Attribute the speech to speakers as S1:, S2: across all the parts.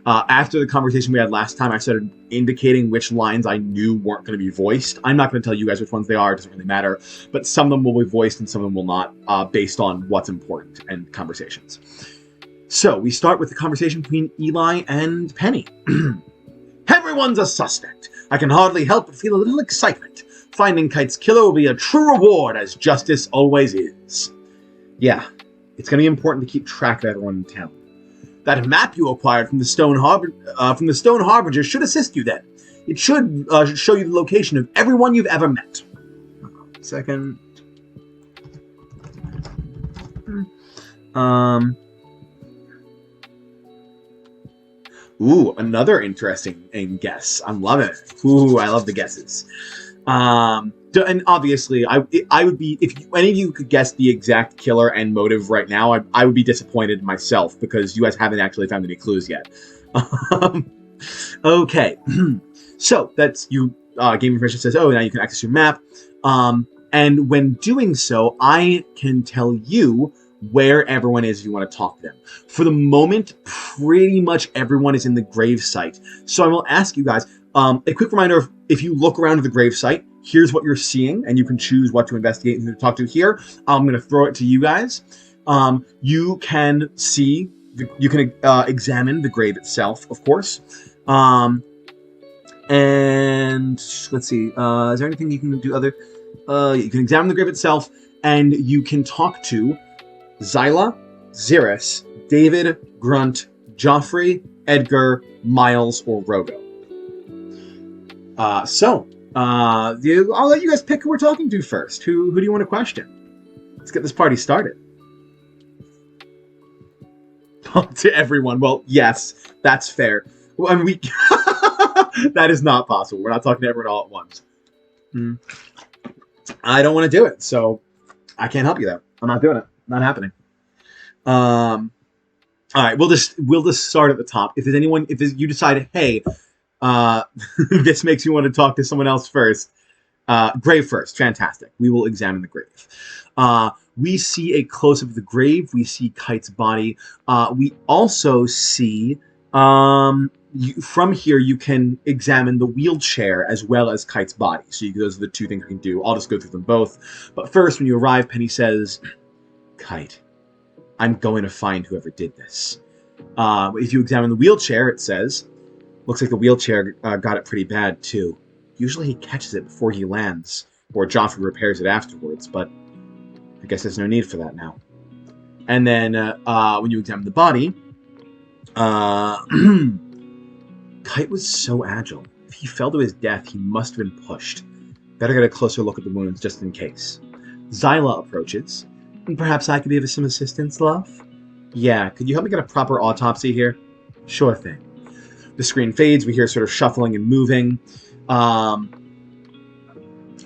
S1: After the conversation we had last time, I started indicating which lines I knew weren't going to be voiced. I'm not going to tell you guys which ones they are. It doesn't really matter. But some of them will be voiced and some of them will not, based on what's important and conversations. So we start with the conversation between Eli and Penny. Everyone's a suspect. I can hardly help but feel a little excitement. Finding Kite's killer will be a true reward, as justice always is. Yeah, it's going to be important to keep track of everyone in town. That map you acquired from the Stone Harbinger should assist you then. It should show you the location of everyone you've ever met. Second. Ooh, another interesting guess. I'm loving it. Ooh, I love the guesses. And obviously, I would be, if any of you could guess the exact killer and motive right now, I would be disappointed myself because you guys haven't actually found any clues yet. Okay, so that's you. Game Information says, oh, now you can access your map. And when doing so, I can tell you where everyone is if you want to talk to them. For the moment, pretty much everyone is in the gravesite. So I will ask you guys, a quick reminder of if you look around the gravesite, here's what you're seeing, and you can choose what to investigate and who to talk to here. I'm going to throw it to you guys. You can see, you can examine the grave itself, of course. And let's see, is there anything you can do other? You can examine the grave itself, and you can talk to Zyla, Xeris, David, Grunt, Joffrey, Edgar, Miles, or Rogo. I'll let you guys pick who we're talking to first. Who do you want to question? Let's get this party started. To everyone. Well, yes, that's fair. Well, I mean, that is not possible. We're not talking to everyone all at once. I don't want to do it, so I can't help you there. I'm not doing it. Not happening. All right, we'll just start at the top. If you decide, hey, this makes you want to talk to someone else first. Grave first, fantastic. We will examine the grave. We see a close-up of the grave. We see Kite's body. We also see, from here, you can examine the wheelchair as well as Kite's body. So those are the two things we can do. I'll just go through them both. But first, when you arrive, Penny says, Kite, I'm going to find whoever did this. If you examine the wheelchair, it says, looks like the wheelchair got it pretty bad, too. Usually he catches it before he lands, or Joffrey repairs it afterwards, but I guess there's no need for that now. And then when you examine the body, Kite was so agile. If he fell to his death, he must have been pushed. Better get a closer look at the wounds, just in case. Zyla approaches. And perhaps I could be of some assistance, love? Yeah, could you help me get a proper autopsy here? Sure thing. The screen fades, we hear sort of shuffling and moving.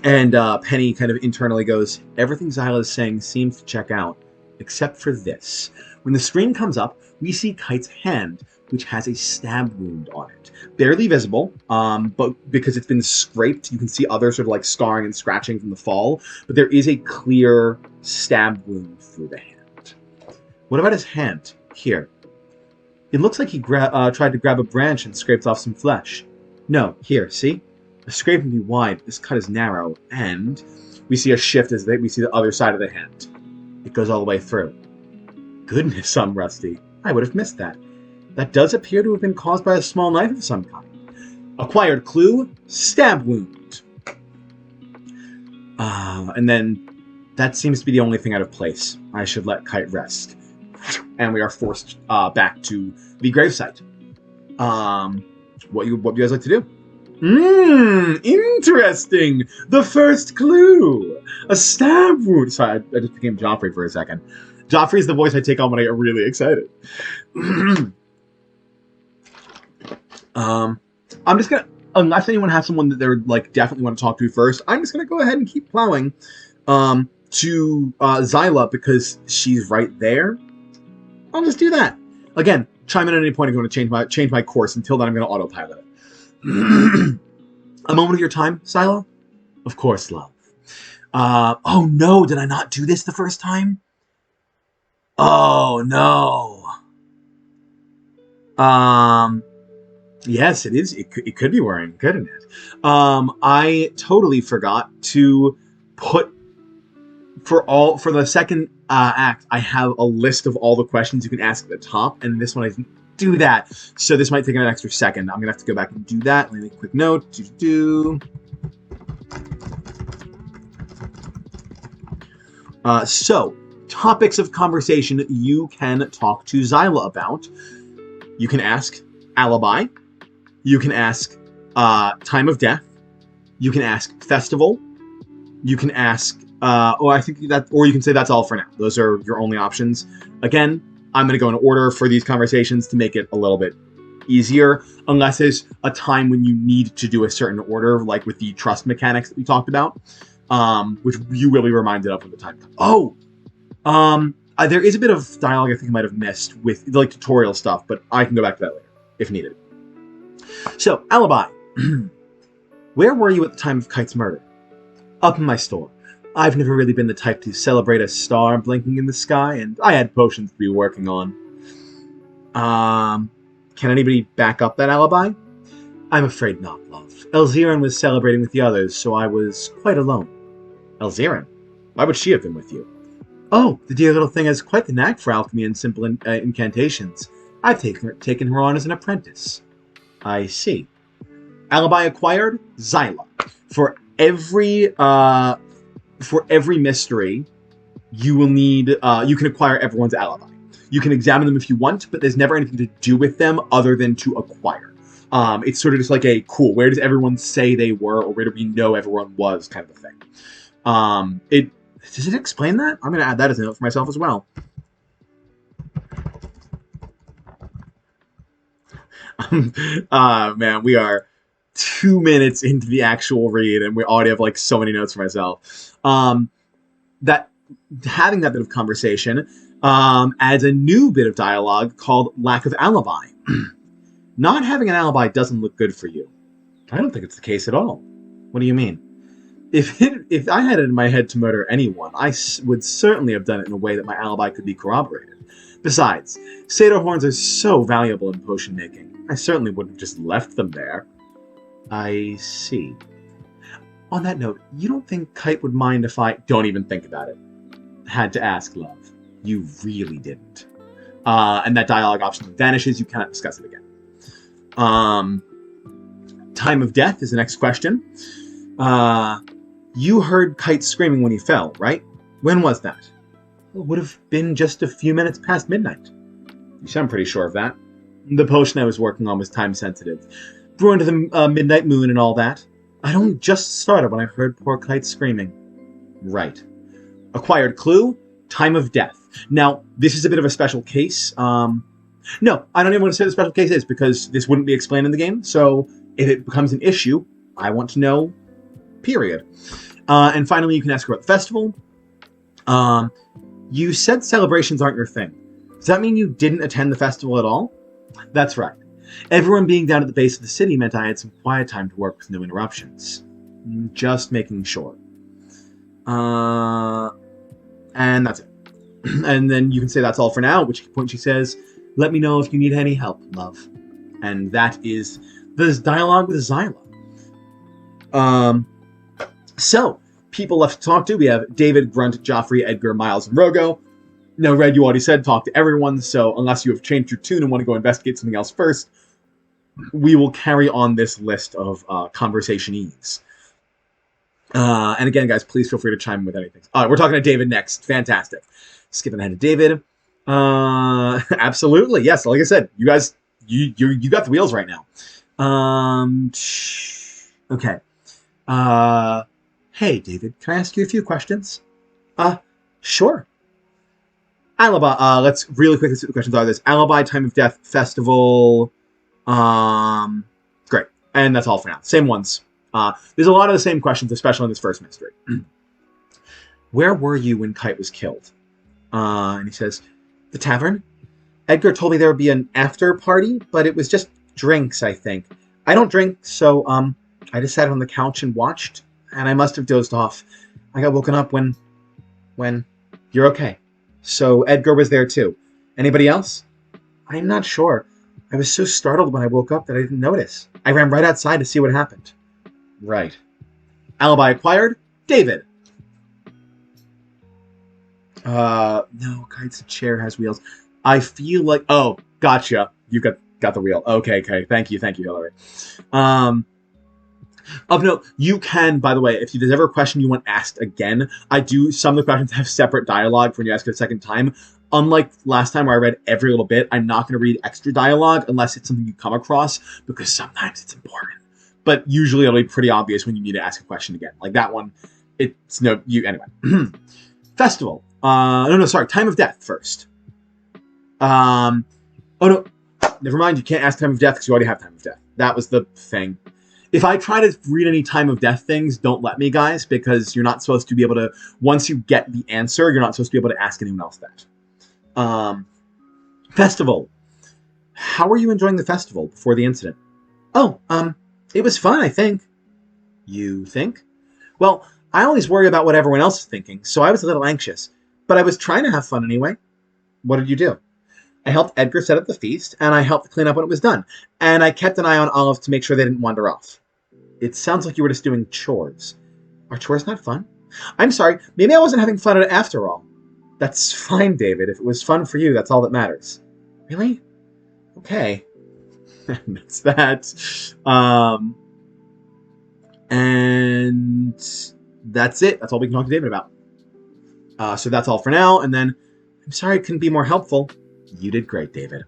S1: Penny kind of internally goes, everything Zyla is saying seems to check out, except for this. When the screen comes up, we see Kite's hand, which has a stab wound on it. Barely visible, but because it's been scraped, you can see other sort of like scarring and scratching from the fall, but there is a clear stab wound through the hand. What about his hand? Here. It looks like he tried to grab a branch and scraped off some flesh. No, here, see? The scrape can be wide, this cut is narrow, and we see a shift as we see the other side of the hand. It goes all the way through. Goodness, I'm rusty. I would have missed that. That does appear to have been caused by a small knife of some kind. Acquired clue, stab wound. And then that seems to be the only thing out of place. I should let Kite rest. And we are forced back to the gravesite. What do you guys like to do? Interesting. The first clue, a stab wound. Sorry, I just became Joffrey for a second. Joffrey is the voice I take on when I get really excited. I'm just gonna, unless anyone has someone that they're like definitely want to talk to first, I'm just gonna go ahead and keep plowing to Zyla because she's right there. I'll just do that. Again, chime in at any point if you want to change my course. Until then, I'm going to autopilot it. A moment of your time, Zyla? Of course, love. Oh no, did I not do this the first time? Oh no. Yes, it is. It could be worrying, couldn't it? I totally forgot to put for the second act. I have a list of all the questions you can ask at the top, and this one I didn't do that, so this might take an extra second. I'm gonna have to go back and do that. Let me make a quick note. So, topics of conversation you can talk to Zyla about. You can ask alibi. You can ask time of death. You can ask festival. You can ask, I think that, or you can say that's all for now. Those are your only options. Again, I'm going to go in order for these conversations to make it a little bit easier, unless there's a time when you need to do a certain order, like with the trust mechanics that we talked about, which you will be reminded of when the time comes. There is a bit of dialogue I think I might have missed with like tutorial stuff, but I can go back to that later if needed. So, alibi. Where were you at the time of Kite's murder? Up in my store. I've never really been the type to celebrate a star blinking in the sky, and I had potions to be working on. Can anybody back up that alibi? I'm afraid not, love. Elziran was celebrating with the others, so I was quite alone. Elziran? Why would she have been with you? Oh, the dear little thing has quite the knack for alchemy and simple incantations. I've taken her on as an apprentice. I see. Alibi acquired? Zyla. For every mystery, you will need, you can acquire everyone's alibi. You can examine them if you want, but there's never anything to do with them other than to acquire. It's sort of just like a, cool, where does everyone say they were, or where do we know everyone was kind of a thing. Does it explain that? I'm going to add that as a note for myself as well. Man, we are 2 minutes into the actual read, and we already have like so many notes for myself. That having that bit of conversation adds a new bit of dialogue called lack of alibi. Not having an alibi doesn't look good for you. I don't think it's the case at all. What do you mean? If I had it in my head to murder anyone, I would certainly have done it in a way that my alibi could be corroborated. Besides, satyr horns are so valuable in potion making. I certainly wouldn't have just left them there. I see. On that note, you don't think Kite would mind if I... Don't even think about it. Had to ask, love. You really didn't. And that dialogue option vanishes. You cannot discuss it again. Time of death is the next question. You heard Kite screaming when he fell, right? When was that? It would have been just a few minutes past midnight. You sound pretty sure of that. The potion I was working on was time-sensitive. Grew into the midnight moon and all that. I'd only just started when I heard poor Kite screaming. Right. Acquired clue, time of death. Now, this is a bit of a special case. No, I don't even want to say what the special case is, because this wouldn't be explained in the game, so if it becomes an issue, I want to know, period. And finally, you can ask about the festival. You said celebrations aren't your thing. Does that mean you didn't attend the festival at all? That's right. Everyone being down at the base of the city meant I had some quiet time to work with no interruptions. Just making sure. And that's it. And then you can say that's all for now, at which point she says, let me know if you need any help, love. And that is this dialogue with Zyla. So, people left to talk to. We have David, Grunt, Joffrey, Edgar, Miles, and Rogo. Now, Red, you already said talk to everyone, so unless you have changed your tune and want to go investigate something else first, we will carry on this list of conversationees. And again, guys, please feel free to chime in with anything. All right, we're talking to David next. Fantastic. Skipping ahead to David. Absolutely, yes. Like I said, you guys, you got the wheels right now. Okay. Hey, David, can I ask you a few questions? Sure. Alibi. Let's really quickly see what the questions are. There's alibi, time of death, festival. Great. And that's all for now. Same ones. There's a lot of the same questions, especially in this first mystery. Where were you when Kite was killed? And he says, the tavern. Edgar told me there would be an after party, but it was just drinks, I think. I don't drink, so I just sat on the couch and watched, and I must have dozed off. I got woken up when you're okay. So Edgar was there too. Anybody else? I'm not sure. I was so startled when I woke up that I didn't notice. I ran right outside to see what happened. Right. Alibi acquired. David. No, Kite's chair has wheels. I feel like... Oh, gotcha. You got the wheel. Okay. Thank you, Hillary. Of note, you can, by the way, if there's ever a question you want asked again, some of the questions have separate dialogue for when you ask it a second time. Unlike last time where I read every little bit, I'm not going to read extra dialogue unless it's something you come across, because sometimes it's important. But usually it'll be pretty obvious when you need to ask a question again. Like that one, anyway. Festival. Time of death first. Oh no, never mind, you can't ask time of death because you already have time of death. That was the thing. If I try to read any time of death things, don't let me, guys, because you're not supposed to be able to, once you get the answer, you're not supposed to be able to ask anyone else that. Festival. How were you enjoying the festival before the incident? Oh, it was fun, I think. You think? Well, I always worry about what everyone else is thinking, so I was a little anxious. But I was trying to have fun anyway. What did you do? I helped Edgar set up the feast, and I helped clean up when it was done. And I kept an eye on Olive to make sure they didn't wander off. It sounds like you were just doing chores. Are chores not fun? I'm sorry, maybe I wasn't having fun at it after all. That's fine, David. If it was fun for you, that's all that matters. Really? Okay. That's that. And that's it. That's all we can talk to David about. So that's all for now. And then, I'm sorry I couldn't be more helpful. You did great, David.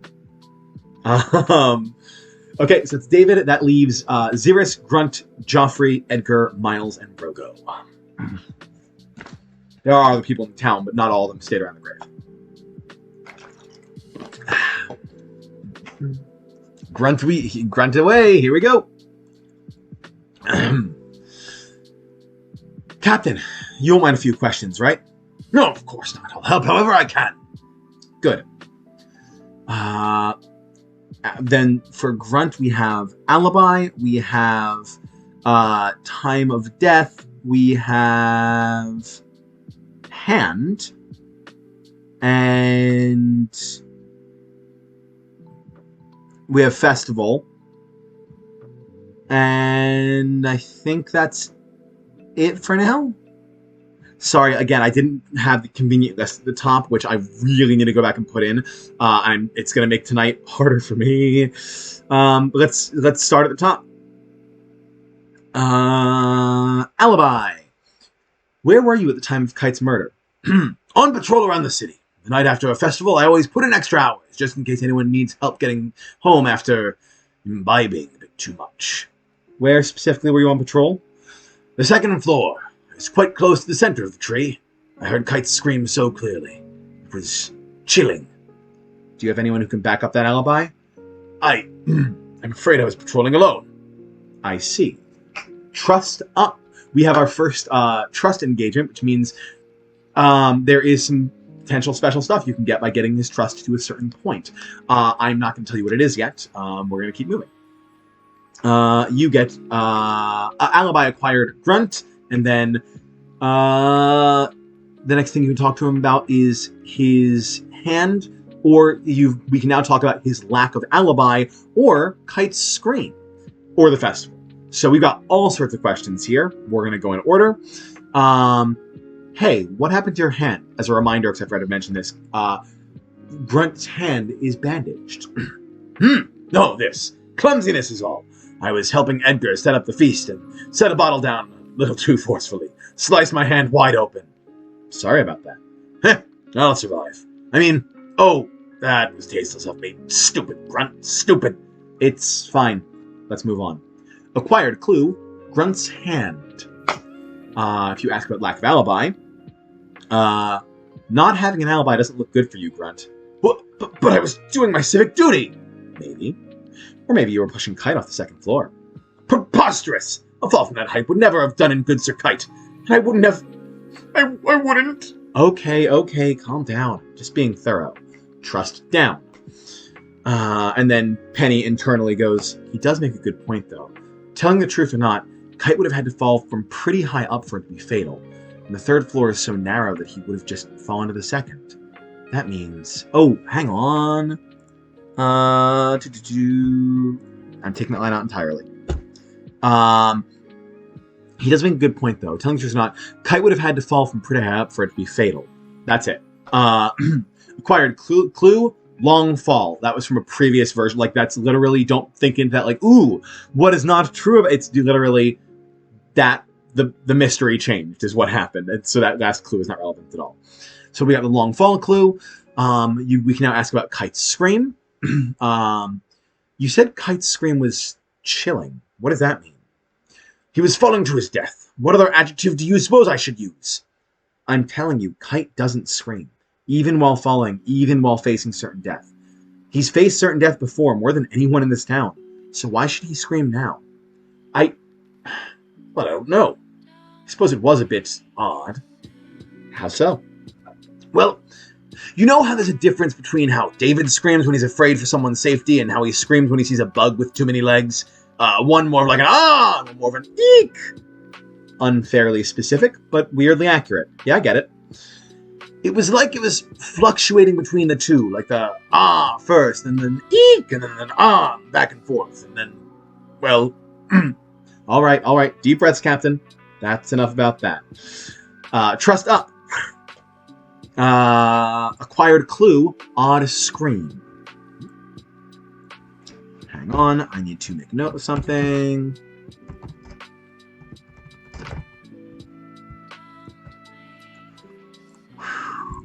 S1: Okay, so it's David. That leaves Xeris, Grunt, Joffrey, Edgar, Miles, and Rogo. There are other people in town, but not all of them stayed around the grave. Grunt away. Here we go. Captain, you won't mind a few questions, right? No, of course not. I'll help however I can. Good. Then for Grunt, we have Alibi. We have Time of Death. We have Hand. And we have Festival. And I think that's it for now. Sorry, again, I didn't have the convenient list at the top, which I really need to go back and put in. It's going to make tonight harder for me. Let's start at the top. Alibi. Where were you at the time of Kite's murder? On patrol around the city. The night after a festival, I always put in extra hours, just in case anyone needs help getting home after imbibing a bit too much. Where specifically were you on patrol? The second floor. It's quite close to the center of the tree. I heard Kite scream so clearly. It was chilling. Do you have anyone who can back up that alibi? I'm afraid I was patrolling alone. I see. Trust up. We have our first trust engagement, which means there is some potential special stuff you can get by getting his trust to a certain point. I'm not going to tell you what it is yet. We're going to keep moving. You get alibi acquired Grunt. And then the next thing you can talk to him about is his hand, or we can now talk about his lack of alibi, or Kite's scream, or the festival. So we've got all sorts of questions here. We're going to go in order. Hey, what happened to your hand? As a reminder, because I've already mentioned this, Grunt's hand is bandaged. No, this. Clumsiness is all. I was helping Edgar set up the feast and set a bottle down little too forcefully. Sliced my hand wide open. Sorry about that. Heh, I'll survive. That was tasteless of me. Stupid Grunt, stupid. It's fine. Let's move on. Acquired clue, Grunt's hand. If you ask about lack of alibi, not having an alibi doesn't look good for you, Grunt. But I was doing my civic duty. Maybe. Or maybe you were pushing Kite off the second floor. Preposterous! A fall from that height would never have done in good Sir Kite. And I wouldn't have... I wouldn't... Okay, calm down. Just being thorough. Trust down. And then Penny internally goes, he does make a good point, though. Telling the truth or not, Kite would have had to fall from pretty high up for it to be fatal. And the third floor is so narrow that he would have just fallen to the second. That means... Oh, hang on. I'm taking that line out entirely. He does make a good point, though. Telling the truth or not, Kite would have had to fall from pretty high up for it to be fatal. That's it. Acquired clue, long fall. That was from a previous version. Like, that's literally, don't think into that, like, ooh, what is not true of it? It's literally that the mystery changed is what happened. And so that last clue is not relevant at all. So we have the long fall clue. We can now ask about Kite's scream. You said Kite's scream was chilling. What does that mean? He was falling to his death. What other adjective do you suppose I should use? I'm telling you, Kite doesn't scream, even while falling, even while facing certain death. He's faced certain death before, more than anyone in this town. So why should he scream now? I don't know. I suppose it was a bit odd. How so? Well, you know how there's a difference between how David screams when he's afraid for someone's safety and how he screams when he sees a bug with too many legs? One more of like an ah, and one more of an eek. Unfairly specific, but weirdly accurate. Yeah, I get it. It was like it was fluctuating between the two, like the ah first, and then eek, and then an ah, back and forth, and then, well, all right, deep breaths, Captain. That's enough about that. Trust up. Acquired clue, odd scream. Hang on, I need to make note of something.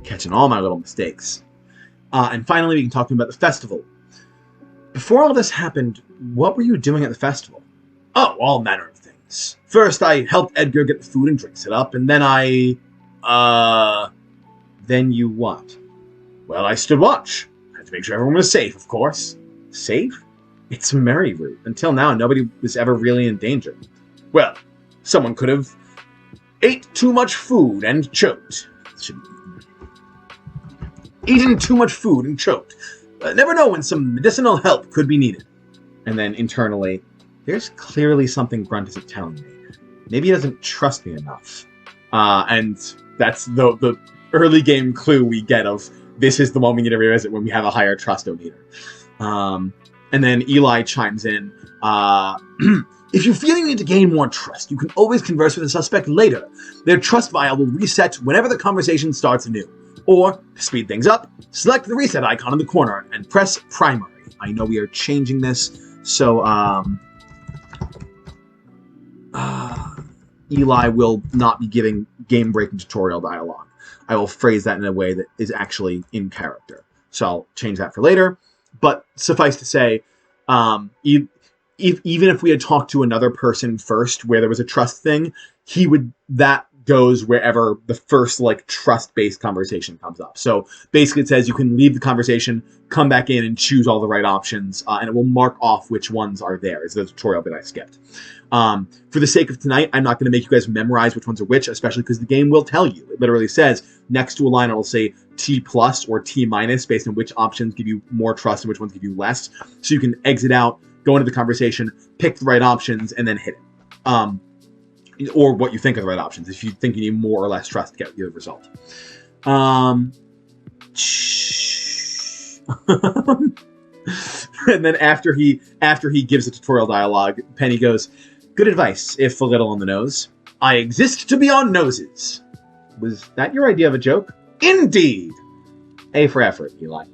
S1: Catching all my little mistakes. And finally, we can talk to him about the festival. Before all this happened, what were you doing at the festival? Oh, all manner of things. First, I helped Edgar get the food and drink set up, and then Then you what? Well, I stood watch. I had to make sure everyone was safe, of course. Safe? It's Merryroot. Until now, nobody was ever really in danger. Well, someone could have ate too much food and choked. Eaten too much food and choked. Never know when some medicinal help could be needed. And then internally, there's clearly something Grunt isn't telling me. Maybe he doesn't trust me enough. And that's the early game clue we get of this is the one we need to revisit when we have a higher trustometer. And then Eli chimes in, if you feel you need to gain more trust, you can always converse with the suspect later. Their trust vial will reset whenever the conversation starts anew. Or, to speed things up, select the reset icon in the corner and press primary. I know we are changing this, so Eli will not be giving game-breaking tutorial dialogue. I will phrase that in a way that is actually in character. So I'll change that for later. But suffice to say, even if we had talked to another person first where there was a trust thing, that goes wherever the first like trust-based conversation comes up. So basically it says you can leave the conversation, come back in and choose all the right options, and it will mark off which ones are there. It's the tutorial bit I skipped. For the sake of tonight, I'm not going to make you guys memorize which ones are which, especially because the game will tell you. It literally says next to a line, it'll say T plus or T minus based on which options give you more trust and which ones give you less. So you can exit out, go into the conversation, pick the right options, and then hit it. Or what you think are the right options, if you think you need more or less trust to get the result. And then after he gives the tutorial dialogue, Penny goes, good advice, if a little on the nose. I exist to be on noses. Was that your idea of a joke? Indeed! A for effort, Eli.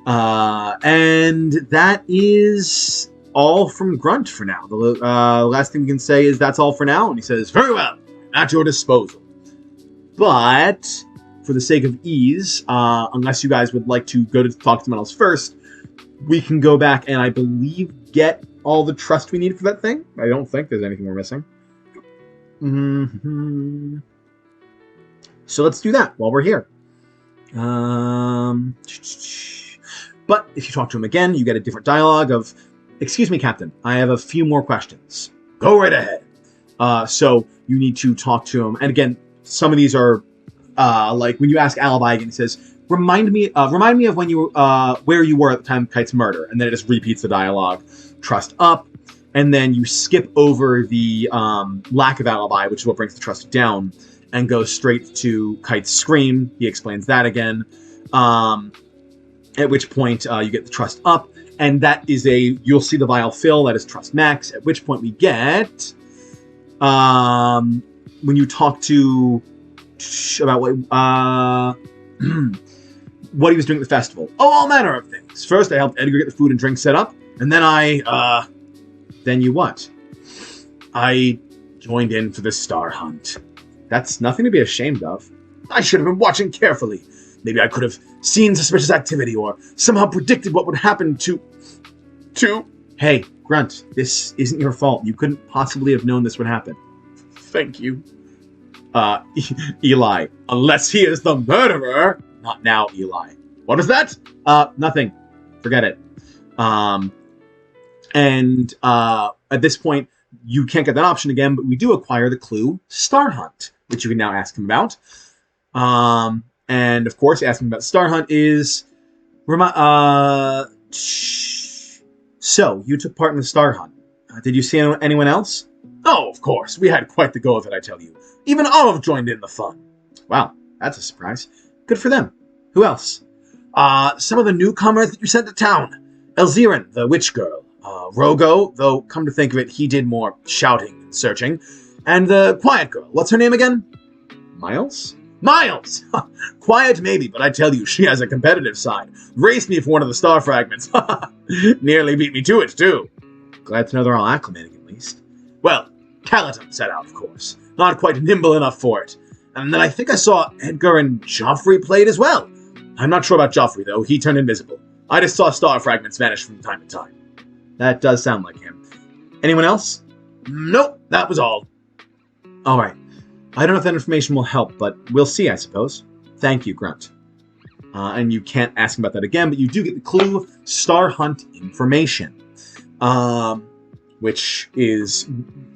S1: And that is all from Grunt for now. The last thing we can say is that's all for now. And he says, very well, at your disposal. But for the sake of ease, unless you guys would like to go to talk to someone else first, we can go back and I believe get all the trust we need for that thing. I don't think there's anything we're missing. Mm-hmm. So let's do that while we're here. But if you talk to him again, you get a different dialogue of, excuse me, Captain, I have a few more questions. Go right ahead. So you need to talk to him. And again, some of these are like when you ask Alibi again, he says, remind me of when you where you were at the time of Kite's murder. And then it just repeats the dialogue. Trust up. And then you skip over the lack of alibi, which is what brings the trust down, and go straight to Kite's scream. He explains that again. And At which point you get the trust up, and that is you'll see the vial fill, that is trust max, at which point we get, when you talk to, about what he was doing at the festival. Oh, all manner of things. First, I helped Edgar get the food and drink set up, and then then you what? I joined in for the star hunt. That's nothing to be ashamed of. I should have been watching carefully. Maybe I could have seen suspicious activity or somehow predicted what would happen to... Hey, Grunt, this isn't your fault. You couldn't possibly have known this would happen. Thank you. Eli, unless he is the murderer. Not now, Eli. What is that? Nothing. Forget it. At this point, you can't get that option again, but we do acquire the clue Star Hunt, which you can now ask him about. And of course, asking about Star Hunt is... So, you took part in the Star Hunt. Did you see anyone else? Oh, of course. We had quite the go of it, I tell you. Even Olive joined in the fun. Wow, that's a surprise. Good for them. Who else? Some of the newcomers that you sent to town. Elziran, the witch girl. Rogo, though come to think of it, he did more shouting than searching. And the quiet girl. What's her name again? Miles? Miles! Quiet maybe, but I tell you, she has a competitive side. Raced me for one of the star fragments. Nearly beat me to it, too. Glad to know they're all acclimating, at least. Well, Calaton set out, of course. Not quite nimble enough for it. And then I think I saw Edgar and Joffrey played as well. I'm not sure about Joffrey, though. He turned invisible. I just saw star fragments vanish from time to time. That does sound like him. Anyone else? Nope, that was all. All right. I don't know if that information will help, but we'll see, I suppose. Thank you, Grunt. And you can't ask him about that again, but you do get the clue Star Hunt information. Which is,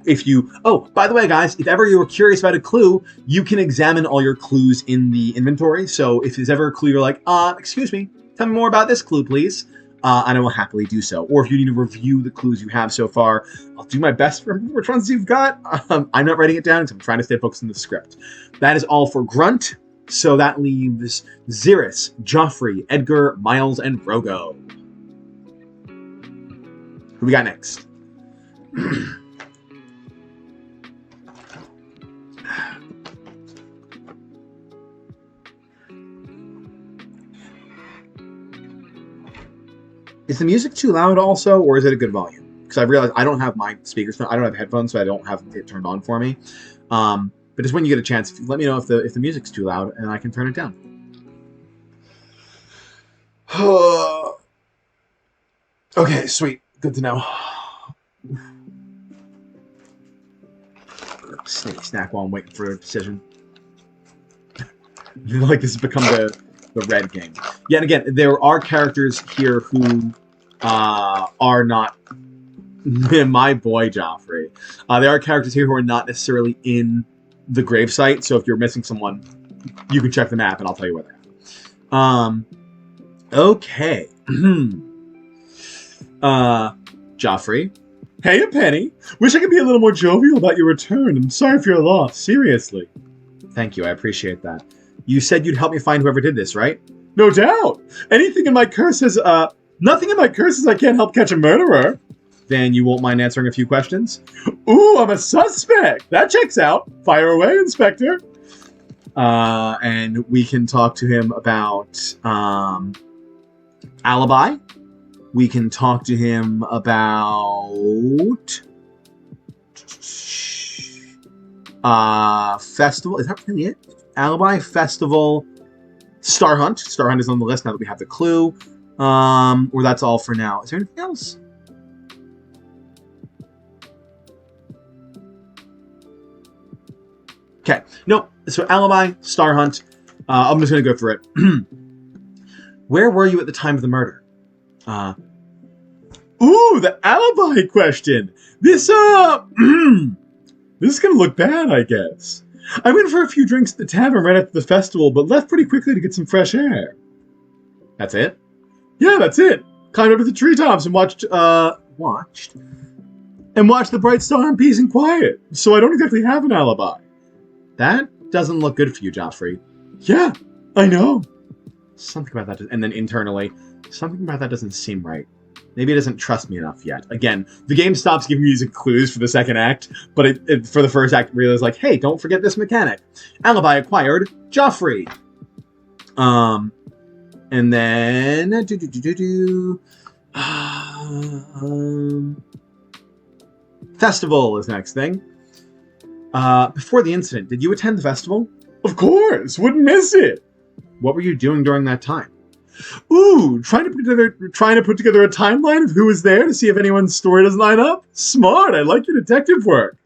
S1: if you... Oh, by the way, guys, if ever you were curious about a clue, you can examine all your clues in the inventory. So if there's ever a clue you're like, excuse me, tell me more about this clue, please. And I will happily do so. Or if you need to review the clues you have so far, I'll do my best for which ones you've got. I'm not writing it down because I'm trying to stay focused on the script. That is all for Grunt. So that leaves Xeris, Joffrey, Edgar, Miles, and Rogo. Who we got next? Is the music too loud also, or is it a good volume? Because I realized I don't have my speakers, I don't have headphones, so I don't have it turned on for me. But just when you get a chance, let me know if the music's too loud, and I can turn it down. Okay, sweet. Good to know. Snake snack while I'm waiting for a decision. Like this has become the red game. Yeah, and again, there are characters here who are not my boy Joffrey. There are characters here who are not necessarily in the gravesite, so if you're missing someone, you can check the map and I'll tell you where they're at. Okay. Joffrey. Hey, Penny. Wish I could be a little more jovial about your return. I'm sorry for your loss. Seriously. Thank you. I appreciate that. You said you'd help me find whoever did this, right? No doubt. Anything in my curses, nothing in my curses I can't help catch a murderer. Then you won't mind answering a few questions? Ooh, I'm a suspect. That checks out. Fire away, Inspector. And we can talk to him about, alibi. We can talk to him about festival. Is that really it? Alibi, festival, Star Hunt. Star Hunt is on the list now that we have the clue. Or that's all for now. Is there anything else? Okay. Nope. So alibi, Star Hunt. I'm just going to go for it. Where were you at the time of the murder? Ooh, the alibi question. This, this is gonna look bad, I guess. I went for a few drinks at the tavern right after the festival, but left pretty quickly to get some fresh air. That's it? Yeah, that's it. Climbed up to the treetops and watched the bright star in peace and quiet. So I don't exactly have an alibi. That doesn't look good for you, Joffrey. Yeah, I know. Something about that. And then internally, Something about that doesn't seem right. Maybe it doesn't trust me enough yet. Again, the game stops giving me these clues for the second act, but it for the first act, it realized like, hey, don't forget this mechanic. Alibi acquired, Joffrey. And then festival is the next thing. Before the incident, did you attend the festival? Of course, wouldn't miss it. What were you doing during that time? Ooh, trying to put together a timeline of who was there to see if anyone's story doesn't line up. Smart. I like your detective work.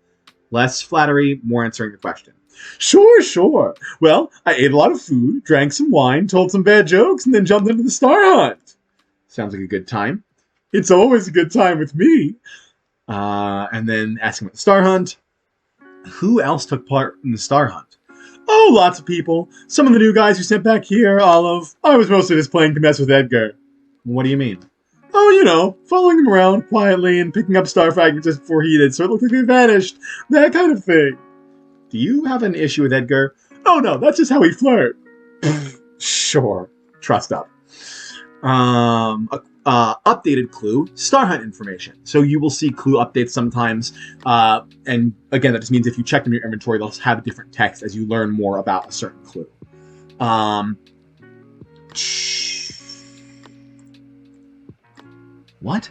S1: Less flattery, more answering the question. Sure. Well, I ate a lot of food, drank some wine, told some bad jokes, and then jumped into the star hunt. Sounds like a good time. It's always a good time with me. And then asking about the star hunt. Who else took part in the star hunt? Oh, lots of people. Some of the new guys who sent back here, Olive. I was mostly just playing to mess with Edgar. What do you mean? Oh, following him around quietly and picking up star fragments just before he did, so it looked like they vanished. That kind of thing. Do you have an issue with Edgar? Oh, no, that's just how we flirt. Sure. Trust up. Updated clue, Star Hunt information. So you will see clue updates sometimes. And again, that just means if you check in your inventory, they'll have a different text as you learn more about a certain clue. What?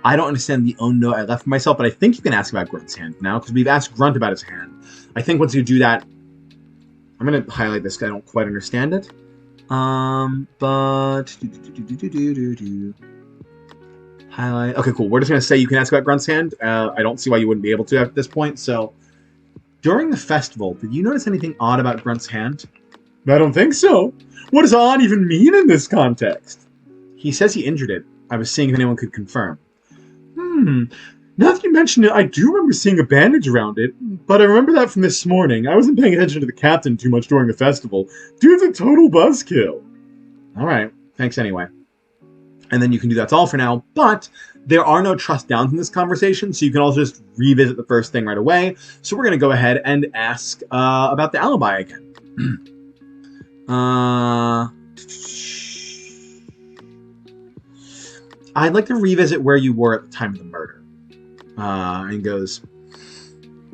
S1: I don't understand the own note I left for myself, but I think you can ask about Grunt's hand now, because we've asked Grunt about his hand. I think once you do that, I'm going to highlight this because I don't quite understand it. But... Highlight. Okay, cool. We're just going to say you can ask about Grunt's hand. I don't see why you wouldn't be able to at this point. So, during the festival, did you notice anything odd about Grunt's hand? I don't think so. What does odd even mean in this context? He says he injured it. I was seeing if anyone could confirm. Now that you mention it, I do remember seeing a bandage around it, but I remember that from this morning. I wasn't paying attention to the captain too much during the festival. Dude's a total buzzkill. Alright, thanks anyway. And then you can do that's all for now, but there are no trust downs in this conversation, so you can also just revisit the first thing right away. So we're going to go ahead and ask about the alibi again. I'd like to revisit where you were at the time of the murder. And goes,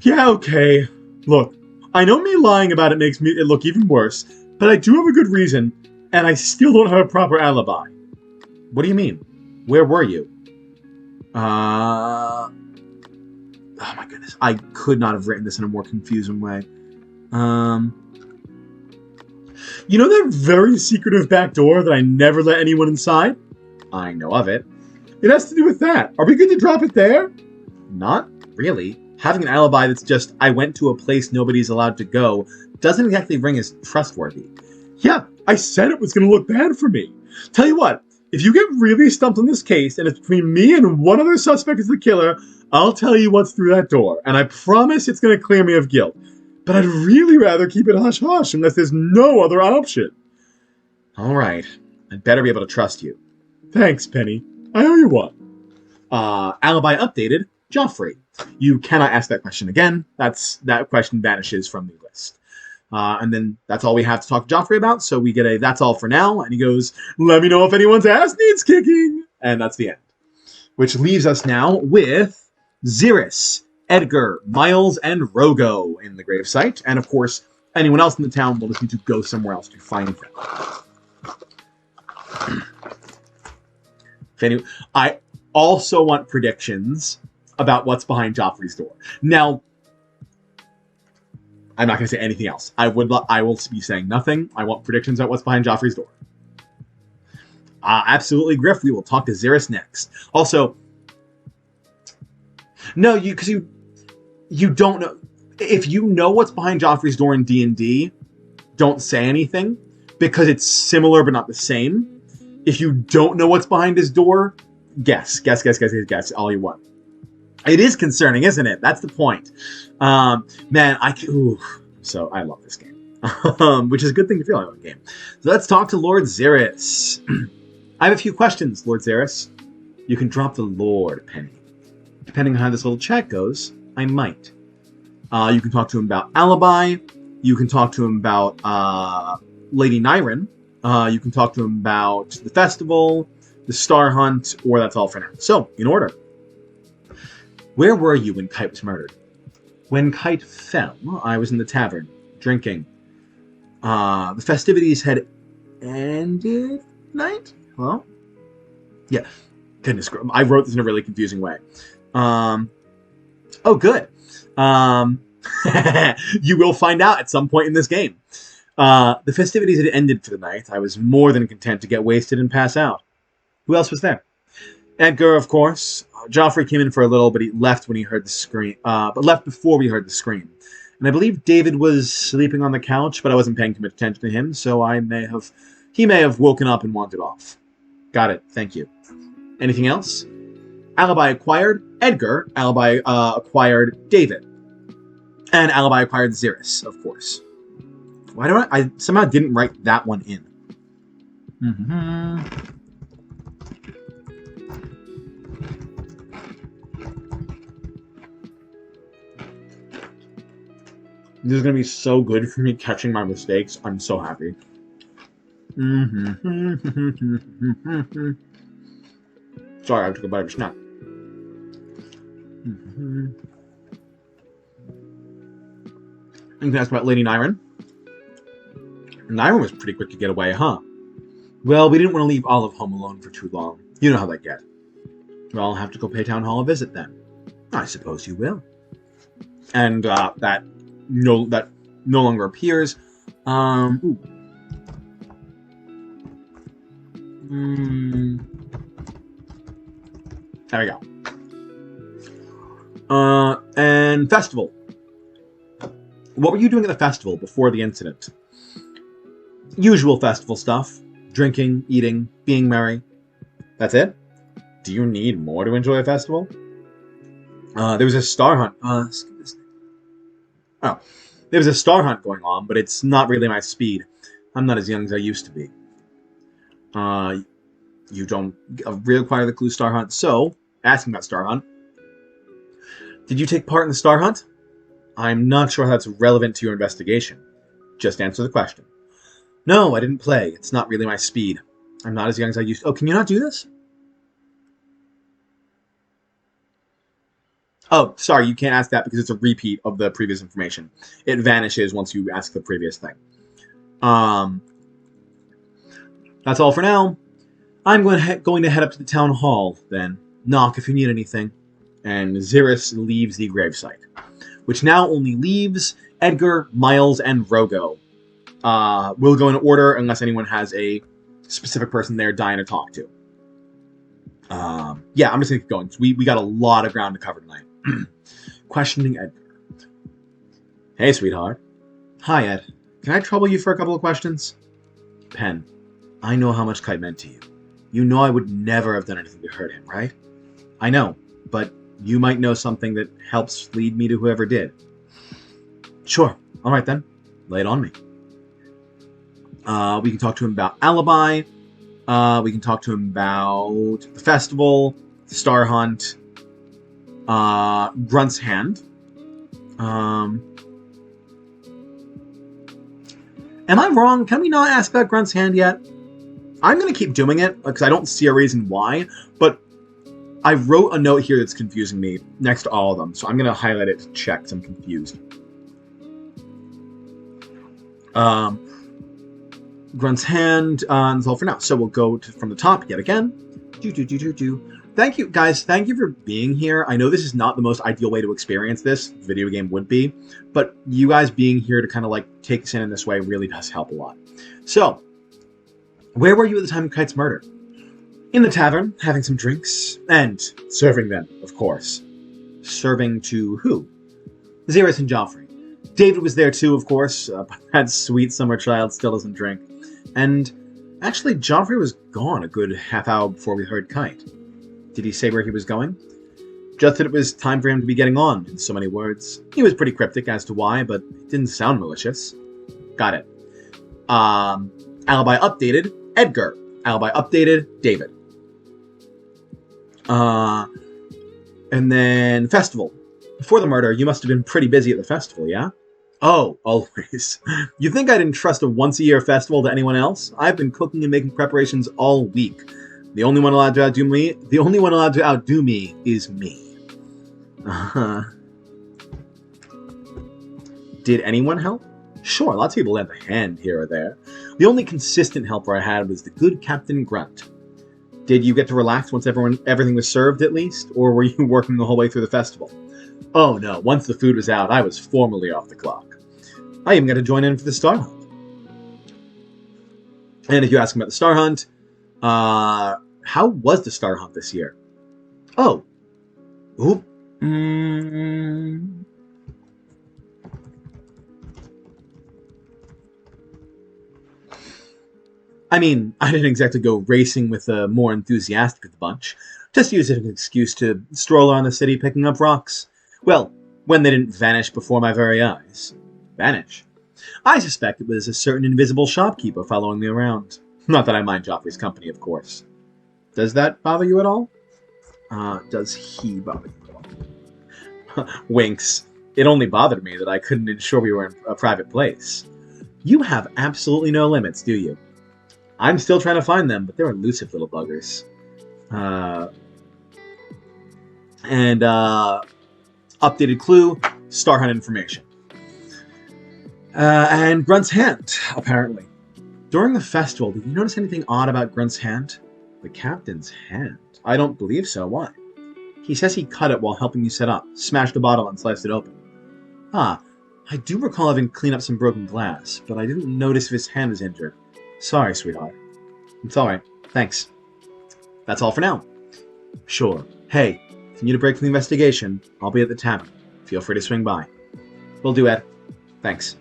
S1: yeah, okay. Look, I know me lying about it makes it look even worse, but I do have a good reason, and I still don't have a proper alibi. What do you mean? Where were you? Oh my goodness. I could not have written this in a more confusing way. You know that very secretive back door that I never let anyone inside? I know of it. It has to do with that. Are we good to drop it there? Not really. Having an alibi that's just, I went to a place nobody's allowed to go, doesn't exactly ring as trustworthy. Yeah, I said it was going to look bad for me. Tell you what, if you get really stumped on this case, and it's between me and one other suspect as the killer, I'll tell you what's through that door, and I promise it's going to clear me of guilt. But I'd really rather keep it hush-hush unless there's no other option. All right. I'd better be able to trust you. Thanks, Penny. I owe you one. Alibi updated. Joffrey. You cannot ask that question again. That question vanishes from the list. And then that's all we have to talk to Joffrey about. So we get a that's all for now. And he goes, let me know if anyone's ass needs kicking. And that's the end. Which leaves us now with Xeris, Edgar, Miles, and Rogo in the gravesite. And of course, anyone else in the town will just need to go somewhere else to find them. I also want predictions about what's behind Joffrey's door. Now, I'm not going to say anything else. I will be saying nothing. I want predictions about what's behind Joffrey's door. Absolutely, Griff. We will talk to Xeris next. Also, no, because you don't know. If you know what's behind Joffrey's door in D&D, don't say anything because it's similar but not the same. If you don't know what's behind his door, guess all you want. It is concerning, isn't it? That's the point. Man, so I love this game. Which is a good thing to feel like a game. So let's talk to Lord Xeris. I have a few questions, Lord Xeris. You can drop the Lord, Penny. Depending on how this little chat goes, I might. You can talk to him about Alibi. You can talk to him about Lady Nyren. You can talk to him about the festival, the Star Hunt, or that's all for now. So, in order. Where were you when Kite was murdered? When Kite fell, I was in the tavern, drinking. The festivities had ended night? Hello? Yeah. Goodness, I wrote this in a really confusing way. Oh, good. You will find out at some point in this game. The festivities had ended for the night. I was more than content to get wasted and pass out. Who else was there? Edgar, of course. Joffrey came in for a little, but he left when he heard the scream. But left before we heard the scream. And I believe David was sleeping on the couch, but I wasn't paying too much attention to him, so he may have woken up and wandered off. Got it. Thank you. Anything else? Alibi acquired Edgar. Alibi acquired David. And Alibi acquired Xeris, of course. Why do I somehow didn't write that one in? This is going to be so good for me catching my mistakes. I'm so happy. Sorry, I have to go buy a snack. You can ask about Lady Nyren. Nyren was pretty quick to get away, huh? Well, we didn't want to leave Olive home alone for too long. You know how that gets. Well, I'll have to go pay Town Hall a visit then. I suppose you will. And that no longer appears. Ooh. There we go. And festival. What were you doing at the festival before the incident? Usual festival stuff. Drinking, eating, being merry. That's it? Do you need more to enjoy a festival? There was a star hunt. There was a star hunt going on, but it's not really my speed. I'm not as young as I used to be. You don't reacquire the clue star hunt. So, asking about star hunt. Did you take part in the star hunt? I'm not sure how that's relevant to your investigation. Just answer the question. No, I didn't play. It's not really my speed. I'm not as young as I used to. Oh, can you not do this? Oh, sorry, you can't ask that because it's a repeat of the previous information. It vanishes once you ask the previous thing. That's all for now. I'm going to head up to the town hall, then. Knock if you need anything. And Xeris leaves the gravesite, which now only leaves Edgar, Miles, and Rogo. We'll go in order unless anyone has a specific person they're dying to talk to. Yeah, I'm just going to keep going. We got a lot of ground to cover tonight. Questioning Edgar. Hey, sweetheart. Hi, Ed. Can I trouble you for a couple of questions? Pen, I know how much Kite meant to you. You know I would never have done anything to hurt him, right? I know, but you might know something that helps lead me to whoever did. Sure. All right, then. Lay it on me. We can talk to him about Alibi. We can talk to him about the festival, the Star Hunt, Grunt's Hand. Am I wrong? Can we not ask about Grunt's Hand yet? I'm going to keep doing it because I don't see a reason why, but I wrote a note here that's confusing me next to all of them, so I'm going to highlight it to check because I'm confused. Grunt's Hand, and that's all for now. So we'll go from the top yet again. Thank you, guys. Thank you for being here. I know this is not the most ideal way to experience this. Video game would be. But you guys being here to kind of like take us in this way really does help a lot. So, where were you at the time of Kite's murder? In the tavern, having some drinks, and serving them, of course. Serving to who? Xeris and Joffrey. David was there too, of course, but that sweet summer child still doesn't drink. And actually, Joffrey was gone a good half hour before we heard Kite. Did he say where he was going? Just that it was time for him to be getting on, in so many words. He was pretty cryptic as to why, but it didn't sound malicious. Got it. Alibi updated, Edgar. Alibi updated, David. And then Festival. Before the murder, you must have been pretty busy at the festival, yeah? Oh, always. You think I didn't trust a once-a-year festival to anyone else? I've been cooking and making preparations all week. The only one allowed to outdo me is me. Uh-huh. Did anyone help? Sure, lots of people lent a hand here or there. The only consistent helper I had was the good Captain Grunt. Did you get to relax once everything was served, at least? Or were you working the whole way through the festival? Oh no, once the food was out, I was formally off the clock. I even got to join in for the Star Hunt. And if you ask me about the Star Hunt, how was the Star Hunt this year? Oh. Oop. I mean, I didn't exactly go racing with the more enthusiastic of the bunch. Just used it as an excuse to stroll around the city picking up rocks. Well, when they didn't vanish before my very eyes. Vanish? I suspect it was a certain invisible shopkeeper following me around. Not that I mind Joffrey's company, of course. Does that bother you at all? Does he bother you at all? Winks. It only bothered me that I couldn't ensure we were in a private place. You have absolutely no limits, do you? I'm still trying to find them, but they're elusive little buggers. Updated clue, Star Hunt information. And Grunt's hand, apparently. During the festival, did you notice anything odd about Grunt's hand? The captain's hand? I don't believe so. Why? He says he cut it while helping you set up, smashed the bottle and sliced it open. Ah, I do recall having cleaned up some broken glass, but I didn't notice if his hand was injured. Sorry, sweetheart. It's alright. Thanks. That's all for now. Sure. Hey, if you need a break from the investigation, I'll be at the tavern. Feel free to swing by. Will do, Ed. Thanks.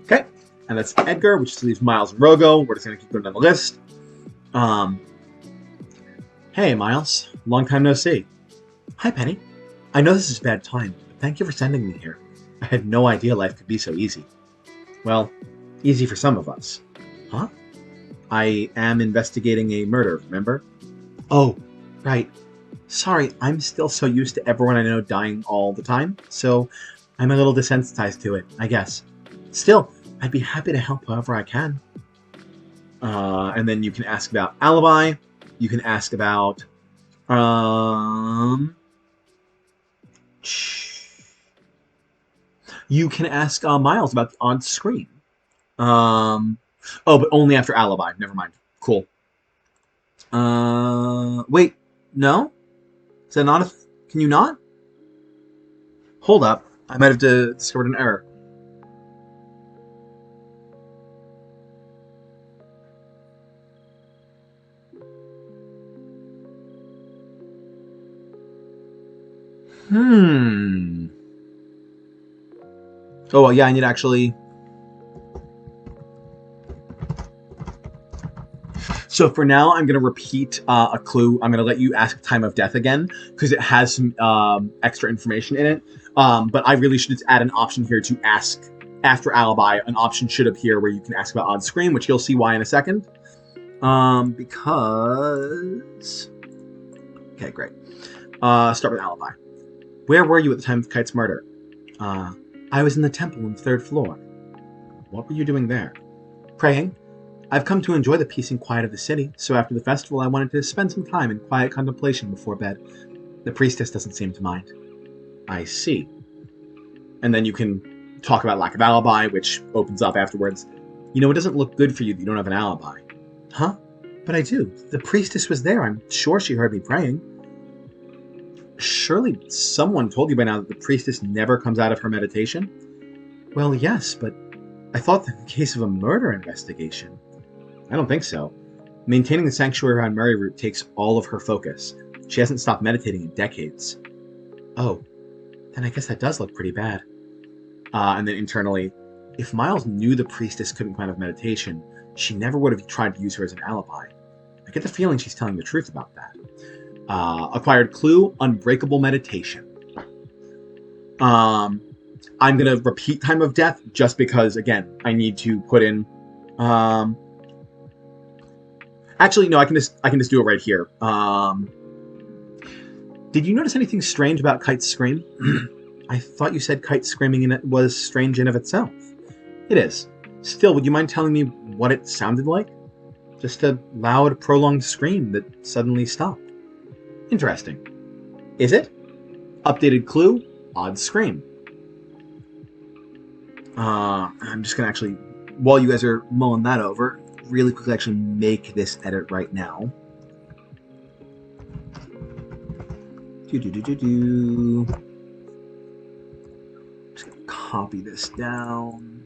S1: Okay, and that's Edgar, which just leaves Miles and Rogo. We're just going to keep going down the list. Hey, Miles. Long time no see. Hi, Penny. I know this is a bad time, but thank you for sending me here. I had no idea life could be so easy. Well, easy for some of us. Huh? I am investigating a murder, remember? Oh, right. Sorry, I'm still so used to everyone I know dying all the time, so I'm a little desensitized to it, I guess. Still, I'd be happy to help however I can. And then you can ask about alibi. You can ask about... You can ask Miles about the on-screen. Oh, but only after alibi. Never mind. Cool. Wait. No? Is that not a... Can you not? Hold up. I might have discovered an error. Oh, well, yeah, I need to actually... So for now, I'm going to repeat a clue. I'm going to let you ask time of death again, because it has some extra information in it. But I really should just add an option here to ask after alibi. An option should appear where you can ask about on screen, which you'll see why in a second. Because... Okay, great. Start with alibi. Where were you at the time of Kite's murder? I was in the temple on the 3rd floor. What were you doing there? Praying. I've come to enjoy the peace and quiet of the city, so after the festival I wanted to spend some time in quiet contemplation before bed. The priestess doesn't seem to mind. I see. And then you can talk about lack of alibi, which opens up afterwards. You know, it doesn't look good for you that you don't have an alibi. Huh? But I do. The priestess was there. I'm sure she heard me praying. Surely someone told you by now that the priestess never comes out of her meditation? Well, yes, but I thought that in the case of a murder investigation... I don't think so. Maintaining the sanctuary around Merryroot takes all of her focus. She hasn't stopped meditating in decades. Oh, then I guess that does look pretty bad. And then internally, if Miles knew the priestess couldn't come out of meditation, she never would have tried to use her as an alibi. I get the feeling she's telling the truth about that. Acquired clue, unbreakable meditation. I'm going to repeat time of death just because, again, I need to put in... Actually, no, I can just do it right here. Did you notice anything strange about Kite's scream? I thought you said Kite screaming in it was strange in of itself. It is. Still, would you mind telling me what it sounded like? Just a loud, prolonged scream that suddenly stopped. Interesting. Is it? Updated clue, odd scream. I'm just going to actually, while you guys are mulling that over, really quickly actually make this edit right now. Just going to copy this down.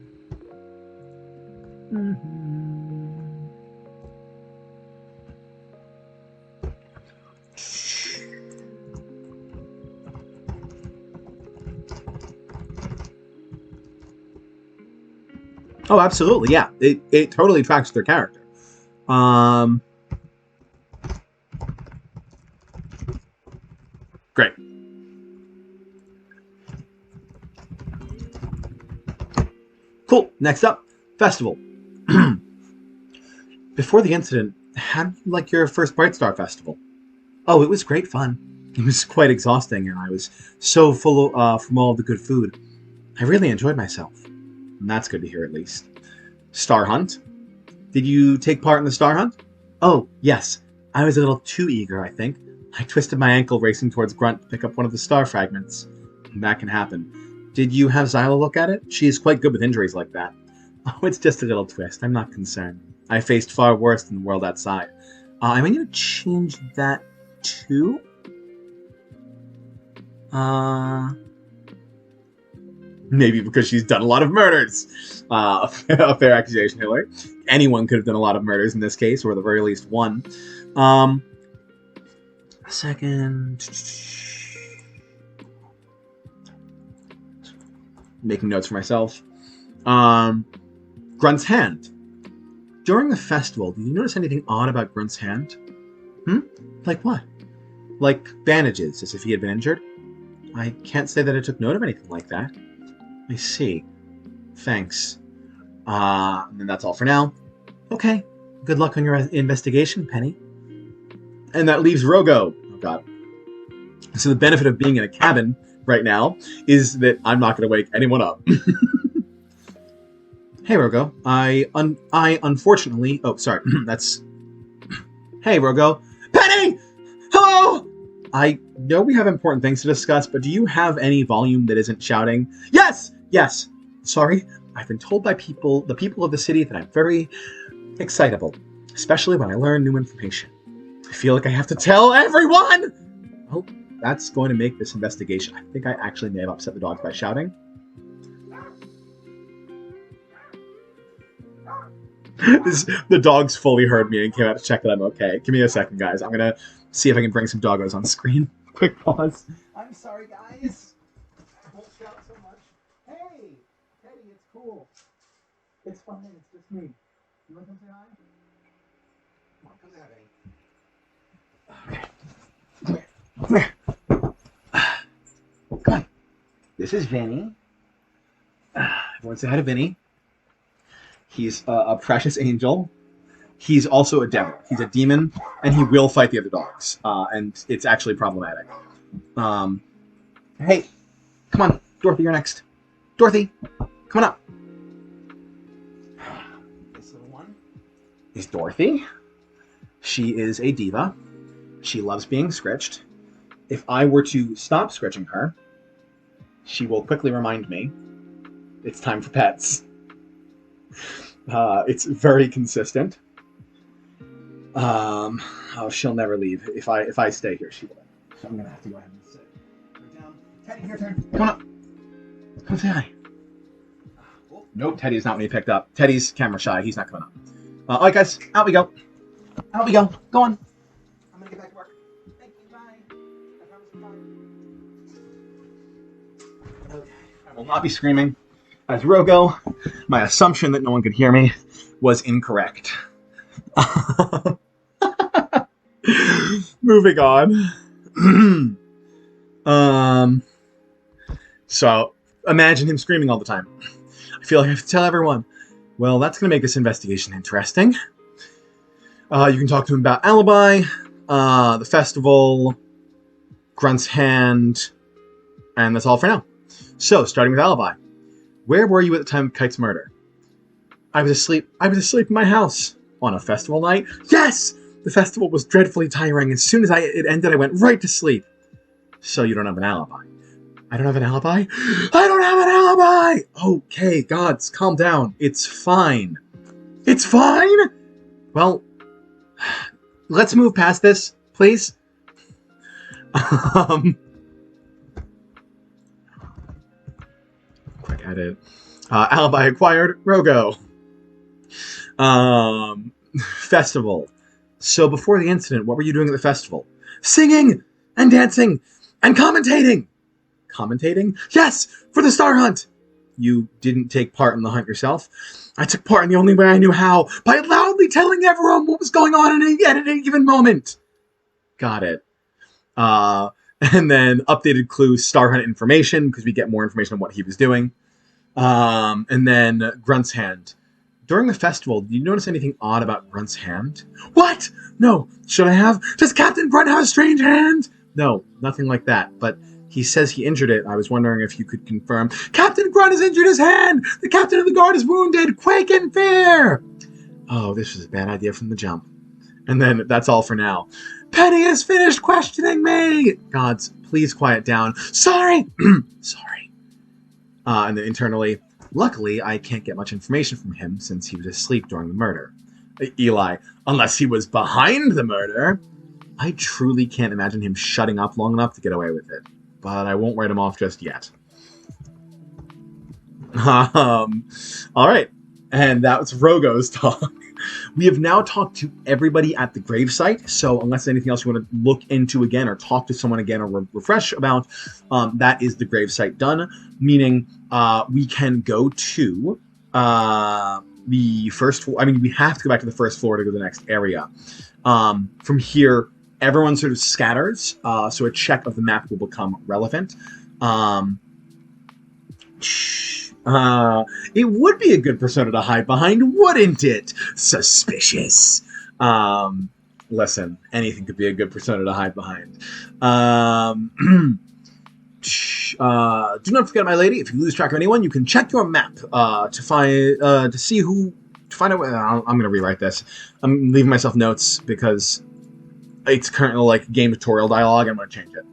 S1: Oh, absolutely, yeah. It totally tracks their character. Great. Cool. Next up, festival. Before the incident, how did you like your first Bright Star Festival? Oh, it was great fun. It was quite exhausting, and I was so full from all the good food. I really enjoyed myself. And that's good to hear, at least. Star Hunt? Did you take part in the Star Hunt? Oh, yes. I was a little too eager, I think. I twisted my ankle racing towards Grunt to pick up one of the star fragments. That can happen. Did you have Zyla look at it? She's quite good with injuries like that. Oh, it's just a little twist. I'm not concerned. I faced far worse than the world outside. I'm going to change that to... Maybe because she's done a lot of murders. A fair accusation, Hillary. Anyone could have done a lot of murders in this case, or at the very least one. A second. Making notes for myself. Grunt's hand. During the festival, did you notice anything odd about Grunt's hand? Like what? Like bandages, as if he had been injured? I can't say that I took note of anything like that. I see. Thanks. And that's all for now. Okay. Good luck on your investigation, Penny. And that leaves Rogo. Oh, God. So the benefit of being in a cabin right now is that I'm not going to wake anyone up. Hey, Rogo. I unfortunately... Oh, sorry. That's... Hey, Rogo. Penny! Hello! I know we have important things to discuss, but do you have any volume that isn't shouting? Yes! Yes. Sorry. I've been told by the people of the city that I'm very excitable, especially when I learn new information. I feel like I have to tell everyone! Oh, that's going to make this investigation. I think I actually may have upset the dogs by shouting. The dogs fully heard me and came out to check that I'm okay. Give me a second, guys. I'm going to see if I can bring some doggos on screen. Quick pause. I'm sorry, guys. I won't shout so much. Hey! Teddy, it's cool. It's fine. It's just me. You want to come say hi? Come on, come say hi, Vinny. Okay. Come here. Come on. This is Vinny. Everyone say hi to Vinny. He's a precious angel. He's also a devil. He's a demon, and he will fight the other dogs. And it's actually problematic. Hey, come on, Dorothy, you're next. Dorothy, come on up. This little one is Dorothy. She is a diva. She loves being scritched. If I were to stop scritching her, she will quickly remind me it's time for pets. It's very consistent. Oh, she'll never leave. If I stay here, she will. So I'm gonna have to go ahead and sit right down. Teddy, your turn. Come on up. Come say hi. Oh, nope, Teddy's not when he picked up. Teddy's camera shy. He's not coming up. All right, guys, out we go. Out we go. Go on. I'm gonna get back to work. Thank you. Bye. I promise I'm fine. Okay. I will not be screaming. As Rogo, my assumption that no one could hear me was incorrect. Moving on. So imagine him screaming all the time. I feel like I have to tell everyone. Well, that's going to make this investigation interesting. You can talk to him about Alibi, the festival, Grunt's hand, and that's all for now. So, starting with alibi. Where were you at the time of Kite's murder? I was asleep. I was asleep in my house. On a festival night? Yes! The festival was dreadfully tiring. As soon as it ended, I went right to sleep. So you don't have an alibi. I don't have an alibi? I don't have an alibi! Okay, gods, calm down. It's fine. It's fine? Well, let's move past this, please. Quick edit. Alibi acquired. Rogo. Festival. So before the incident, what were you doing at the festival? Singing and dancing and commentating. Commentating? Yes, for the star hunt. You didn't take part in the hunt yourself. I took part in the only way I knew how, by loudly telling everyone what was going on at any given moment. Got it. And then updated clues, star hunt information, because we get more information on what he was doing. And then Grunt's hand. During the festival, did you notice anything odd about Grunt's hand? What? No. Should I have? Does Captain Grunt have a strange hand? No, nothing like that. But he says he injured it. I was wondering if you could confirm. Captain Grunt has injured his hand! The captain of the guard is wounded! Quake in fear! Oh, this was a bad idea from the jump. And then that's all for now. Penny has finished questioning me! Gods, please quiet down. Sorry! Sorry. And then internally, luckily, I can't get much information from him since he was asleep during the murder. Eli, unless he was behind the murder. I truly can't imagine him shutting up long enough to get away with it. But I won't write him off just yet. All right. And that was Rogo's talk. We have now talked to everybody at the gravesite, so unless there's anything else you want to look into again or talk to someone again or refresh about, that is the gravesite done, meaning we can go to the first floor. I mean, we have to go back to the first floor to go to the next area. From here, everyone sort of scatters, so a check of the map will become relevant. It would be a good persona to hide behind, wouldn't it? Suspicious. Listen, anything could be a good persona to hide behind. Do not forget, my lady, if you lose track of anyone, you can check your map to find out. I'm going to rewrite this. I'm leaving myself notes because it's currently like game tutorial dialogue. I'm going to change it.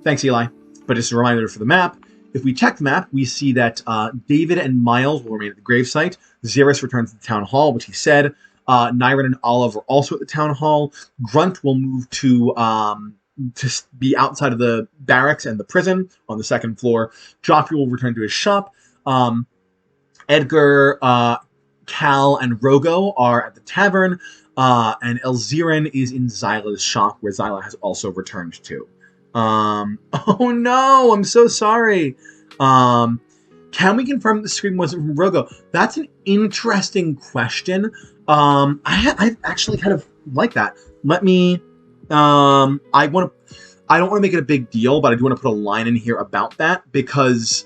S1: Thanks, Eli. But just a reminder for the map. If we check the map, we see that David and Miles will remain at the gravesite. Xeris returns to the town hall, which he said. Nyron and Olive are also at the town hall. Grunt will move to be outside of the barracks and the prison on the second floor. Joffrey will return to his shop. Edgar, Cal, and Rogo are at the tavern. And Elzirin is in Zyla's shop, where Zyla has also returned to. Oh no, I'm so sorry. Can we confirm the scream wasn't from Rogo? That's an interesting question. I actually kind of like that. Let me, I don't want to make it a big deal, but I do want to put a line in here about that because,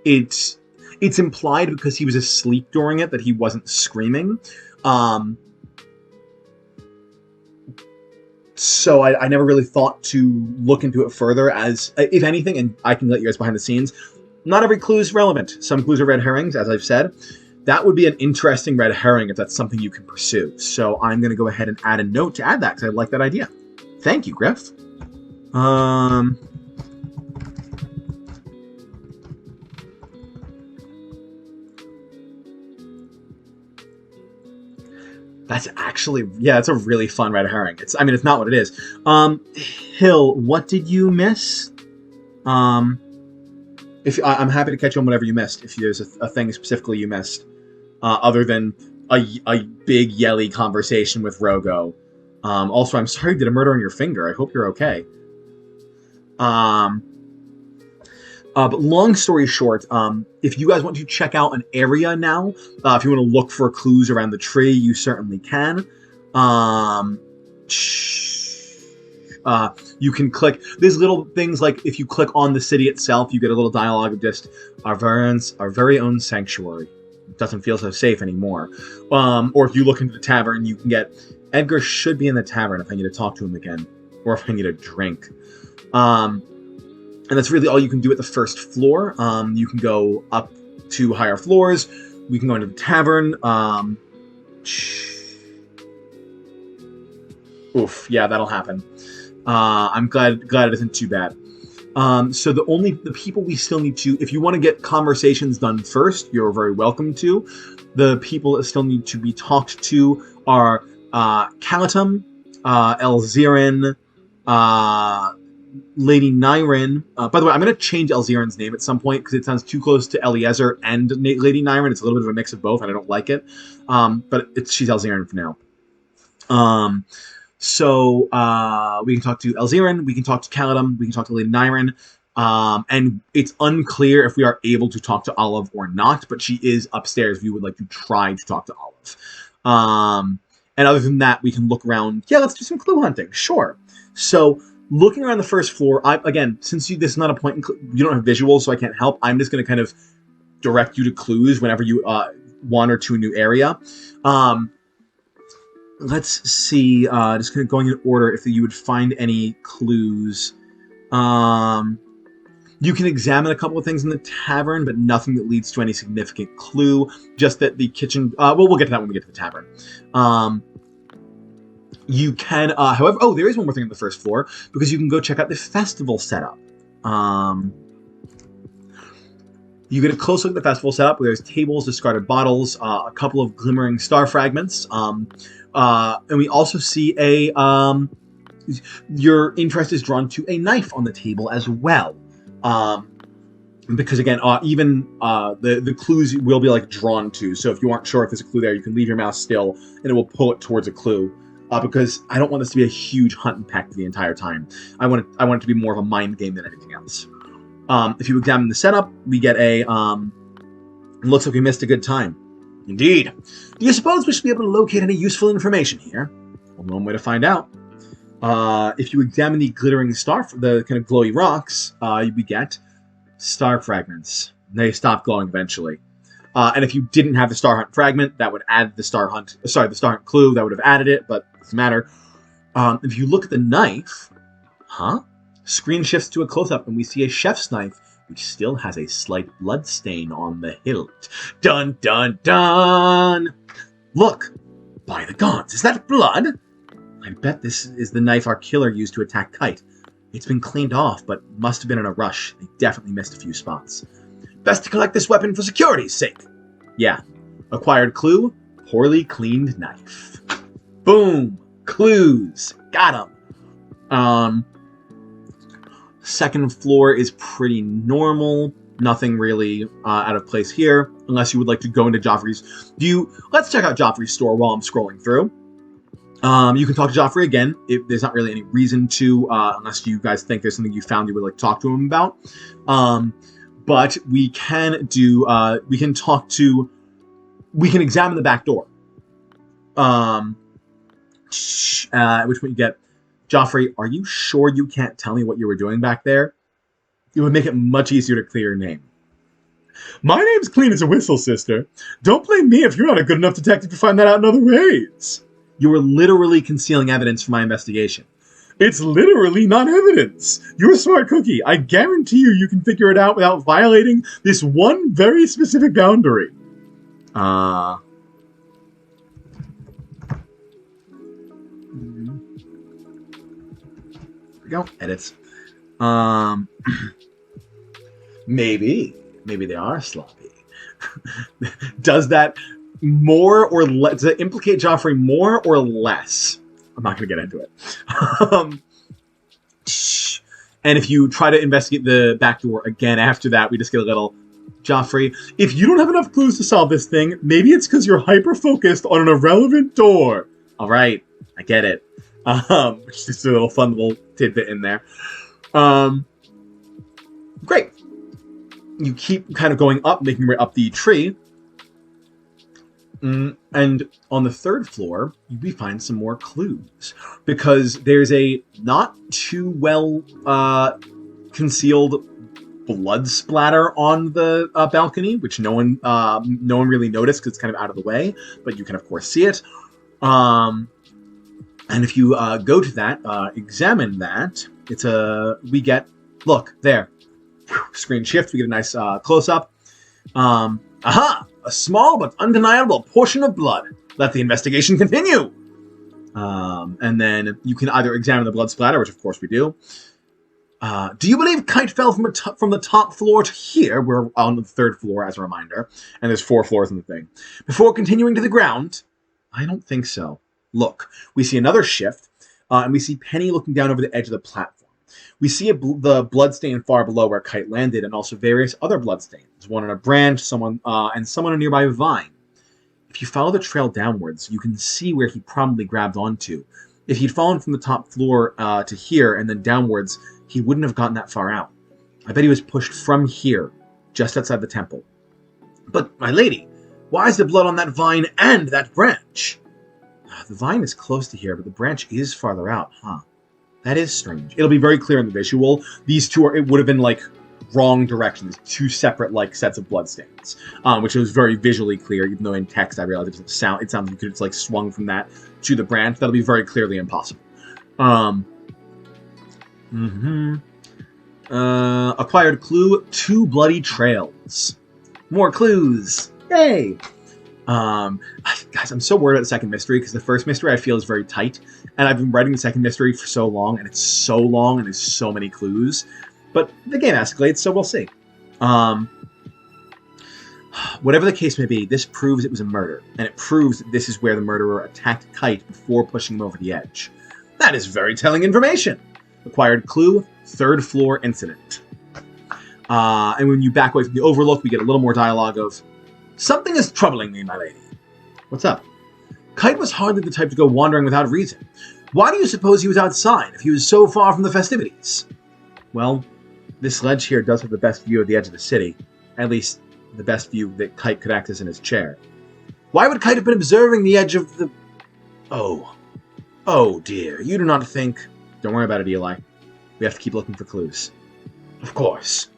S1: it's implied because he was asleep during it that he wasn't screaming. So I never really thought to look into it further as, if anything, and I can let you guys behind the scenes, not every clue is relevant. Some clues are red herrings, as I've said. That would be an interesting red herring if that's something you can pursue. So I'm going to go ahead and add a note to add that because I like that idea. Thank you, Griff. That's actually, yeah, that's a really fun red herring. It's not what it is. Hill, what did you miss? I'm happy to catch you on whatever you missed. If there's a thing specifically you missed, other than a big yelly conversation with Rogo. Also, I'm sorry you did a murder on your finger. I hope you're okay. But long story short, if you guys want to check out an area now, if you want to look for clues around the tree, you certainly can. You can click. There's little things like if you click on the city itself, you get a little dialogue of just our very own sanctuary. It doesn't feel so safe anymore. Or if you look into the tavern, you can get Edgar should be in the tavern if I need to talk to him again, or if I need a drink. And that's really all you can do at the first floor. You can go up to higher floors. We can go into the tavern. Oof, yeah, that'll happen. I'm glad it isn't too bad. So the people we still need to, if you want to get conversations done first, you're very welcome to. The people that still need to be talked to are Calatum, Elzirin, Lady Nyrin. By the way, I'm going to change Elzirin's name at some point because it sounds too close to Eliezer and Lady Nyrin. It's a little bit of a mix of both, and I don't like it. But she's Elzirin for now. So we can talk to Elzirin, we can talk to Calatum, we can talk to Lady Nyrin. And it's unclear if we are able to talk to Olive or not, but she is upstairs if you would like to try to talk to Olive. And other than that, we can look around. Yeah, let's do some clue hunting. Sure. So looking around the first floor, again, since this is not a point and you don't have visuals, so I can't help, I'm just going to kind of direct you to clues whenever you wander to a new area. Let's see, just kind of going in order if you would find any clues. You can examine a couple of things in the tavern, but nothing that leads to any significant clue. Just that the kitchen... we'll get to that when we get to the tavern. You can, however... Oh, there is one more thing on the first floor, because you can go check out the festival setup. You get a close look at the festival setup, where there's tables, discarded bottles, a couple of glimmering star fragments, and we also see your interest is drawn to a knife on the table as well. Because again, even the clues will be like drawn to. So if you aren't sure if there's a clue there, you can leave your mouse still, and it will pull it towards a clue. Because I don't want this to be a huge hunt and peck the entire time. I want it to be more of a mind game than anything else. If you examine the setup, we get a looks like we missed a good time. Indeed. Do you suppose we should be able to locate any useful information here? Well, one way to find out. If you examine the glittering the kind of glowy rocks, we get star fragments. They stop glowing eventually. And if you didn't have the star hunt fragment, that would add the star hunt clue. That would have added it, but it doesn't matter. If you look at the knife, screen shifts to a close-up, and we see a chef's knife, which still has a slight blood stain on the hilt. Dun, dun, dun! Look! By the gods, is that blood? I bet this is the knife our killer used to attack Kite. It's been cleaned off, but must have been in a rush. They definitely missed a few spots. Best to collect this weapon for security's sake. Yeah. Acquired clue, poorly cleaned knife. Boom! Clues! Got 'em! Second floor is pretty normal. Nothing really out of place here, unless you would like to go into Joffrey's. Let's check out Joffrey's store while I'm scrolling through. You can talk to Joffrey again. There's not really any reason to, unless you guys think there's something you found you would like to talk to him about. But we can do, we can examine the back door. At which point you get, Joffrey, are you sure you can't tell me what you were doing back there? It would make it much easier to clear your name. My name's clean as a whistle, sister. Don't blame me if you're not a good enough detective to find that out in other ways. You were literally concealing evidence from my investigation. It's literally not evidence. You're a smart cookie. I guarantee you can figure it out without violating this one very specific boundary. There we go. Edits. Maybe they are sloppy. Does that more or less? Does it implicate Joffrey more or less? I'm not going to get into it. And if you try to investigate the back door again after that, we just get a little, Joffrey, if you don't have enough clues to solve this thing, maybe it's because you're hyper-focused on an irrelevant door. All right, I get it. Which is just a little fun little tidbit in there. Great. You keep kind of going up, making your way up the tree. And on the third floor, we find some more clues. Because there's a not too well concealed blood splatter on the balcony, which no one really noticed because it's kind of out of the way. But you can, of course, see it. And if you go to that, examine that, Look, there. Screen shift, we get a nice close-up. Aha! A small but undeniable portion of blood. Let the investigation continue. And then you can either examine the blood splatter, which of course we do. Do you believe Kite fell from the top floor to here? We're on the 3rd floor, as a reminder. And there's 4 floors in the thing. Before continuing to the ground? I don't think so. Look, we see another shift, and we see Penny looking down over the edge of the platform. We see the bloodstain far below where Kite landed, and also various other bloodstains. One on a branch, someone on a nearby vine. If you follow the trail downwards, you can see where he probably grabbed onto. If he'd fallen from the top floor to here and then downwards, he wouldn't have gotten that far out. I bet he was pushed from here, just outside the temple. But, my lady, why is there blood on that vine and that branch? The vine is close to here, but the branch is farther out, huh? That is strange. It'll be very clear in the visual. These two it would have been, like, wrong directions. 2 separate, like, sets of bloodstains, which was very visually clear, even though in text I realized it doesn't sound, it sounds like you could have, like, swung from that to the branch. That'll be very clearly impossible. Acquired clue, 2 bloody trails. More clues. Yay! Guys, I'm so worried about the second mystery, because the first mystery I feel is very tight, and I've been writing the second mystery for so long, and it's so long, and there's so many clues. But the game escalates, so we'll see. Whatever the case may be, this proves it was a murder, and it proves that this is where the murderer attacked Kite before pushing him over the edge. That is very telling information. Acquired clue, 3rd floor incident. And when you back away from the overlook, we get a little more dialogue of, something is troubling me, my lady. What's up? Kite was hardly the type to go wandering without reason. Why do you suppose he was outside if he was so far from the festivities? Well, this ledge here does have the best view of the edge of the city. At least, the best view that Kite could access in his chair. Why would Kite have been observing the edge of the... Oh dear, you do not think... Don't worry about it, Eli. We have to keep looking for clues. Of course.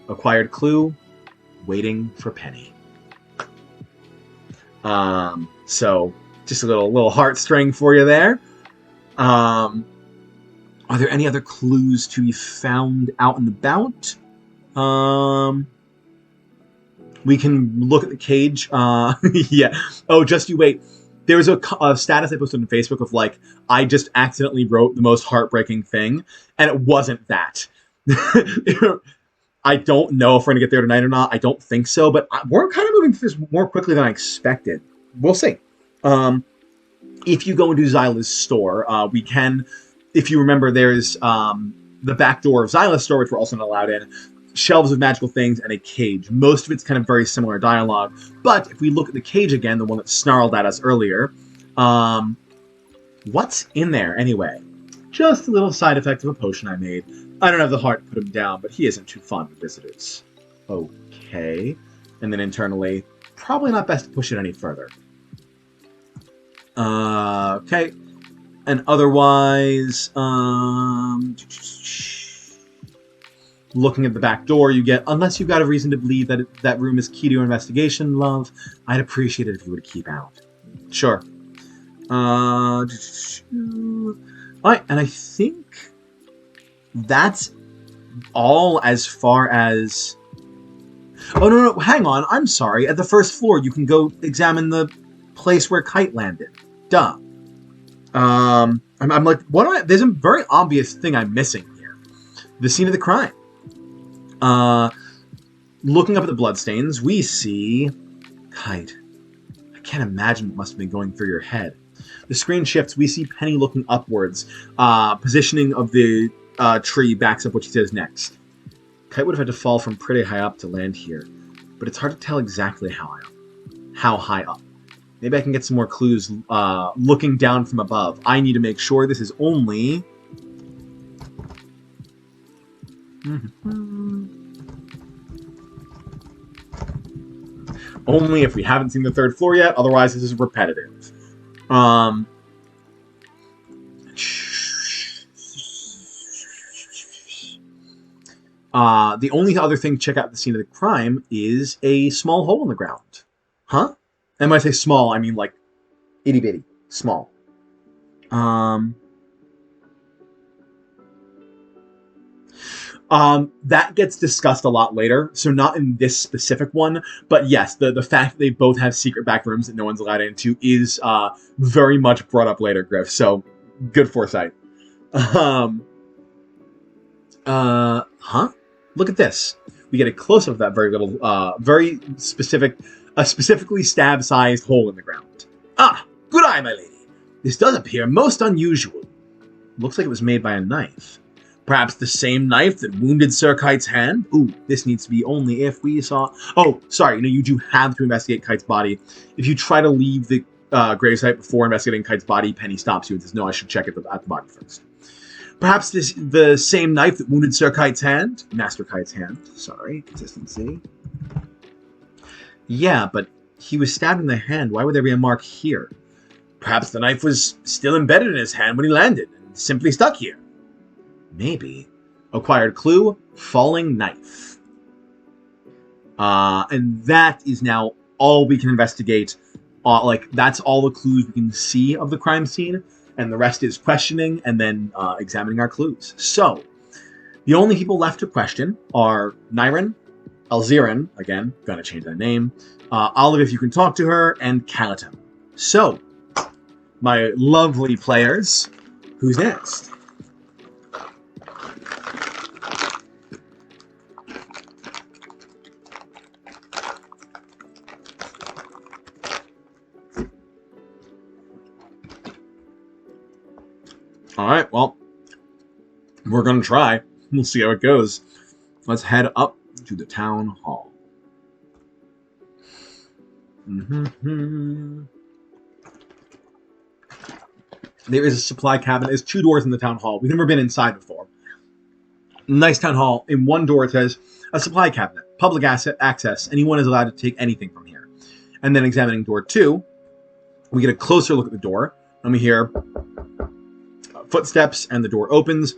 S1: Acquired clue, waiting for Penny. So, just a little heartstring for you there. Are there any other clues to be found out and about? We can look at the cage. Yeah. Oh, just you wait. There was a status I posted on Facebook of, like, I just accidentally wrote the most heartbreaking thing, and it wasn't that. I don't know if we're going to get there tonight or not. I don't think so, but we're kind of moving through this more quickly than I expected. We'll see. If you go into Xyla's store, we can... If you remember, there's the back door of Xyla's store, which we're also not allowed in, shelves of magical things, and a cage. Most of it's kind of very similar dialogue, but if we look at the cage again, the one that snarled at us earlier, what's in there anyway? Just a little side effect of a potion I made. I don't have the heart to put him down, but he isn't too fond of visitors. Okay. And then internally, probably not best to push it any further. Okay. And otherwise, looking at the back door, you get, unless you've got a reason to believe that that room is key to your investigation, love, I'd appreciate it if you would keep out. Sure. Alright, and I think that's all as far as... Oh, no, hang on, I'm sorry. At the 1st floor, you can go examine the place where Kite landed. Duh. I'm like, what am I... There's a very obvious thing I'm missing here. The scene of the crime. Looking up at the bloodstains, we see... Kite. I can't imagine what must have been going through your head. The screen shifts, we see Penny looking upwards. Positioning of the tree backs up what she says next. Kite would have had to fall from pretty high up to land here, but it's hard to tell exactly how high up. Maybe I can get some more clues looking down from above. I need to make sure this is only... Only if we haven't seen the 3rd floor yet, otherwise this is repetitive. The only other thing to check out the scene of the crime is a small hole in the ground. Huh? And when I say small, I mean like itty bitty. Small. That gets discussed a lot later, so not in this specific one, but yes, the fact that they both have secret back rooms that no one's allowed into is very much brought up later, Griff, so good foresight. Huh? Look at this. We get a close-up of that very little, very specific, a specifically stab-sized hole in the ground. Ah, good eye, my lady. This does appear most unusual. Looks like it was made by a knife. Perhaps the same knife that wounded Sir Kite's hand? Ooh, this needs to be only if we saw... Oh, sorry, you do have to investigate Kite's body. If you try to leave the gravesite before investigating Kite's body, Penny stops you and says, no, I should check at the body first. Perhaps the same knife that wounded Sir Kite's hand? Master Kite's hand. Sorry, consistency. Yeah, but he was stabbed in the hand. Why would there be a mark here? Perhaps the knife was still embedded in his hand when he landed and simply stuck here. Maybe. Acquired clue, falling knife. And that is now all we can investigate. That's all the clues we can see of the crime scene, and the rest is questioning and then examining our clues. So, the only people left to question are Nyrin, Alziran, again, gonna change that name, Olive if you can talk to her, and Calatin. So, my lovely players, who's next? Alright, well, we're going to try. We'll see how it goes. Let's head up to the town hall. There is a supply cabinet. There's 2 doors in the town hall. We've never been inside before. Nice town hall. In one door it says, a supply cabinet. Public access. Anyone is allowed to take anything from here. And then examining door 2, we get a closer look at the door. And we hear footsteps, and the door opens.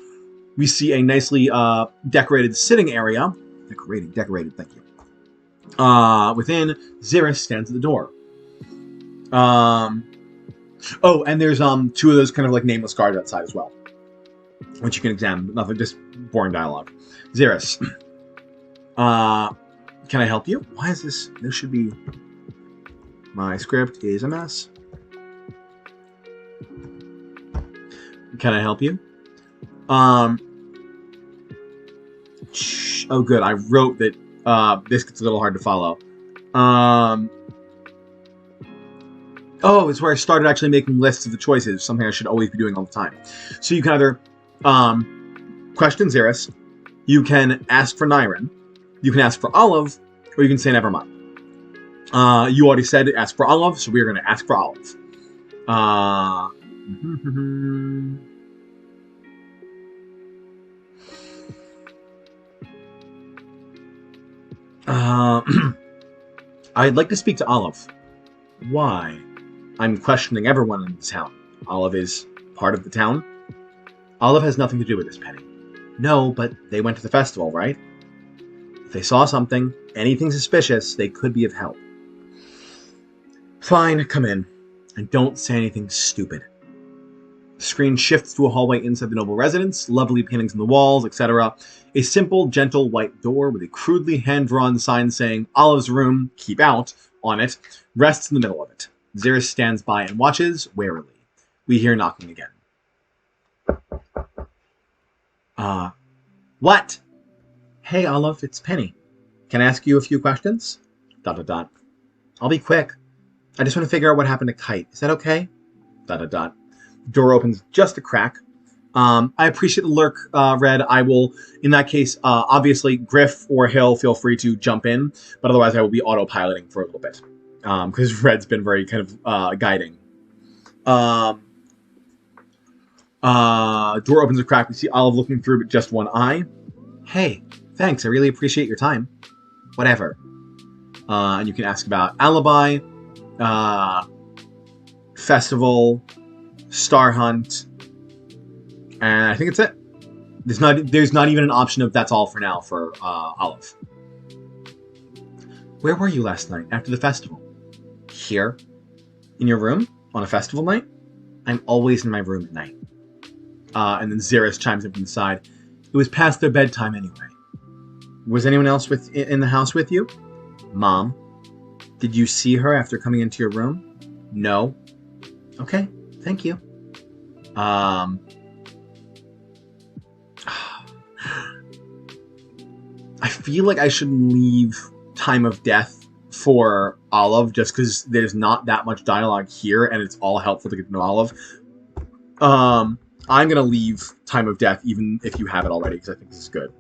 S1: We see a nicely decorated sitting area. Decorated, thank you. Within, Xeris stands at the door. Oh, and there's 2 of those kind of like nameless guards outside as well, which you can examine, but nothing, just boring dialogue. Xeris, can I help you? Why is this? This should be... My script is a mess. Can I help you? Oh, good. I wrote that this gets a little hard to follow. Oh, it's where I started actually making lists of the choices, something I should always be doing all the time. So you can either question Xeris, you can ask for Nyrin, you can ask for Olive, or you can say never mind. You already said ask for Olive, so we're going to ask for Olive. I'd like to speak to Olive. Why? I'm questioning everyone in the town. Olive is part of the town? Olive has nothing to do with this, Penny. No, but they went to the festival, right? If they saw something, anything suspicious, they could be of help. Fine, come in. And don't say anything stupid. The screen shifts to a hallway inside the noble residence, lovely paintings on the walls, etc. A simple, gentle white door with a crudely hand-drawn sign saying, Olive's room, keep out, on it, rests in the middle of it. Xeris stands by and watches, warily. We hear knocking again. What? Hey, Olive, it's Penny. Can I ask you a few questions? ... I'll be quick. I just want to figure out what happened to Kite. Is that okay? ... The door opens just a crack. I appreciate the lurk, Red. I will, in that case, obviously, Griff or Hill, feel free to jump in, but otherwise I will be autopiloting for a little bit, because Red's been very kind of guiding. Door opens a crack. We see Olive looking through with just one eye. Hey, thanks. I really appreciate your time. Whatever. And you can ask about Alibi, Festival, Star Hunt, and I think it's it. There's not even an option of that's all for now for Olive. Where were you last night after the festival? Here? In your room? On a festival night? I'm always in my room at night. And then Xeris chimes in from the side. It was past their bedtime anyway. Was anyone else in the house with you? Mom. Did you see her after coming into your room? No. Okay, thank you. I feel like I should leave time of death for Olive just because there's not that much dialogue here and it's all helpful to get to know Olive. I'm going to leave time of death even if you have it already because I think this is good.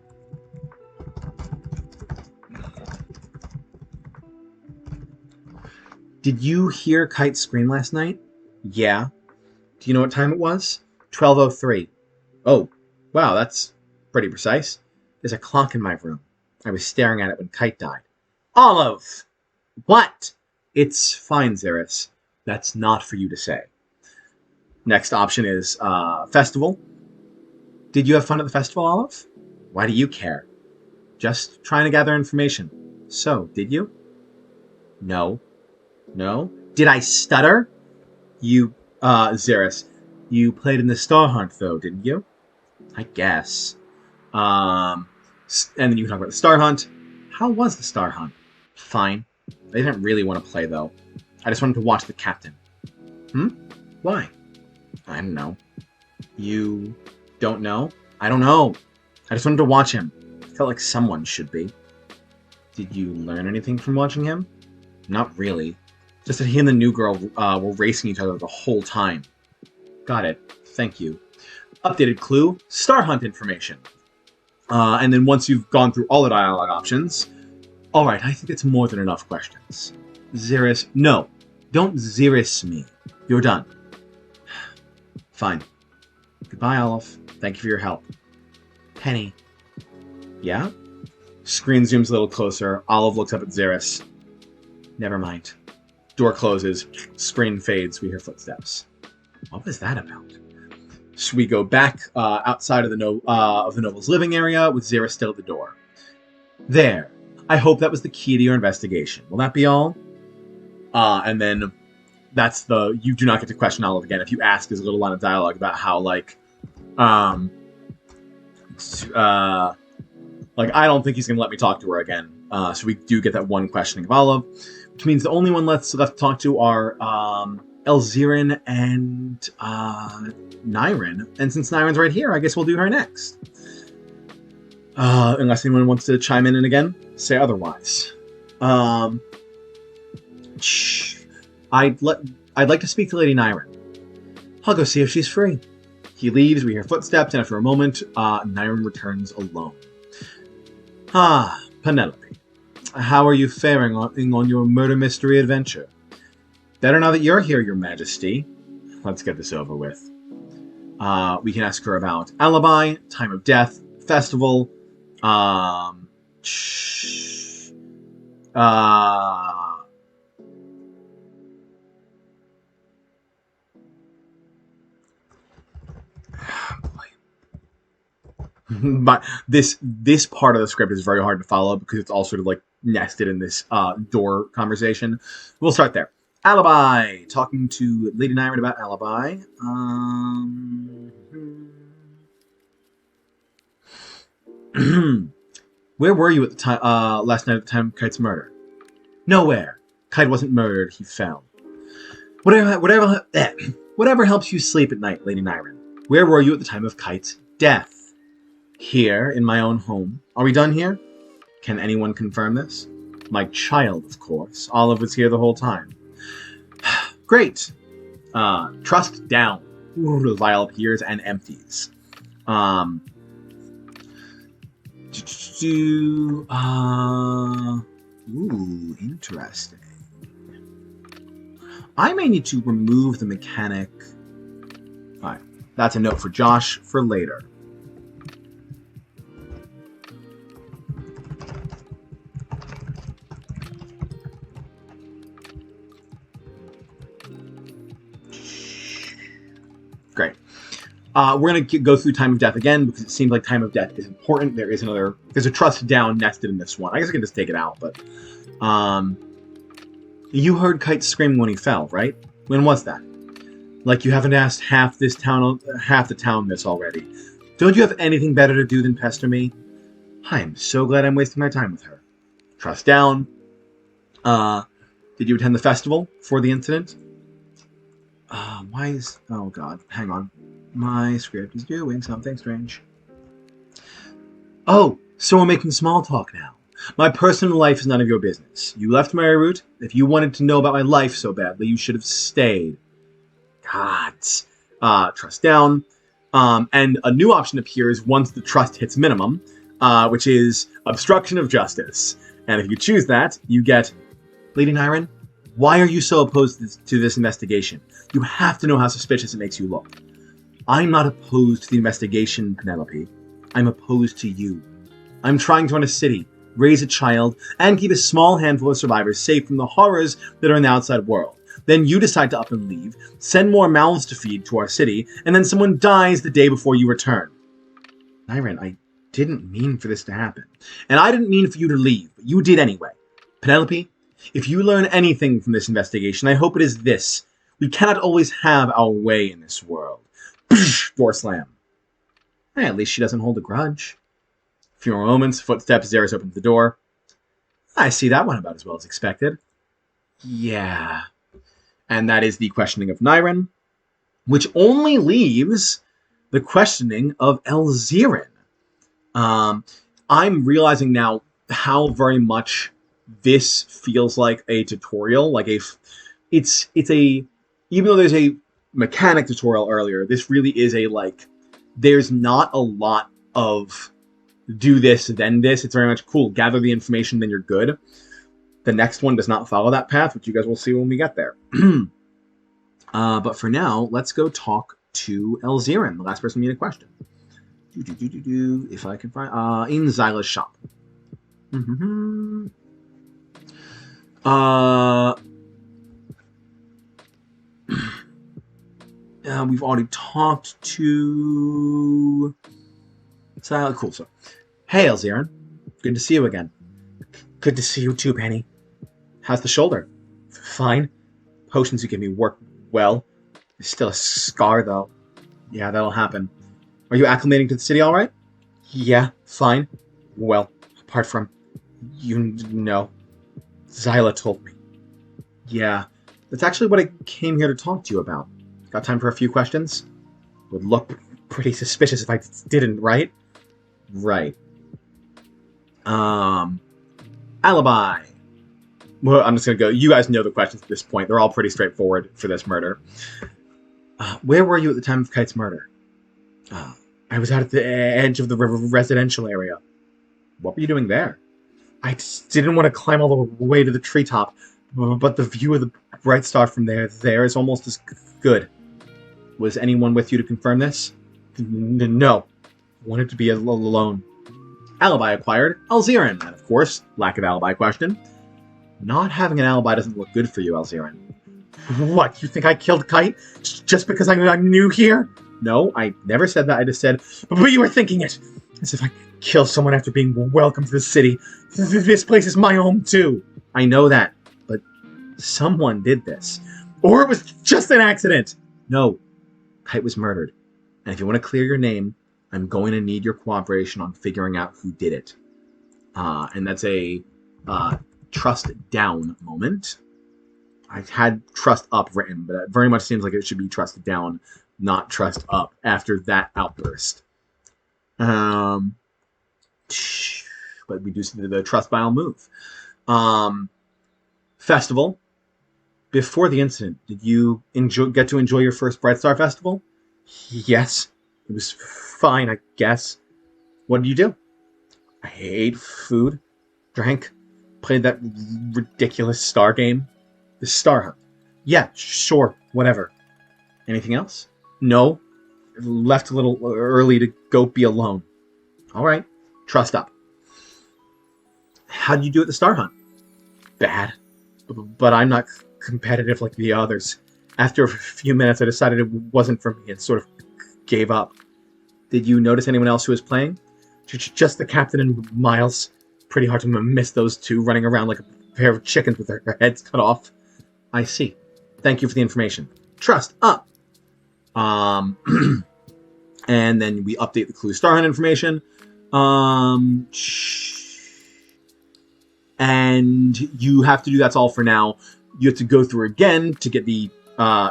S1: Did you hear Kite scream last night? Yeah. Do you know what time it was? 12:03. Oh, wow, that's pretty precise. There's a clock in my room. I was staring at it when Kite died. Olive! What? It's fine, Xeris. That's not for you to say. Next option is festival. Did you have fun at the festival, Olive? Why do you care? Just trying to gather information. So, did you? No. No? Did I stutter? You, Xeris, you played in the Star Hunt, though, didn't you? I guess. And then you can talk about the Star Hunt. How was the Star Hunt? Fine. I didn't really want to play, though. I just wanted to watch the captain. Why? I don't know. You don't know? I don't know. I just wanted to watch him. I felt like someone should be. Did you learn anything from watching him? Not really. Just that he and the new girl were racing each other the whole time. Got it. Thank you. Updated clue, Star Hunt information. And then once you've gone through all the dialogue options... Alright, I think it's more than enough questions. Xeris... No. Don't Xeris me. You're done. Fine. Goodbye, Olive. Thank you for your help. Penny. Yeah? Screen zooms a little closer. Olive looks up at Xeris. Never mind. Door closes. Screen fades. We hear footsteps. What was that about? So we go back outside of the noble's living area with Xeris still at the door. There. I hope that was the key to your investigation. Will that be all? And then that's the... You do not get to question Olive again. If you ask, there's a little line of dialogue about how, like, I don't think he's going to let me talk to her again. So we do get that one questioning of Olive, which means the only one left to talk to are Elzirin and Nyrin. And since Nyrin's right here, I guess we'll do her next. Unless anyone wants to chime in and again say otherwise. I'd like to speak to Lady Nyrin. I'll go see if she's free. He leaves, we hear footsteps, and after a moment, Nyrin returns alone. Ah, Penelope. How are you faring on your murder mystery adventure? Better now that you're here, Your Majesty. Let's get this over with. We can ask her about alibi, time of death, festival, but this part of the script is very hard to follow because it's all sort of like nested in this door conversation. We'll start there. Alibi. Talking to Lady Nyrin about alibi. Where were you at the time last night at the time of Kite's murder? Nowhere. Kite wasn't murdered. He fell. Whatever helps you sleep at night, Lady Nyrin. Where were you at the time of Kite's death? Here, in my own home. Are we done here? Can anyone confirm this? My child, of course. Olive was here the whole time. Great. Trust down. Ooh, the vial appears and empties. Ooh, interesting. I may need to remove the mechanic. Alright, that's a note for Josh for later. Great. We're going to go through Time of Death again because it seems like Time of Death is important. There's a trust down nested in this one. I guess I can just take it out, but you heard Kite screaming when he fell, right? When was that? Like you haven't asked half the town this already. Don't you have anything better to do than pester me? I am so glad I'm wasting my time with her. Trust down. Did you attend the festival for the incident? Why is... Oh, God. Hang on. My script is doing something strange. Oh, so we're making small talk now. My personal life is none of your business. You left Merryroot. If you wanted to know about my life so badly, you should have stayed. God. Trust down. And a new option appears once the trust hits minimum, which is obstruction of justice. And if you choose that, you get... Lady Nyren, why are you so opposed to this investigation? You have to know how suspicious it makes you look. I'm not opposed to the investigation, Penelope. I'm opposed to you. I'm trying to run a city, raise a child, and keep a small handful of survivors safe from the horrors that are in the outside world. Then you decide to up and leave, send more mouths to feed to our city, and then someone dies the day before you return. Nyren, I didn't mean for this to happen. And I didn't mean for you to leave, but you did anyway. Penelope, if you learn anything from this investigation, I hope it is this. We cannot always have our way in this world. Door slam. Hey, at least she doesn't hold a grudge. A few more moments, footsteps, Zaris opens the door. I see that one about as well as expected. Yeah. And that is the questioning of Nyren, which only leaves the questioning of Elzerin. I'm realizing now how very much this feels like a tutorial, like it's a, even though there's a mechanic tutorial earlier, this really is a, like, there's not a lot of do this, then this. It's very much cool. Gather the information, then you're good. The next one does not follow that path, which you guys will see when we get there. But for now, let's go talk to Elzerin, the last person to meet a question. If I can find... in Zyla's shop. We've already talked to... Zyla. Cool, so... Hey, Elzerin. Good to see you again. Good to see you too, Penny. How's the shoulder? Fine. Potions you give me work well. There's still a scar, though. Yeah, that'll happen. Are you acclimating to the city all right? Yeah, fine. Well, apart from... You know. Zyla told me. Yeah, that's actually what I came here to talk to you about. Got time for a few questions? Would look pretty suspicious if I didn't, right? Right. Alibi. Well, I'm just gonna go. You guys know the questions at this point. They're all pretty straightforward for this murder. Where were you at the time of Kite's murder? I was out at the edge of the residential area. What were you doing there? I just didn't want to climb all the way to the treetop, but the view of the bright star from there is almost as good. Was anyone with you to confirm this? No. Wanted to be alone. Alibi acquired. Elzerin. And of course, lack of alibi question. Not having an alibi doesn't look good for you, Elzerin. What, you think I killed Kite just because I'm new here? No, I never said that. I just said, but you were thinking it. As if I kill someone after being welcome to the city. This place is my home too. I know that, but someone did this. Or it was just an accident. No, Kite was murdered. And if you want to clear your name, I'm going to need your cooperation on figuring out who did it. And that's a trust down moment. I had trust up written, but it very much seems like it should be trust down, not trust up after that outburst. But we do see the trust vial move. Festival. Before the incident, did you get to enjoy your first Bright Star Festival? Yes. It was fine, I guess. What did you do? I ate food, drank, played that ridiculous star game. The Star Hunt. Yeah, sure, whatever. Anything else? No. Left a little early to go be alone. Alright, trust up. How did you do at the Star Hunt? Bad. But I'm not competitive like the others. After a few minutes, I decided it wasn't for me and sort of gave up. Did you notice anyone else who was playing? Just the captain and Miles. Pretty hard to miss those two running around like a pair of chickens with their heads cut off. I see. Thank you for the information. Trust up. And then we update the clue star hunt information. And you have to do that's all for now. You have to go through again to get the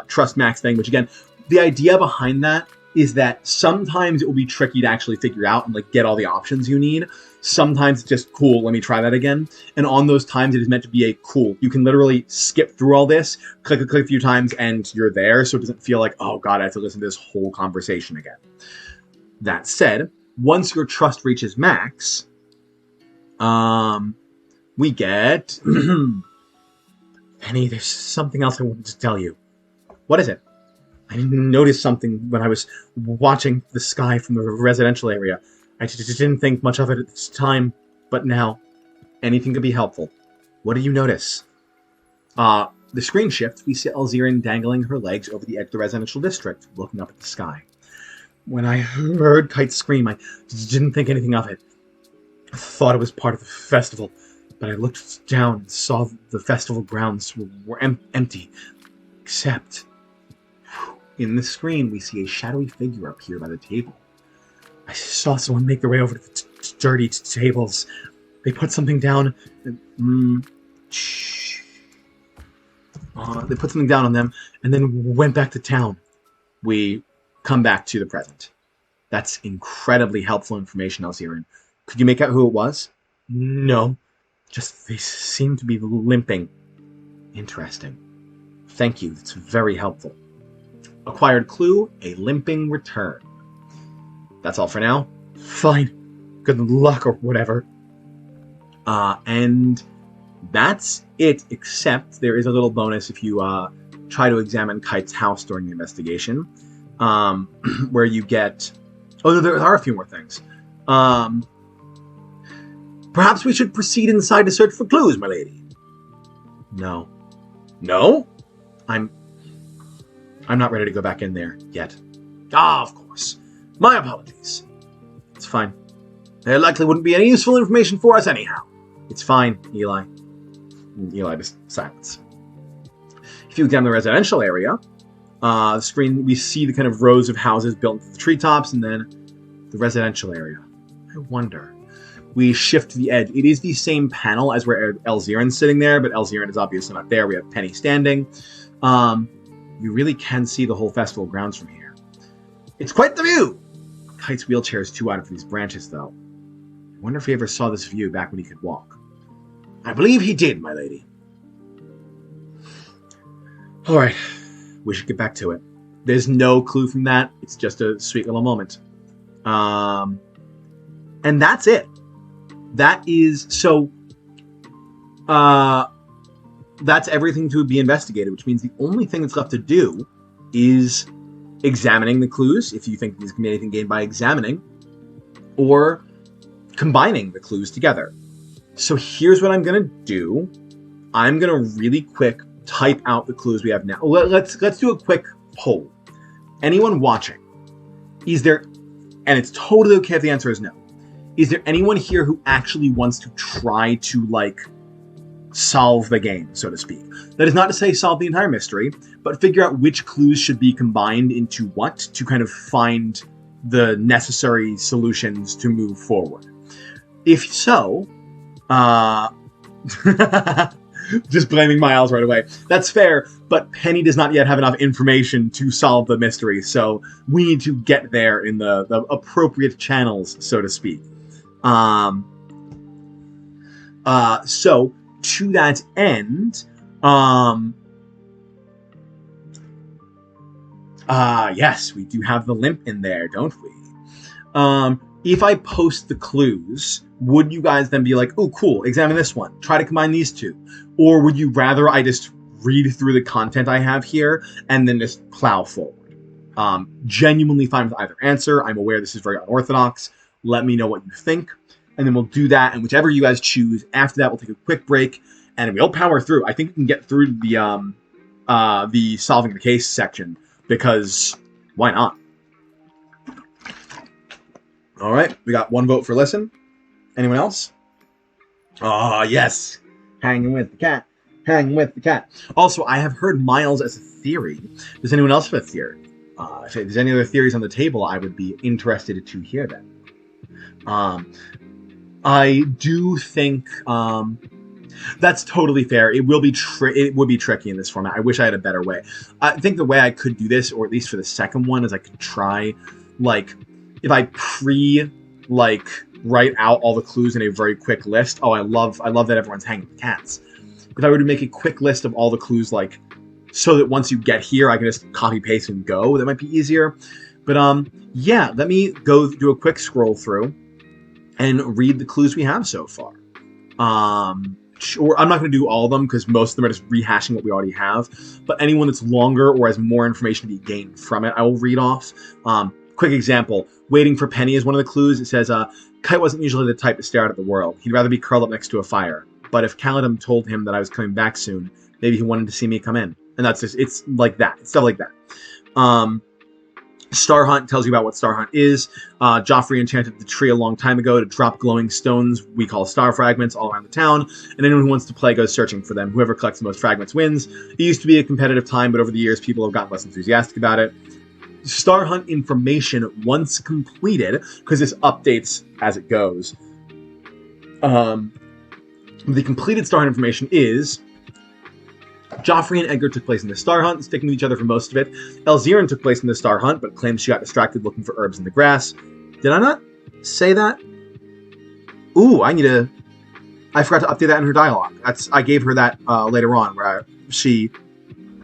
S1: Trust Max thing, which again, the idea behind that is that sometimes it will be tricky to actually figure out and like get all the options you need. Sometimes it's just cool, let me try that again. And on those times, it is meant to be a cool. You can literally skip through all this, click a few times, and you're there. So it doesn't feel like, oh God, I have to listen to this whole conversation again. That said, once your trust reaches max, we get... Penny, there's something else I wanted to tell you. What is it? I noticed something when I was watching the sky from the residential area. I just didn't think much of it at the time, but now, anything could be helpful. What do you notice? The screen shifts. We see Elzirian dangling her legs over the edge of the residential district, looking up at the sky. When I heard Kite's scream, I didn't think anything of it. I thought it was part of the festival, but I looked down and saw the festival grounds were empty, except... In the screen, we see a shadowy figure appear by the table. I saw someone make their way over to the dirty tables. They put something down. They put something down on them, and then went back to town. We come back to the present. That's incredibly helpful information, Elzirian. Could you make out who it was? No. Just they seem to be limping. Interesting. Thank you. That's very helpful. Acquired clue, a limping return. That's all for now. Fine. Good luck or whatever. And that's it, except there is a little bonus if you try to examine Kite's house during the investigation, where you get... Oh, there are a few more things. Perhaps we should proceed inside to search for clues, my lady. No. No? I'm not ready to go back in there yet. Ah, of course. My apologies. It's fine. There likely wouldn't be any useful information for us anyhow. It's fine, Eli. And Eli just silence. If you examine the residential area, the screen, we see the kind of rows of houses built into the treetops, and then the residential area. I wonder. We shift to the edge. It is the same panel as where Elzirian's sitting there, but Elzirian is obviously not there. We have Penny standing. You really can see the whole festival grounds from here. It's quite the view! Kite's wheelchair is too wide for these branches, though. I wonder if he ever saw this view back when he could walk. I believe he did, my lady. Alright, we should get back to it. There's no clue from that. It's just a sweet little moment. And that's it. That is... So... That's everything to be investigated, which means the only thing that's left to do is examining the clues, if you think there's going to be anything gained by examining, or combining the clues together. So here's what I'm going to do. I'm going to really quick type out the clues we have now. Let's do a quick poll. Anyone watching, is there, and it's totally okay if the answer is no, is there anyone here who actually wants to try to, like, solve the game, so to speak? That is not to say solve the entire mystery, but figure out which clues should be combined into what to kind of find the necessary solutions to move forward. If so, just blaming Miles right away. That's fair, but Penny does not yet have enough information to solve the mystery, so we need to get there in the appropriate channels, so to speak. So, to that end, yes, we do have the limp in there, don't we? If I post the clues, would you guys then be like, oh, cool, examine this one, try to combine these two? Or would you rather I just read through the content I have here and then just plow forward? Genuinely fine with either answer. I'm aware this is very unorthodox. Let me know what you think, and then we'll do that, and whichever you guys choose. After that, we'll take a quick break, and we'll power through. I think we can get through the solving the case section, because why not? All right, we got one vote for listen. Anyone else? Oh, yes. Hanging with the cat. Hanging with the cat. Also, I have heard Miles as a theory. Does anyone else have a theory? If there's any other theories on the table, I would be interested to hear them. I do think that's totally fair. It will be it would be tricky in this format. I wish I had a better way. I think the way I could do this, or at least for the second one, is I could try, like, if I write out all the clues in a very quick list. Oh, I love that everyone's hanging with cats. If I were to make a quick list of all the clues, like, so that once you get here, I can just copy paste and go. That might be easier. But yeah, let me go do a quick scroll through and read the clues we have so far. Sure, I'm not going to do all of them because most of them are just rehashing what we already have. But anyone that's longer or has more information to be gained from it, I will read off. Quick example: waiting for Penny is one of the clues. It says, Kite wasn't usually the type to stare out at the world. He'd rather be curled up next to a fire. But if Caledon told him that I was coming back soon, maybe he wanted to see me come in. And that's just, it's like that. It's stuff like that. Star Hunt tells you about what Star Hunt is. Joffrey enchanted the tree a long time ago to drop glowing stones we call star fragments all around the town, and anyone who wants to play goes searching for them. Whoever collects the most fragments wins. It used to be a competitive time, but over the years people have gotten less enthusiastic about it. Star Hunt information once completed, because this updates as it goes. The completed Star Hunt information is: Joffrey and Edgar took place in the Star Hunt, sticking with each other for most of it. Elzirin took place in the Star Hunt, but claims she got distracted looking for herbs in the grass. Did I not say that? Ooh, I forgot to update that in her dialogue. I gave her that later on, where she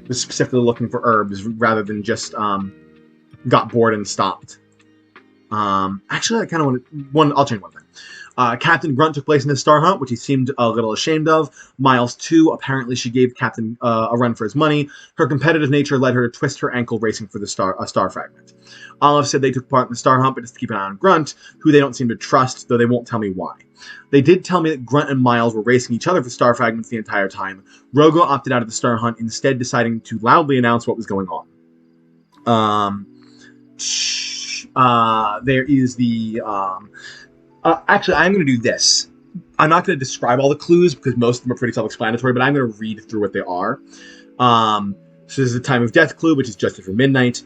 S1: was specifically looking for herbs rather than just got bored and stopped. Actually, I kind of want. I'll change one thing. Captain Grunt took place in the Star Hunt, which he seemed a little ashamed of. Miles, too. Apparently, she gave Captain a run for his money. Her competitive nature led her to twist her ankle racing for a star fragment. Olive said they took part in the Star Hunt, but just to keep an eye on Grunt, who they don't seem to trust, though they won't tell me why. They did tell me that Grunt and Miles were racing each other for star fragments the entire time. Rogo opted out of the Star Hunt, instead deciding to loudly announce what was going on. There is the... actually, I'm going to do this. I'm not going to describe all the clues because most of them are pretty self-explanatory, but I'm going to read through what they are. So this is the time of death clue, which is just after midnight.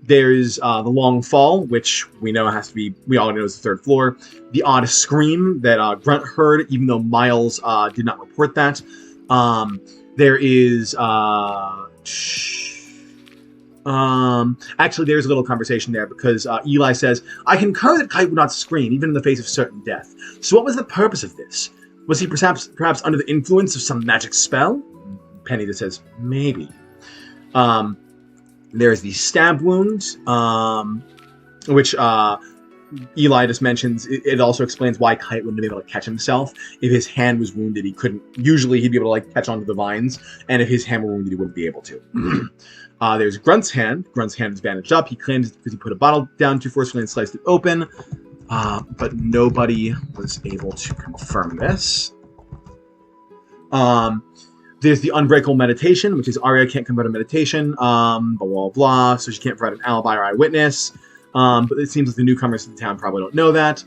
S1: There's the long fall, which we know has to be, we all know is the third floor. The odd scream that Grunt heard, even though Miles did not report that. There is... actually, there's a little conversation there because Eli says, I concur that Kite would not scream, even in the face of certain death. So what was the purpose of this? Was he perhaps under the influence of some magic spell? Penny that says, maybe. There's the stab wound, which Eli just mentions. It also explains why Kite wouldn't be able to catch himself. If his hand was wounded, he couldn't. Usually, he'd be able to catch onto the vines, and if his hand were wounded, he wouldn't be able to. There's Grunt's hand. Grunt's hand is bandaged up. He claims because he put a bottle down too forcefully and sliced it open. But nobody was able to confirm this. There's the unbreakable meditation, which is Arya can't come out of meditation, blah, blah, blah, so she can't provide an alibi or eyewitness. But it seems like the newcomers to the town probably don't know that.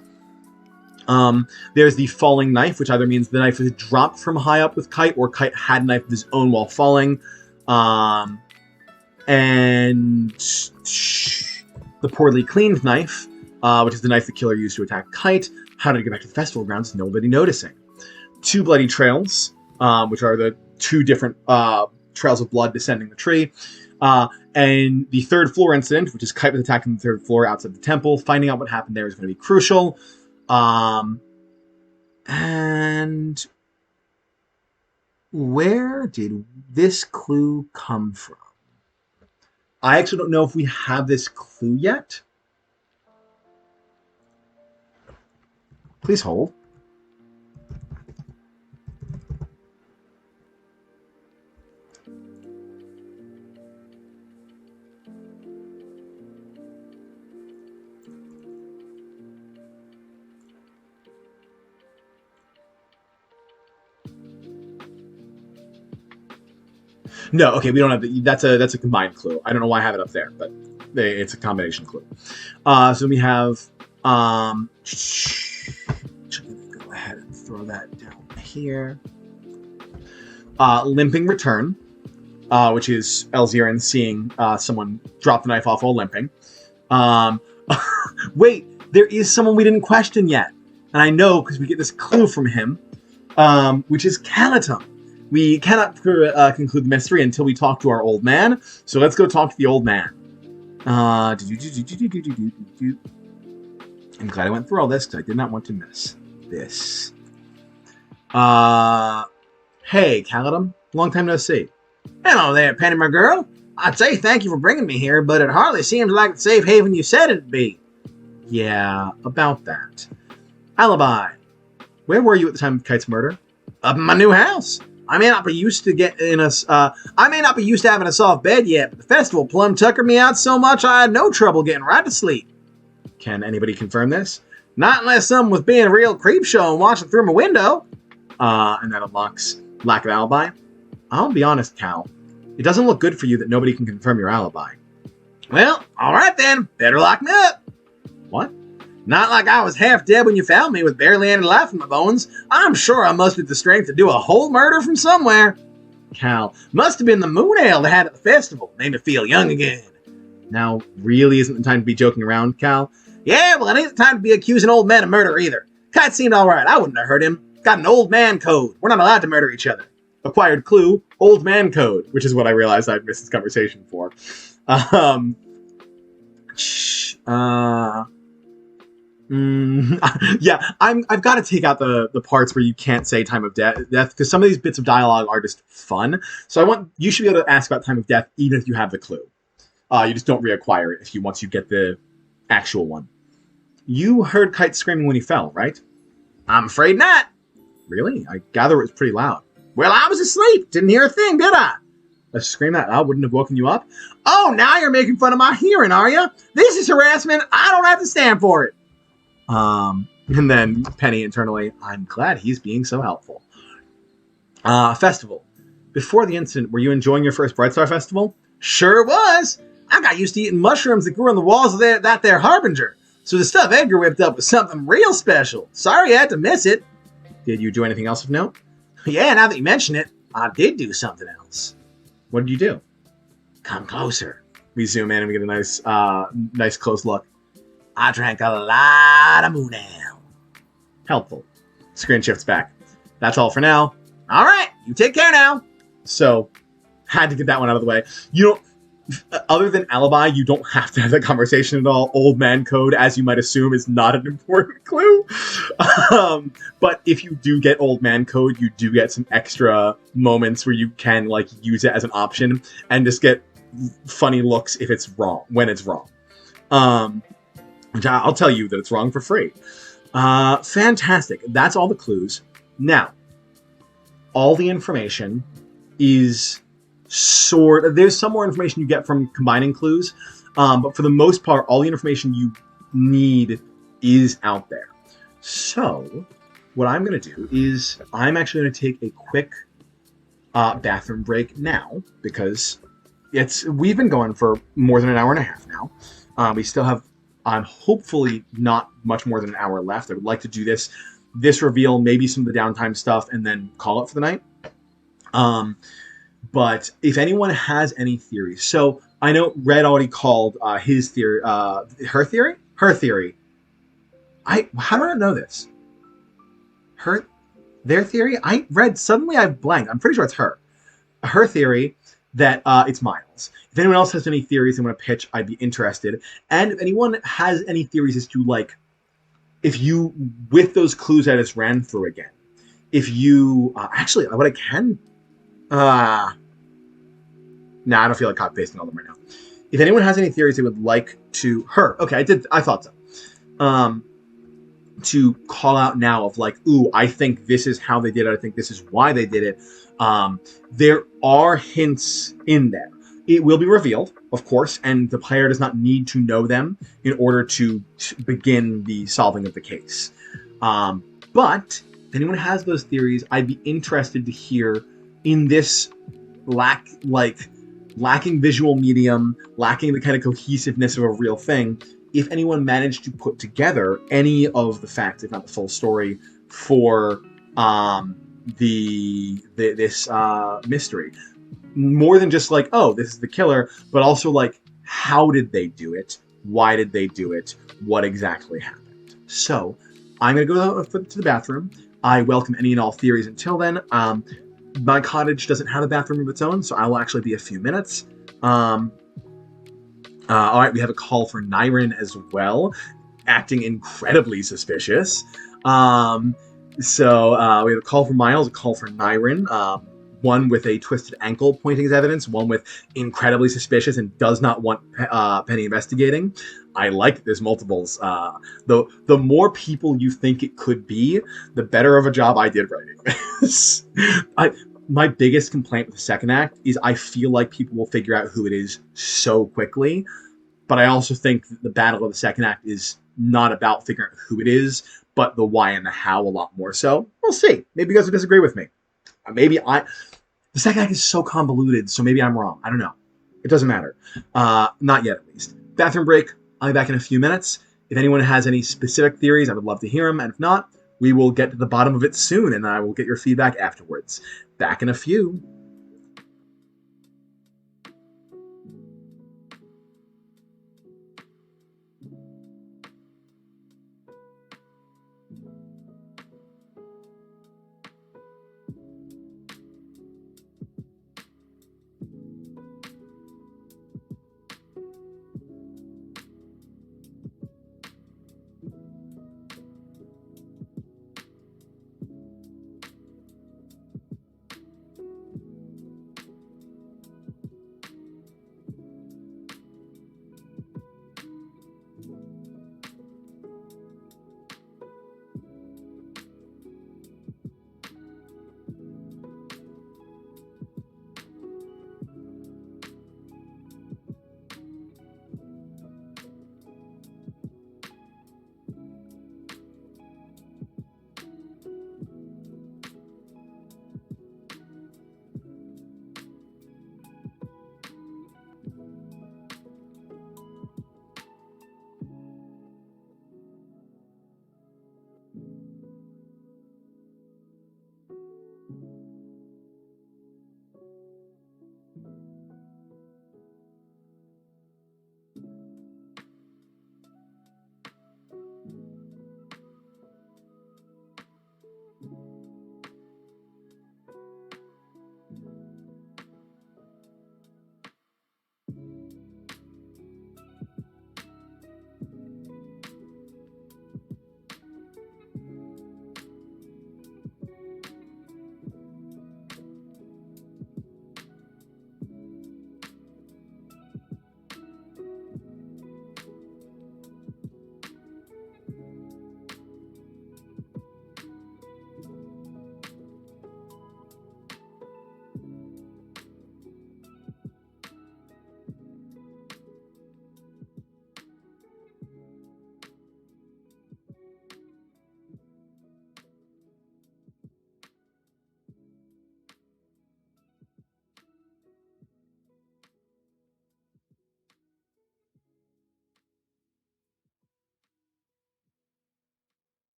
S1: There's the falling knife, which either means the knife was dropped from high up with Kite, or Kite had a knife of his own while falling. And the poorly cleaned knife, which is the knife the killer used to attack Kite. How did it get back to the festival grounds? Nobody noticing. Two bloody trails, which are the two different trails of blood descending the tree. And the third floor incident, which is Kite was attacking the third floor outside the temple. Finding out what happened there is going to be crucial. And where did this clue come from? I actually don't know if we have this clue yet. Please hold. No, okay, we don't have the, that's a combined clue. I don't know why I have it up there, but it's a combination clue. So we have go ahead and throw that down here. Limping return. which is Elzirin seeing someone drop the knife off while limping. Wait, there is someone we didn't question yet. And I know because we get this clue from him, which is Calatum. We cannot conclude the mystery until we talk to our old man. So let's go talk to the old man. I'm glad I went through all this because I did not want to miss this. Hey, Calatum. Long time no see.
S2: Hello there, Penny, my girl. I'd say thank you for bringing me here, but it hardly seems like the safe haven you said it'd be.
S1: Yeah, about that. Alibi. Where were you at the time of Kite's murder?
S2: Up in my new house. I may not be used to having a soft bed yet, but the festival plumb tuckered me out so much I had no trouble getting right to sleep.
S1: Can anybody confirm this?
S2: Not unless someone was being a real creep show and watching through my window.
S1: And that unlocks lack of alibi. I'll be honest, Cal. It doesn't look good for you that nobody can confirm your alibi.
S2: Well, alright then. Better lock me up.
S1: What?
S2: Not like I was half dead when you found me with barely any life in my bones. I'm sure I mustered the strength to do a whole murder from somewhere.
S1: Cal,
S2: must have been the moon ale they had at the festival. Made me feel young again.
S1: Now, really isn't the time to be joking around, Cal?
S2: Yeah, well, it ain't the time to be accusing old men of murder either. Kite seemed alright. I wouldn't have hurt him. Got an old man code. We're not allowed to murder each other.
S1: Acquired clue, old man code, which is what I realized I'd missed this conversation for. Yeah, I've got to take out the parts where you can't say time of death because some of these bits of dialogue are just fun. So you should be able to ask about time of death even if you have the clue. You just don't reacquire it once you get the actual one. You heard Kite screaming when he fell, right?
S2: I'm afraid not.
S1: Really? I gather it was pretty loud.
S2: Well, I was asleep. Didn't hear a thing, did I?
S1: A scream that loud wouldn't have woken you up?
S2: Oh, now you're making fun of my hearing, are you? This is harassment. I don't have to stand for it.
S1: And then Penny internally, I'm glad he's being so helpful. Festival. Before the incident, were you enjoying your first Bright Star Festival?
S2: Sure was. I got used to eating mushrooms that grew on the walls of that there Harbinger. So the stuff Edgar whipped up was something real special. Sorry I had to miss it.
S1: Did you do anything else of note?
S2: Yeah, now that you mention it, I did do something else.
S1: What did you do?
S2: Come closer.
S1: We zoom in and we get a nice close look.
S2: I drank a lot of moon ale.
S1: Helpful. Screen shifts back. That's all for now.
S2: All right, you take care now.
S1: So, had to get that one out of the way. Other than alibi, you don't have to have that conversation at all. Old man code, as you might assume, is not an important clue. But if you do get old man code, you do get some extra moments where you can use it as an option and just get funny looks if it's wrong, when it's wrong. Which I'll tell you that it's wrong for free. Fantastic. That's all the clues. Now, all the information is there's some more information you get from combining clues, but for the most part, all the information you need is out there. So, what I'm going to do is I'm actually going to take a quick bathroom break now because we've been going for more than an hour and a half now. We still have hopefully not much more than an hour left. I would like to do this reveal, maybe some of the downtime stuff, and then call it for the night. But if anyone has any theories, so I know Red already called his theory, her theory. How do I know this? Their theory. Suddenly I've blanked. I'm pretty sure it's her. Her theory that it's Miles. If anyone else has any theories they want to pitch, I'd be interested. And if anyone has any theories as to if you with those clues I just ran through again, if you actually what I can. I don't feel like copy pasting all of them right now. If anyone has any theories they would like to I thought so. To call out now of ooh, I think this is how they did it. I think this is why they did it. There are hints in there. It will be revealed, of course, and the player does not need to know them in order to begin the solving of the case. But if anyone has those theories, I'd be interested to hear in this lacking visual medium, lacking the kind of cohesiveness of a real thing, if anyone managed to put together any of the facts, if not the full story, for this mystery. more than just like, oh, this is the killer, but also like, how did they do it? Why did they do it? What exactly happened? So I'm going to go to the bathroom. I welcome any and all theories until then. My cottage doesn't have a bathroom of its own, so I will actually be a few minutes. All right, we have a call for Nyrin as well, acting incredibly suspicious. So we have a call for Miles, a call for Nyrin. One with a twisted ankle pointing as evidence, one with incredibly suspicious and does not want Penny investigating. I like that there's multiples. The more people you think it could be, the better of a job I did writing this. My biggest complaint with the second act is I feel like people will figure out who it is so quickly, but I also think that the battle of the second act is not about figuring out who it is, but the why and the how a lot more so. We'll see. Maybe you guys will disagree with me. The second act is so convoluted, so maybe I'm wrong. I don't know. It doesn't matter. Not yet, at least. Bathroom break. I'll be back in a few minutes. If anyone has any specific theories, I would love to hear them. And if not, we will get to the bottom of it soon, and I will get your feedback afterwards. Back in a few.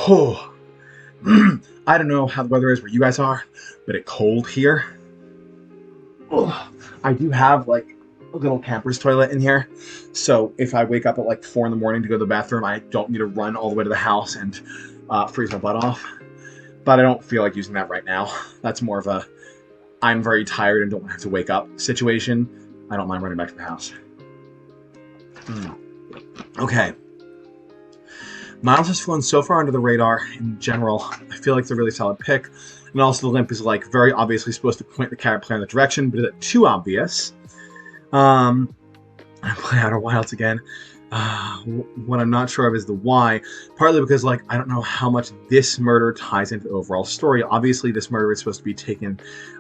S1: Oh, I don't know how the weather is where you guys are, but it's cold here. Oh, I do have like a little camper's toilet in here, so if I wake up at like 4 in the morning to go to the bathroom, I don't need to run all the way to the house and freeze my butt off. But I don't feel like using that right now. That's more of a I'm very tired and don't want to have to wake up situation. I don't mind running back to the house. Okay. Miles has flown so far under the radar in general. I feel like it's a really solid pick. And also the limp is like very obviously supposed to point the carrot player in the direction, but is it too obvious? I play Outer Wilds again. What I'm not sure of is the why. Partly because, like, I don't know how much this murder ties into the overall story. Obviously, this murder is supposed to be taken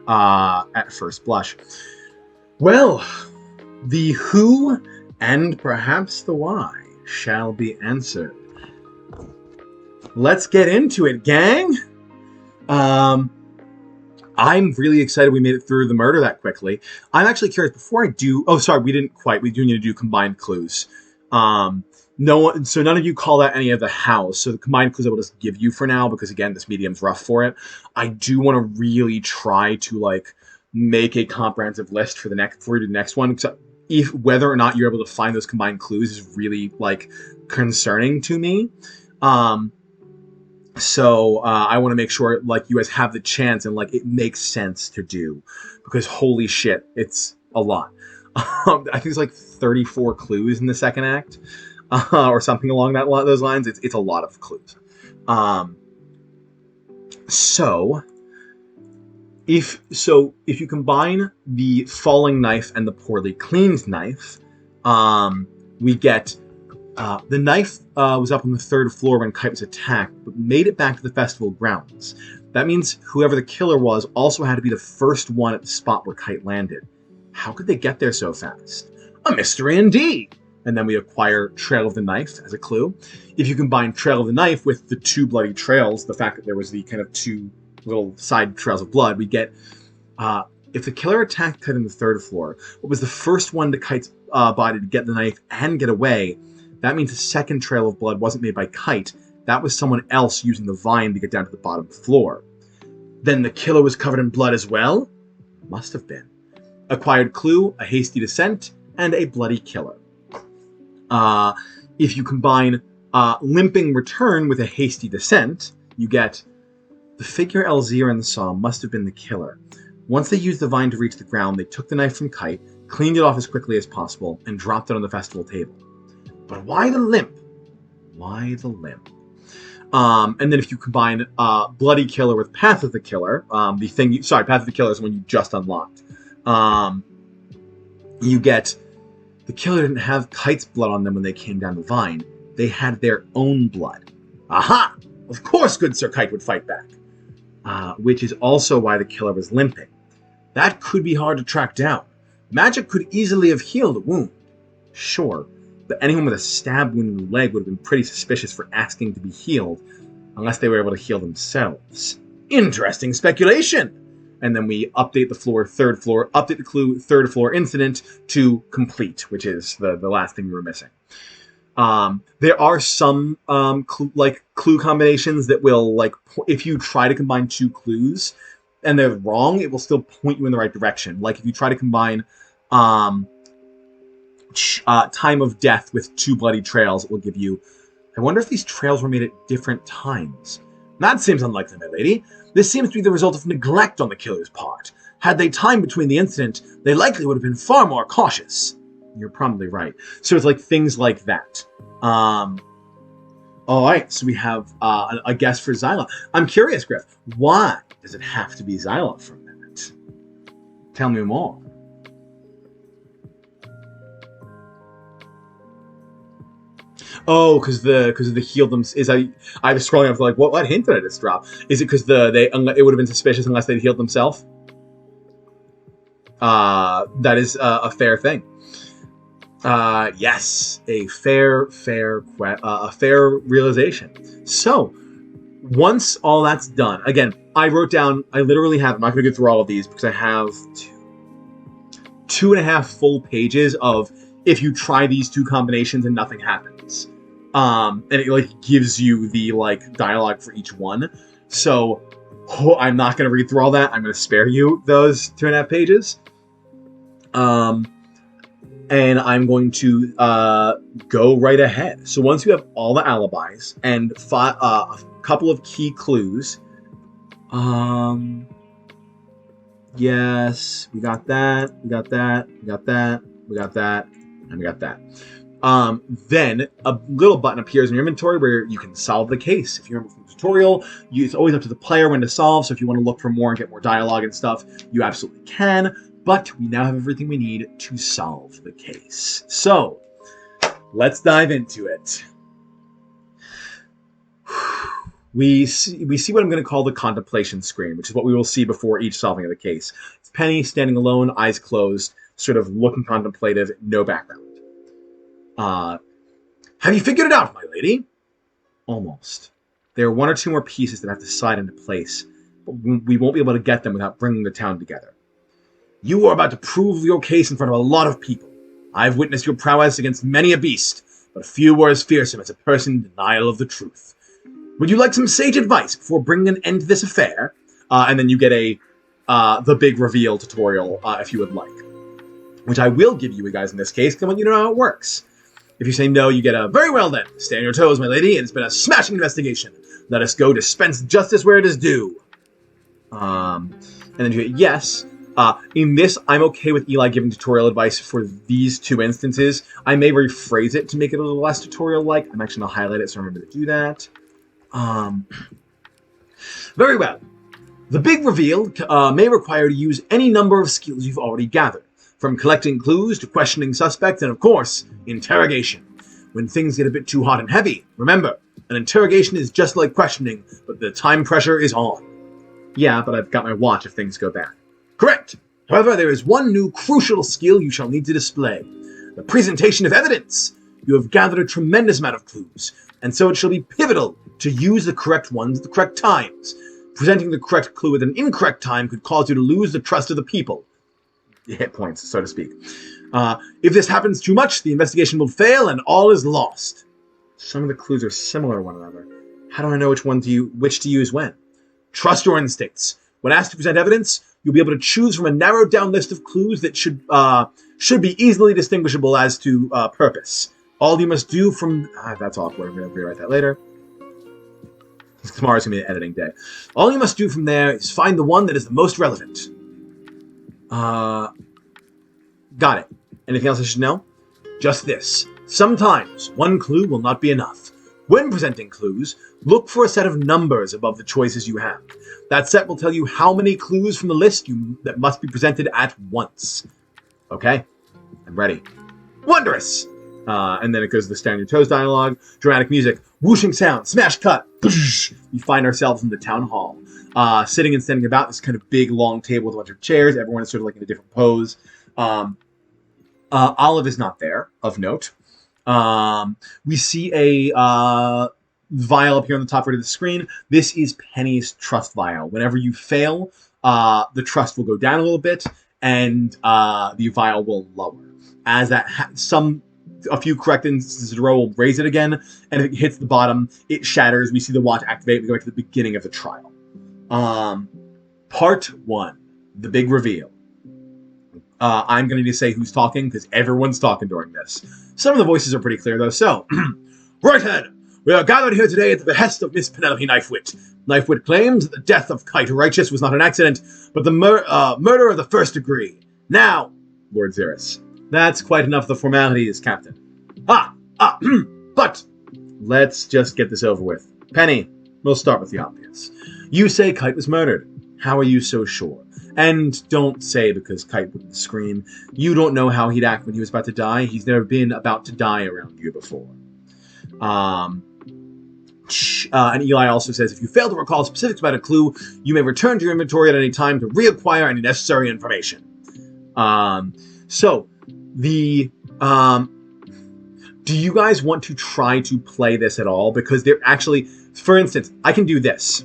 S1: at first blush. Well, the who and perhaps the why shall be answered. Let's get into it, gang! I'm really excited we made it through the murder that quickly. I'm actually curious, before I do... Oh, sorry, we didn't quite. We do need to do combined clues. So none of you call that any of the house. So the combined clues I will just give you for now, because again, this medium's rough for it. I do want to really try to like make a comprehensive list for the next one. If whether or not you're able to find those combined clues is really like concerning to me. So I want to make sure like you guys have the chance and like it makes sense to do, because holy shit, it's a lot. I think it's like 34 clues in the second act, or something along those lines. It's a lot of clues. So if you combine the falling knife and the poorly cleaned knife, we get the knife was up on the third floor when Kite was attacked, but made it back to the festival grounds. That means whoever the killer was also had to be the first one at the spot where Kite landed. How could they get there so fast? A mystery indeed! And then we acquire Trail of the Knife as a clue. If you combine Trail of the Knife with the two bloody trails, the fact that there was the kind of two little side trails of blood, we get, if the killer attacked Kite on the third floor, what was the first one to Kite's body to get the knife and get away, that means the second trail of blood wasn't made by Kite. That was someone else using the vine to get down to the bottom floor. Then the killer was covered in blood as well? Must have been. Acquired clue, a hasty descent, and a bloody killer. If you combine limping return with a hasty descent, you get the figure Elzira saw must have been the killer. Once they used the vine to reach the ground, they took the knife from Kite, cleaned it off as quickly as possible, and dropped it on the festival table. But why the limp? Why the limp? And then if you combine Bloody Killer with Path of the Killer, Path of the Killer is one you just unlocked. You get the killer didn't have Kite's blood on them when they came down the vine. They had their own blood. Aha! Of course good Sir Kite would fight back. Which is also why the killer was limping. That could be hard to track down. Magic could easily have healed a wound. Sure. But anyone with a stab wound in the leg would have been pretty suspicious for asking to be healed, unless they were able to heal themselves. Interesting speculation! And then we update the floor, third floor, update the clue, third floor incident to complete, which is the last thing we were missing. There are some clue combinations that will, like, if you try to combine two clues and they're wrong, it will still point you in the right direction. Like if you try to combine time of death with two bloody trails, it will give you, I wonder if these trails were made at different times. That seems unlikely, my lady. This seems to be the result of neglect on the killer's part. Had they time between the incident, they likely would have been far more cautious. You're probably right. So it's like things like that. All right, so we have a guess for Zyla. I'm curious, Griff, why does it have to be Zyla for a minute? Tell me more. Oh, because of the heal them is I was scrolling up like what hint did I just drop? Is it because it would have been suspicious unless they'd healed themselves? That is a fair thing. Yes, a fair realization. So once all that's done, again, I wrote down. I literally have. I'm not going to go through all of these because I have 2.5 full pages of if you try these two combinations and nothing happens. And it like gives you the like dialogue for each one. So I'm not going to read through all that. I'm going to spare you those 2.5 pages. and I'm going to go right ahead. So once you have all the alibis and a couple of key clues, yes, we got that, we got that, we got that, we got that, and we got that. Then a little button appears in your inventory where you can solve the case. If you remember from the tutorial, it's always up to the player when to solve. So if you want to look for more and get more dialogue and stuff, you absolutely can. But we now have everything we need to solve the case. So let's dive into it. We see what I'm going to call the contemplation screen, which is what we will see before each solving of the case. It's Penny standing alone, eyes closed, sort of looking contemplative, no background. Have you figured it out, my lady? Almost. There are one or two more pieces that have to slide into place, but we won't be able to get them without bringing the town together. You are about to prove your case in front of a lot of people. I've witnessed your prowess against many a beast, but few were as fearsome as a person in denial of the truth. Would you like some sage advice before bringing an end to this affair? And then you get the big reveal tutorial if you would like, which I will give you guys in this case, because I want you to know how it works. If you say no, you get a very well then. Stay on your toes, my lady. It's been a smashing investigation. Let us go dispense justice where it is due. And then you get yes. In this, I'm okay with Eli giving tutorial advice for these two instances. I may rephrase it to make it a little less tutorial-like. I'm actually going to highlight it so I remember to do that. Very well. The big reveal may require you to use any number of skills you've already gathered, from collecting clues to questioning suspects and, of course, interrogation. When things get a bit too hot and heavy, remember, an interrogation is just like questioning, but the time pressure is on. Yeah, but I've got my watch if things go bad. Correct. However, there is one new crucial skill you shall need to display. The presentation of evidence. You have gathered a tremendous amount of clues, and so it shall be pivotal to use the correct ones at the correct times. Presenting the correct clue at an incorrect time could cause you to lose the trust of the people. Hit points, so to speak. If this happens too much, the investigation will fail and all is lost. Some of the clues are similar to one another. How do I know which to use when? Trust your instincts. When asked to present evidence, you'll be able to choose from a narrowed down list of clues that should be easily distinguishable as to purpose. All you must do from... that's awkward. I'm going to rewrite that later. Tomorrow's going to be an editing day. All you must do from there is find the one that is the most relevant. Got it. Anything else I should know? Just this. Sometimes one clue will not be enough. When presenting clues, look for a set of numbers above the choices you have. That set will tell you how many clues from the list that must be presented at once. Okay? I'm ready. Wondrous! And then it goes to the Stand on Your Toes dialogue, dramatic music, whooshing sound, smash cut. We find ourselves in the town hall. Sitting and standing about this kind of big, long table with a bunch of chairs. Everyone is sort of like in a different pose. Olive is not there, of note. We see a vial up here on the top right of the screen. This is Penny's trust vial. Whenever you fail, the trust will go down a little bit, and the vial will lower. As that a few correct instances in a row will raise it again, and if it hits the bottom, it shatters. We see the watch activate. We go back to the beginning of the trial. Part 1, the big reveal. I'm going to need to say who's talking, because everyone's talking during this. Some of the voices are pretty clear, though, so... Right ahead! We are gathered here today at the behest of Miss Penelope Knifewit. Knifewit claims that the death of Kite Righteous was not an accident, but the murder of the first degree. Now, Lord Xeris. That's quite enough of the formalities, Captain. But let's just get this over with. Penny, we'll start with the obvious. You say Kite was murdered. How are you so sure? And don't say because Kite wouldn't scream. You don't know how he'd act when he was about to die. He's never been about to die around you before. And Eli also says, if you fail to recall specifics about a clue, you may return to your inventory at any time to reacquire any necessary information. Do you guys want to try to play this at all? Because they're actually, for instance, I can do this.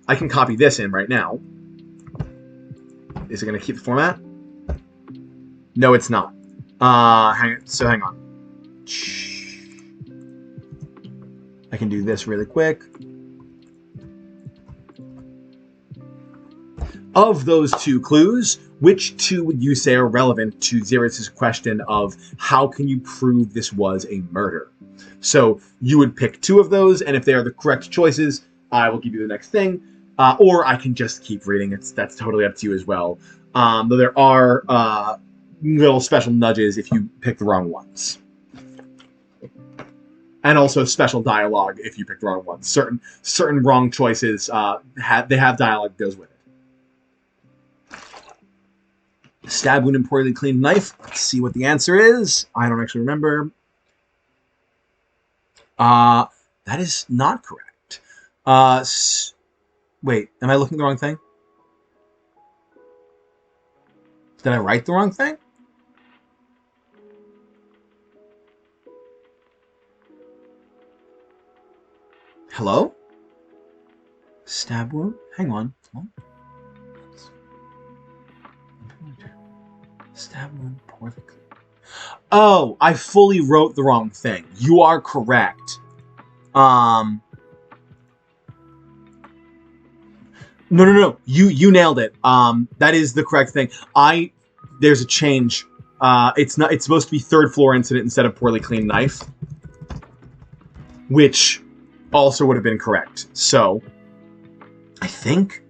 S1: I can copy this in right now. Is it going to keep the format? No, it's not. Hang on. I can do this really quick. Of those two clues, which two would you say are relevant to Xeris' question of how can you prove this was a murder? So you would pick two of those, and if they are the correct choices, I will give you the next thing. Or I can just keep reading. That's totally up to you as well. Though there are little special nudges if you pick the wrong ones. And also special dialogue if you pick the wrong ones. Certain wrong choices have dialogue that goes with it. Stab wound and poorly cleaned knife. Let's see what the answer is. I don't actually remember. That is not correct. Wait, am I looking at the wrong thing? Did I write the wrong thing? Hello? Stab wound? Hang on. Stab wound, poorly cleaned. Oh, I fully wrote the wrong thing. You are correct. No. You nailed it. That is the correct thing. There's a change. It's supposed to be third floor incident instead of poorly cleaned knife, which also would have been correct. So, I think,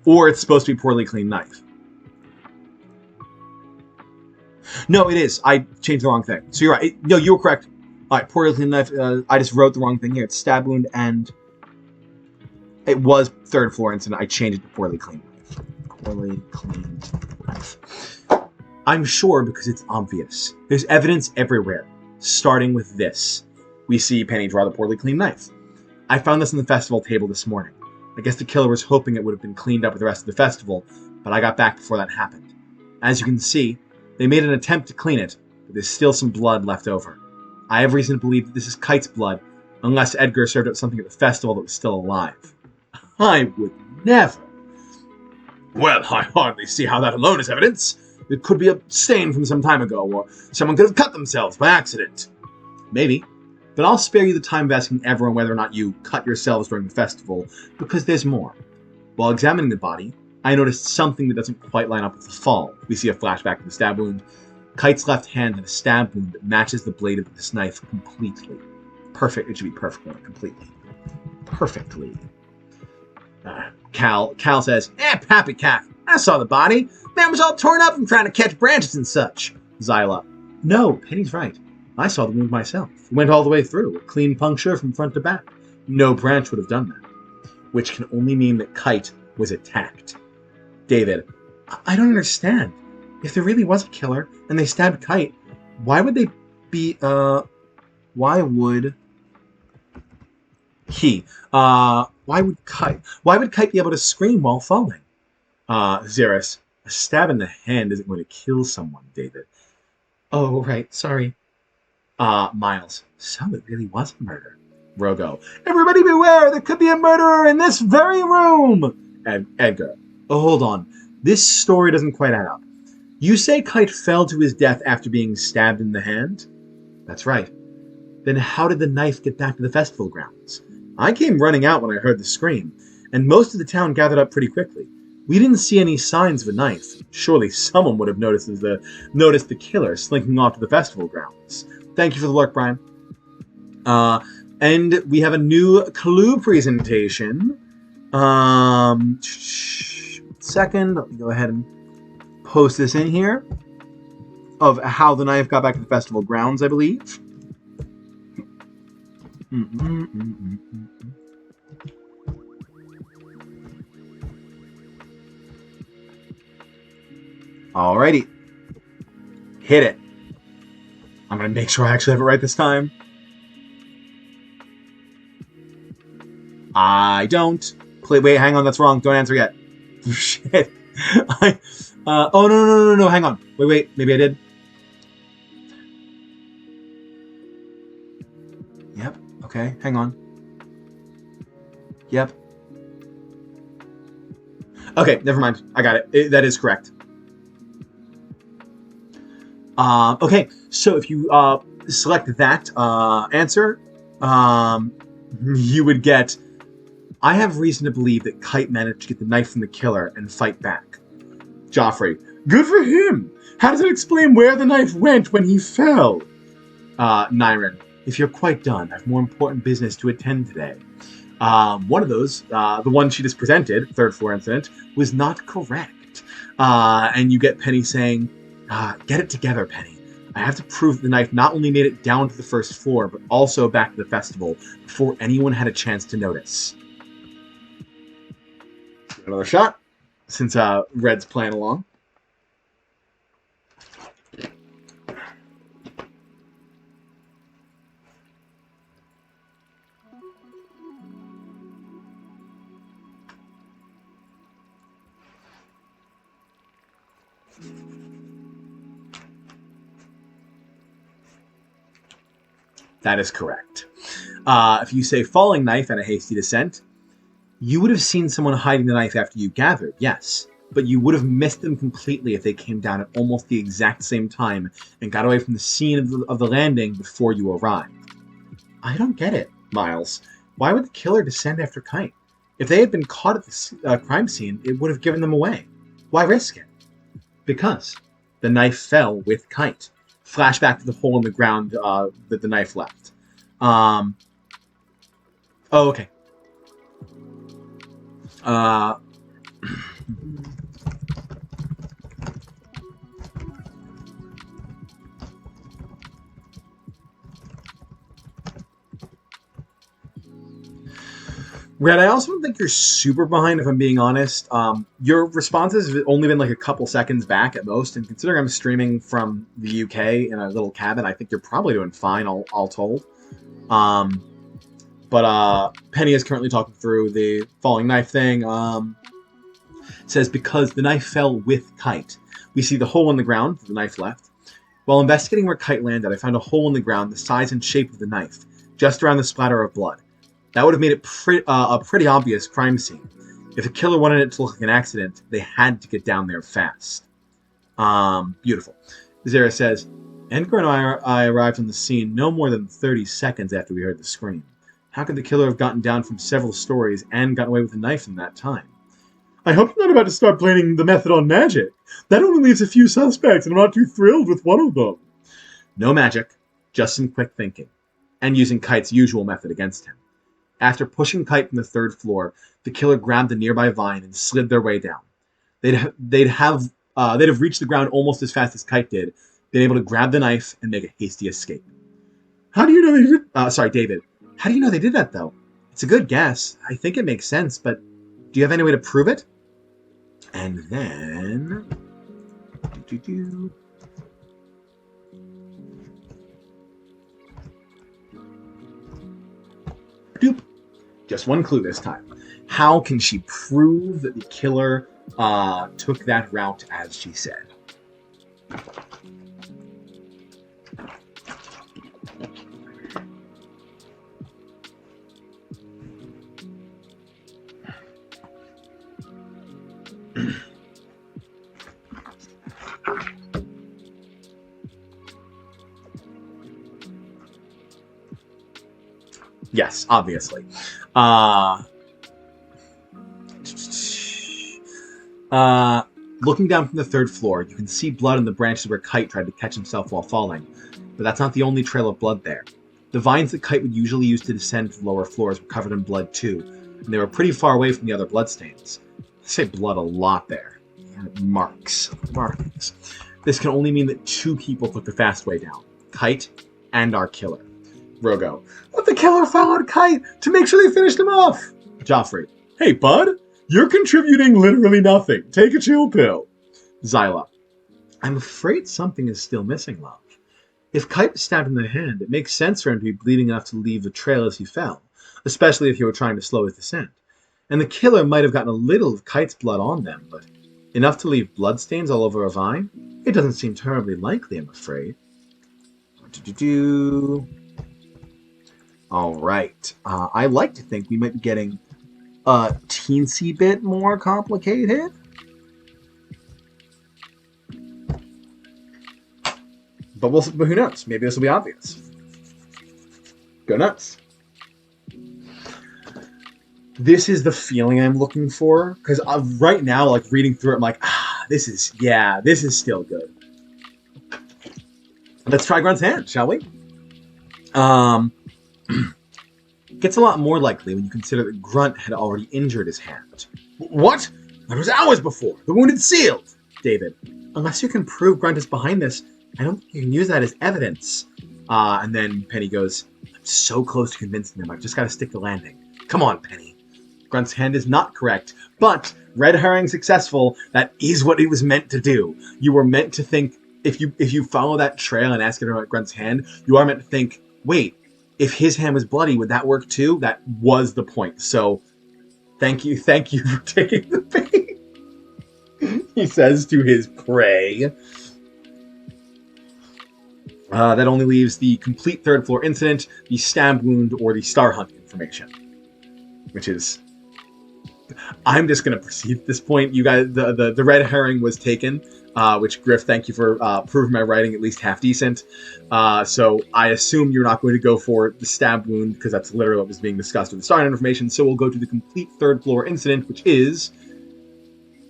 S1: or it's supposed to be poorly cleaned knife. No, it is. I changed the wrong thing. So you're right. No, you were correct. All right, poorly cleaned knife. I just wrote the wrong thing here. It's stab wound, and it was third floor incident. I changed it to poorly cleaned knife. Poorly cleaned knife. I'm sure because it's obvious. There's evidence everywhere, starting with this. We see Penny draw the poorly cleaned knife. I found this on the festival table this morning. I guess the killer was hoping it would have been cleaned up with the rest of the festival, but I got back before that happened. As you can see, they made an attempt to clean it, but there's still some blood left over. I have reason to believe that this is Kite's blood, unless Edgar served up something at the festival that was still alive. I would never. Well, I hardly see how that alone is evidence. It could be a stain from some time ago, or someone could have cut themselves by accident. Maybe. But I'll spare you the time of asking everyone whether or not you cut yourselves during the festival, because there's more. While examining the body, I noticed something that doesn't quite line up with the fall. We see a flashback to the stab wound. Kite's left hand had a stab wound that matches the blade of this knife completely. Perfect. It should be perfect, not completely. Perfectly. Cal says, Pappy Cat, I saw the body. Man was all torn up from trying to catch branches and such. Zyla, no, Penny's right. I saw the wound myself. It went all the way through, a clean puncture from front to back. No branch would have done that. Which can only mean that Kite was attacked. David, I don't understand. If there really was a killer and they stabbed Kite, why would they be, why would Kite be able to scream while falling? Xeris, a stab in the hand isn't going to kill someone, David. Oh, right, sorry. Miles, so it really was a murder. Rogo, everybody beware, there could be a murderer in this very room! And Edgar, oh, hold on. This story doesn't quite add up. You say Kite fell to his death after being stabbed in the hand? That's right. Then how did the knife get back to the festival grounds? I came running out when I heard the scream, and most of the town gathered up pretty quickly. We didn't see any signs of a knife. Surely someone would have noticed the killer slinking off to the festival grounds. Thank you for the lurk, Brian. And we have a new clue presentation. Second, let me go ahead and post this in here of how the knife got back to the festival grounds, I believe. Alrighty. Hit it. I'm going to make sure I actually have it right this time. I don't. Wait, hang on, that's wrong. Don't answer yet. Shit. Oh, no, hang on. Wait, maybe I did. Yep, okay, hang on. Yep. Okay, never mind. I got it. That is correct. Okay, so if you select that answer, you would get I have reason to believe that Kite managed to get the knife from the killer and fight back. Joffrey, good for him! How does it explain where the knife went when he fell? Nyron, if you're quite done, I have more important business to attend today. One of those, the one she just presented, third floor incident, was not correct. And you get Penny saying, get it together, Penny. I have to prove that the knife not only made it down to the first floor, but also back to the festival before anyone had a chance to notice. Another shot, since Red's playing along. That is correct. If you say falling knife and a hasty descent, you would have seen someone hiding the knife after you gathered, yes, but you would have missed them completely if they came down at almost the exact same time and got away from the scene of the landing before you arrived. I don't get it, Miles. Why would the killer descend after Kite? If they had been caught at the crime scene, it would have given them away. Why risk it? Because the knife fell with Kite. Flashback to the hole in the ground that the knife left. Oh, okay. Red, I also don't think you're super behind, if I'm being honest. Your responses have only been like a couple seconds back at most, and considering I'm streaming from the UK in a little cabin, I think you're probably doing fine, all told. But Penny is currently talking through the falling knife thing. Says, because the knife fell with Kite. We see the hole in the ground that the knife left. While investigating where Kite landed, I found a hole in the ground the size and shape of the knife, just around the splatter of blood. That would have made it a pretty obvious crime scene. If a killer wanted it to look like an accident, they had to get down there fast. Beautiful. Zara says, Edgar and I arrived on the scene no more than 30 seconds after we heard the scream. How could the killer have gotten down from several stories and gotten away with a knife in that time? I hope you're not about to start blaming the method on magic. That only leaves a few suspects, and I'm not too thrilled with one of them. No magic, just some quick thinking, and using Kite's usual method against him. After pushing Kite from the third floor, the killer grabbed a nearby vine and slid their way down. They'd have reached the ground almost as fast as Kite did, been able to grab the knife and make a hasty escape. How do you know they did? Sorry, David. How do you know they did that, though? It's a good guess. I think it makes sense, but do you have any way to prove it? And then... Doop. Just one clue this time. How can she prove that the killer took that route as she said? Yes, obviously. Looking down from the third floor, you can see blood on the branches where Kite tried to catch himself while falling. But that's not the only trail of blood there. The vines that Kite would usually use to descend to the lower floors were covered in blood too, and they were pretty far away from the other bloodstains. I say blood a lot there. Marks. This can only mean that two people took the fast way down. Kite and our killer. Rogo. But the killer followed Kite to make sure they finished him off. Joffrey. Hey, bud. You're contributing literally nothing. Take a chill pill. Zyla. I'm afraid something is still missing, love. If Kite was stabbed in the hand, it makes sense for him to be bleeding enough to leave a trail as he fell, especially if you were trying to slow his descent. And the killer might have gotten a little of Kite's blood on them, but enough to leave bloodstains all over a vine? It doesn't seem terribly likely, I'm afraid. All right. I like to think we might be getting a teensy bit more complicated. But who knows? Maybe this will be obvious. Go nuts. This is the feeling I'm looking for, because right now, like, reading through it, I'm like, this is still good. Let's try Grunt's hand, shall we? Gets a lot more likely when you consider that Grunt had already injured his hand. What? That was hours before. The wound had sealed. David. Unless you can prove Grunt is behind this, I don't think you can use that as evidence. And then Penny goes, I'm so close to convincing them. I've just got to stick the landing. Come on, Penny. Grunt's hand is not correct, but red herring successful. That is what it was meant to do. You were meant to think, if you follow that trail and ask it about Grunt's hand, you are meant to think, wait, if his hand was bloody, would that work too? That was the point. So, thank you for taking the bait. He says to his prey. That only leaves the complete third floor incident, the stab wound, or the star hunt information, which is. I'm just going to proceed at this point. You guys, the red herring was taken, which, Griff, thank you for proving my writing at least half decent. So I assume you're not going to go for the stab wound, because that's literally what was being discussed with the star information. So we'll go to the complete third floor incident, which is...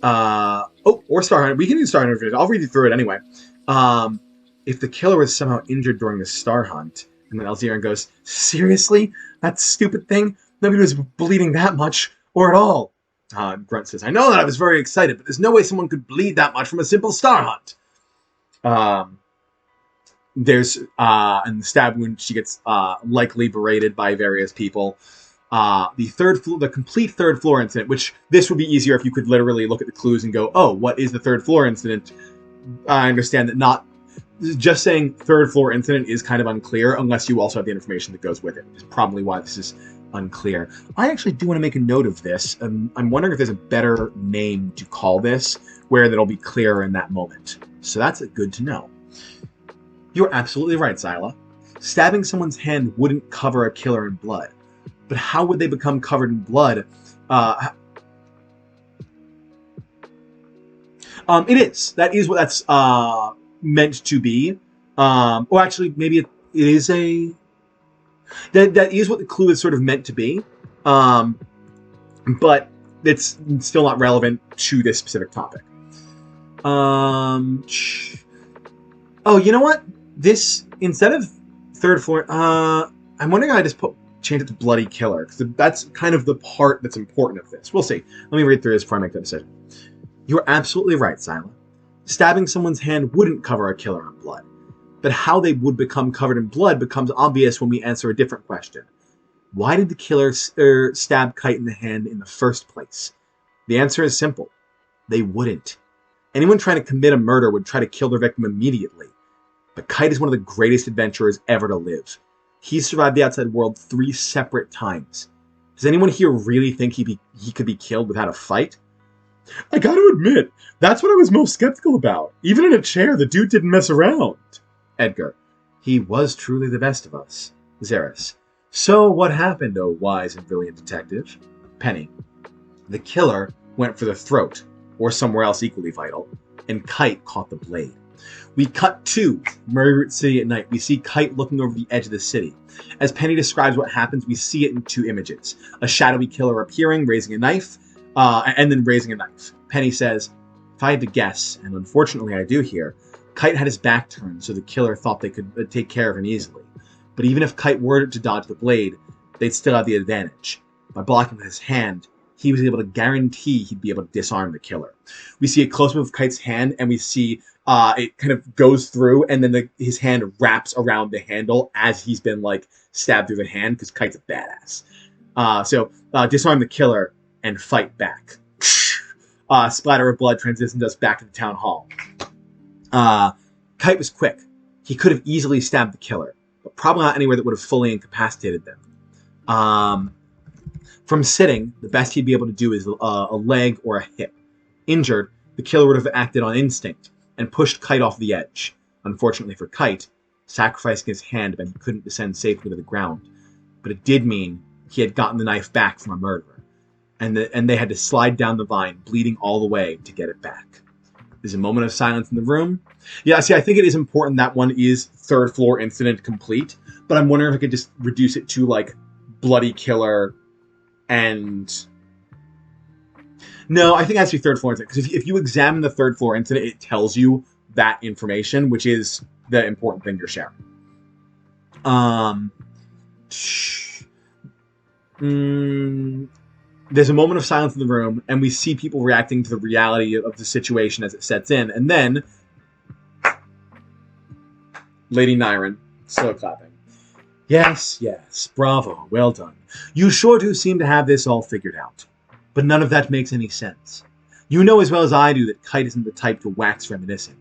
S1: or star hunt. We can do star information. I'll read you through it anyway. If the killer was somehow injured during the star hunt, and then Elziran goes, seriously? That stupid thing? Nobody was bleeding that much. Or at all. Grunt says, I know that I was very excited, but there's no way someone could bleed that much from a simple star hunt. And the stab wound, she gets likely berated by various people. The complete third floor incident, which this would be easier if you could literally look at the clues and go, oh, what is the third floor incident? I understand that not just saying third floor incident is kind of unclear unless you also have the information that goes with it. Which is probably why this is unclear. I actually do want to make a note of this. I'm wondering if there's a better name to call this where that'll be clearer in that moment. So that's good to know. You're absolutely right, Zyla. Stabbing someone's hand wouldn't cover a killer in blood. But how would they become covered in blood? It is. That is what that's meant to be. Or actually, maybe it is a... That is what the clue is sort of meant to be, but it's still not relevant to this specific topic. Oh, you know what? This, instead of third floor, I'm wondering how I just change it to bloody killer, because that's kind of the part that's important of this. We'll see. Let me read through this before I make that decision. You're absolutely right, Zyla. Stabbing someone's hand wouldn't cover a killer in blood. But how they would become covered in blood becomes obvious when we answer a different question. Why did the killer stab Kite in the hand in the first place? The answer is simple. They wouldn't. Anyone trying to commit a murder would try to kill their victim immediately. But Kite is one of the greatest adventurers ever to live. He survived the outside world 3 separate times. Does anyone here really think he could be killed without a fight? I gotta admit, that's what I was most skeptical about. Even in a chair, the dude didn't mess around. Edgar. He was truly the best of us. Xeris. So what happened, oh wise and brilliant detective? Penny. The killer went for the throat, or somewhere else equally vital, and Kite caught the blade. We cut to Merryroot City at night. We see Kite looking over the edge of the city. As Penny describes what happens, we see it in 2 images. A shadowy killer appearing, raising a knife, and then raising a knife. Penny says, if I had to guess, and unfortunately I do here, Kite had his back turned, so the killer thought they could take care of him easily. But even if Kite were to dodge the blade, they'd still have the advantage. By blocking with his hand, he was able to guarantee he'd be able to disarm the killer. We see a close-up of Kite's hand, and we see it kind of goes through, and then his hand wraps around the handle as he's been, stabbed through the hand, because Kite's a badass. So disarm the killer and fight back. Splatter of blood transitions us back to the town hall. Kite was quick. He could have easily stabbed the killer, but probably not anywhere that would have fully incapacitated them. From sitting, the best he'd be able to do is a leg or a hip. Injured, the killer would have acted on instinct and pushed Kite off the edge. Unfortunately for Kite, sacrificing his hand meant he couldn't descend safely to the ground, but it did mean he had gotten the knife back from a murderer, and they had to slide down the vine, bleeding all the way to get it back. There's a moment of silence in the room. Yeah, see, I think it is important that one is third floor incident complete, but I'm wondering if I could just reduce it to, bloody killer And no, I think it has to be third floor incident, because if you examine the third floor incident, it tells you that information, which is the important thing you're sharing. There's a moment of silence in the room, and we see people reacting to the reality of the situation as it sets in, and then Lady Nyron, slow clapping. Yes, bravo, well done. You sure do seem to have this all figured out. But none of that makes any sense. You know as well as I do that Kite isn't the type to wax reminiscent.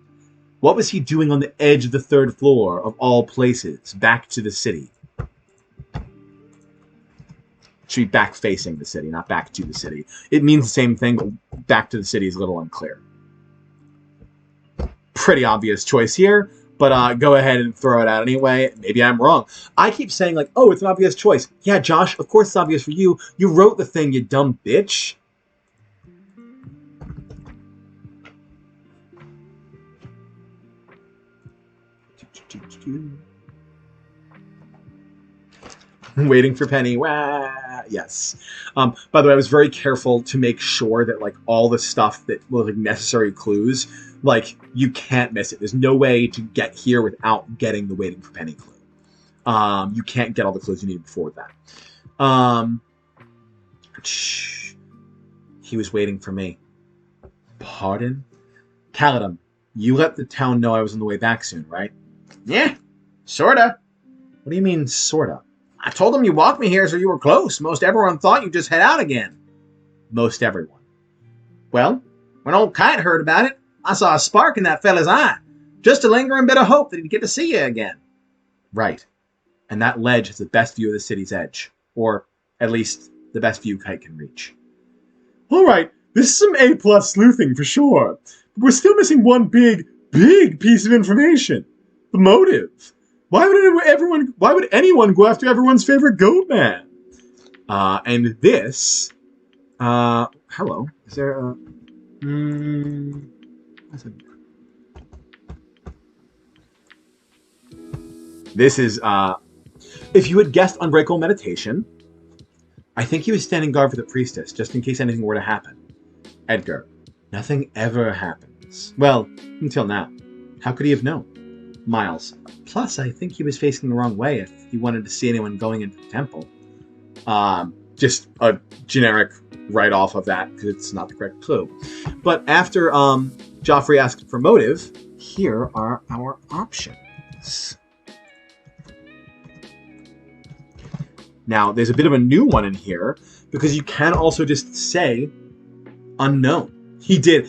S1: What was he doing on the edge of the third floor, of all places, back to the city? Should be back facing the city, not back to the city. It means the same thing, but back to the city is a little unclear. Pretty obvious choice here, but go ahead and throw it out anyway. Maybe I'm wrong. I keep saying, like, oh, it's an obvious choice. Yeah, Josh, of course it's obvious for you. You wrote the thing, you dumb bitch. Waiting for Penny. Wah! Yes. By the way, I was very careful to make sure that, like, all the stuff that was, like, necessary clues, like, you can't miss it. There's no way to get here without getting the waiting for Penny clue. You can't get all the clues you need before that. He was waiting for me. Pardon? Caledon, you let the town know I was on the way back soon, right?
S2: Yeah, sorta.
S1: What do you mean, sorta?
S2: I told them you walked me here so you were close. Most everyone thought you'd just head out again.
S1: Most everyone.
S2: Well, when old Kite heard about it, I saw a spark in that fella's eye. Just a lingering bit of hope that he'd get to see you again.
S1: Right. And that ledge has the best view of the city's edge. Or, at least, the best view Kite can reach. Alright, this is some A+ sleuthing for sure. But we're still missing one big piece of information. The motive. Why would anyone go after everyone's favorite goat man? And this, hello. Is there a, this is, if you had guessed Unbreakable Meditation, I think he was standing guard for the priestess, just in case anything were to happen. Edgar, nothing ever happens. Well, until now. How could he have known? Miles, plus I think he was facing the wrong way if he wanted to see anyone going into the temple. Just a generic write-off of that, because it's not the correct clue. But after Joffrey asked for motive, here are our options. Now, there's a bit of a new one in here, because you can also just say unknown. He did.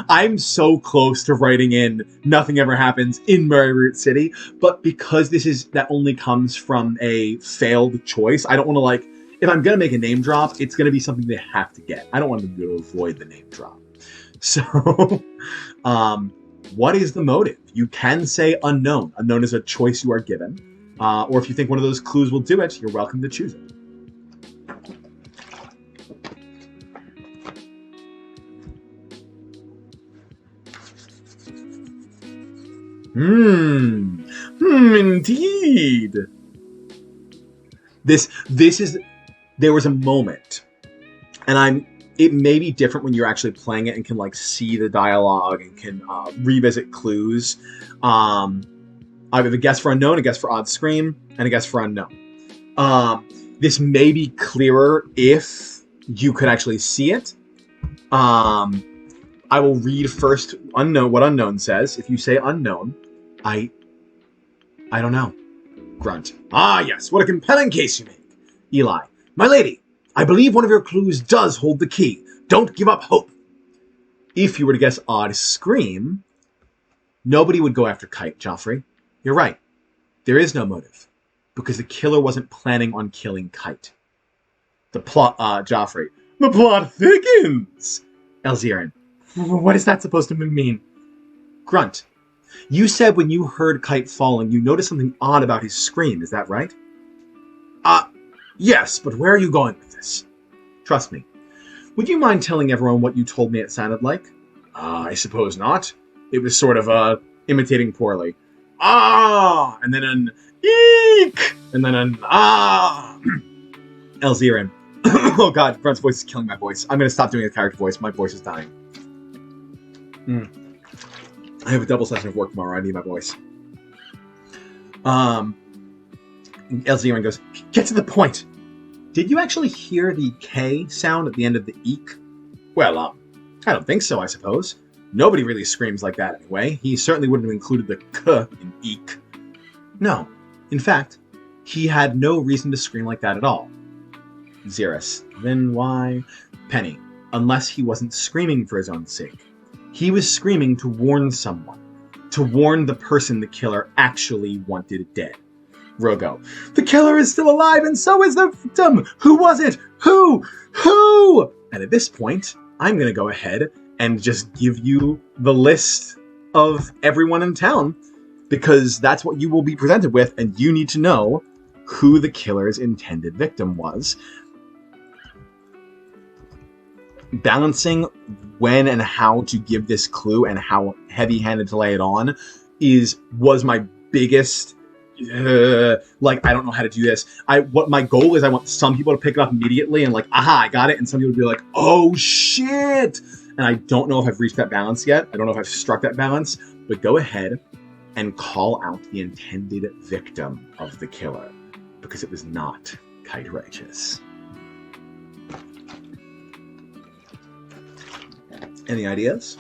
S1: I'm so close to writing in nothing ever happens in Merryroot City, but because that only comes from a failed choice, I don't want to, like, if I'm going to make a name drop, it's going to be something they have to get. I don't want them to avoid the name drop. So, what is the motive? You can say unknown. Unknown is a choice you are given. Or if you think one of those clues will do it, you're welcome to choose it. Indeed. This is, there was a moment, and it may be different when you're actually playing it and can, like, see the dialogue and can revisit clues. I have a guess for unknown, a guess for odd scream, and a guess for unknown. This may be clearer if you could actually see it. I will read first unknown, what unknown says. If you say unknown, I don't know. Grunt. Ah, yes, what a compelling case you make. Eli. My lady, I believe one of your clues does hold the key. Don't give up hope. If you were to guess odd scream, nobody would go after Kite, Joffrey. You're right. There is no motive. Because the killer wasn't planning on killing Kite. The plot, Joffrey. The plot thickens! Elzirin. What is that supposed to mean? Grunt. You said when you heard Kite falling, you noticed something odd about his scream, is that right? Yes, but where are you going with this? Trust me. Would you mind telling everyone what you told me it sounded like? I suppose not. It was sort of, imitating poorly. Ah! And then an eek! And then an ah! Elzirin. Oh god, Brent's voice is killing my voice. I'm gonna stop doing a character voice. My voice is dying. I have a double session of work tomorrow. I need my voice. Elzierin goes, get to the point. Did you actually hear the K sound at the end of the eek? Well, I don't think so, I suppose. Nobody really screams like that anyway. He certainly wouldn't have included the K in eek. No. In fact, he had no reason to scream like that at all. Xeris. Then why? Penny. Unless he wasn't screaming for his own sake. He was screaming to warn someone. To warn the person the killer actually wanted dead. Rogo. The killer is still alive and so is the victim! Who was it? Who? And at this point, I'm going to go ahead and just give you the list of everyone in town, because that's what you will be presented with, and you need to know who the killer's intended victim was. Balancing when and how to give this clue and how heavy-handed to lay it on was my biggest... I don't know how to do this. What my goal is, I want some people to pick it up immediately and like, aha, I got it, and some people to be like, oh shit! And I don't know if I've reached that balance yet. I don't know if I've struck that balance, but go ahead and call out the intended victim of the killer, because it was not Kite Righteous. Any ideas?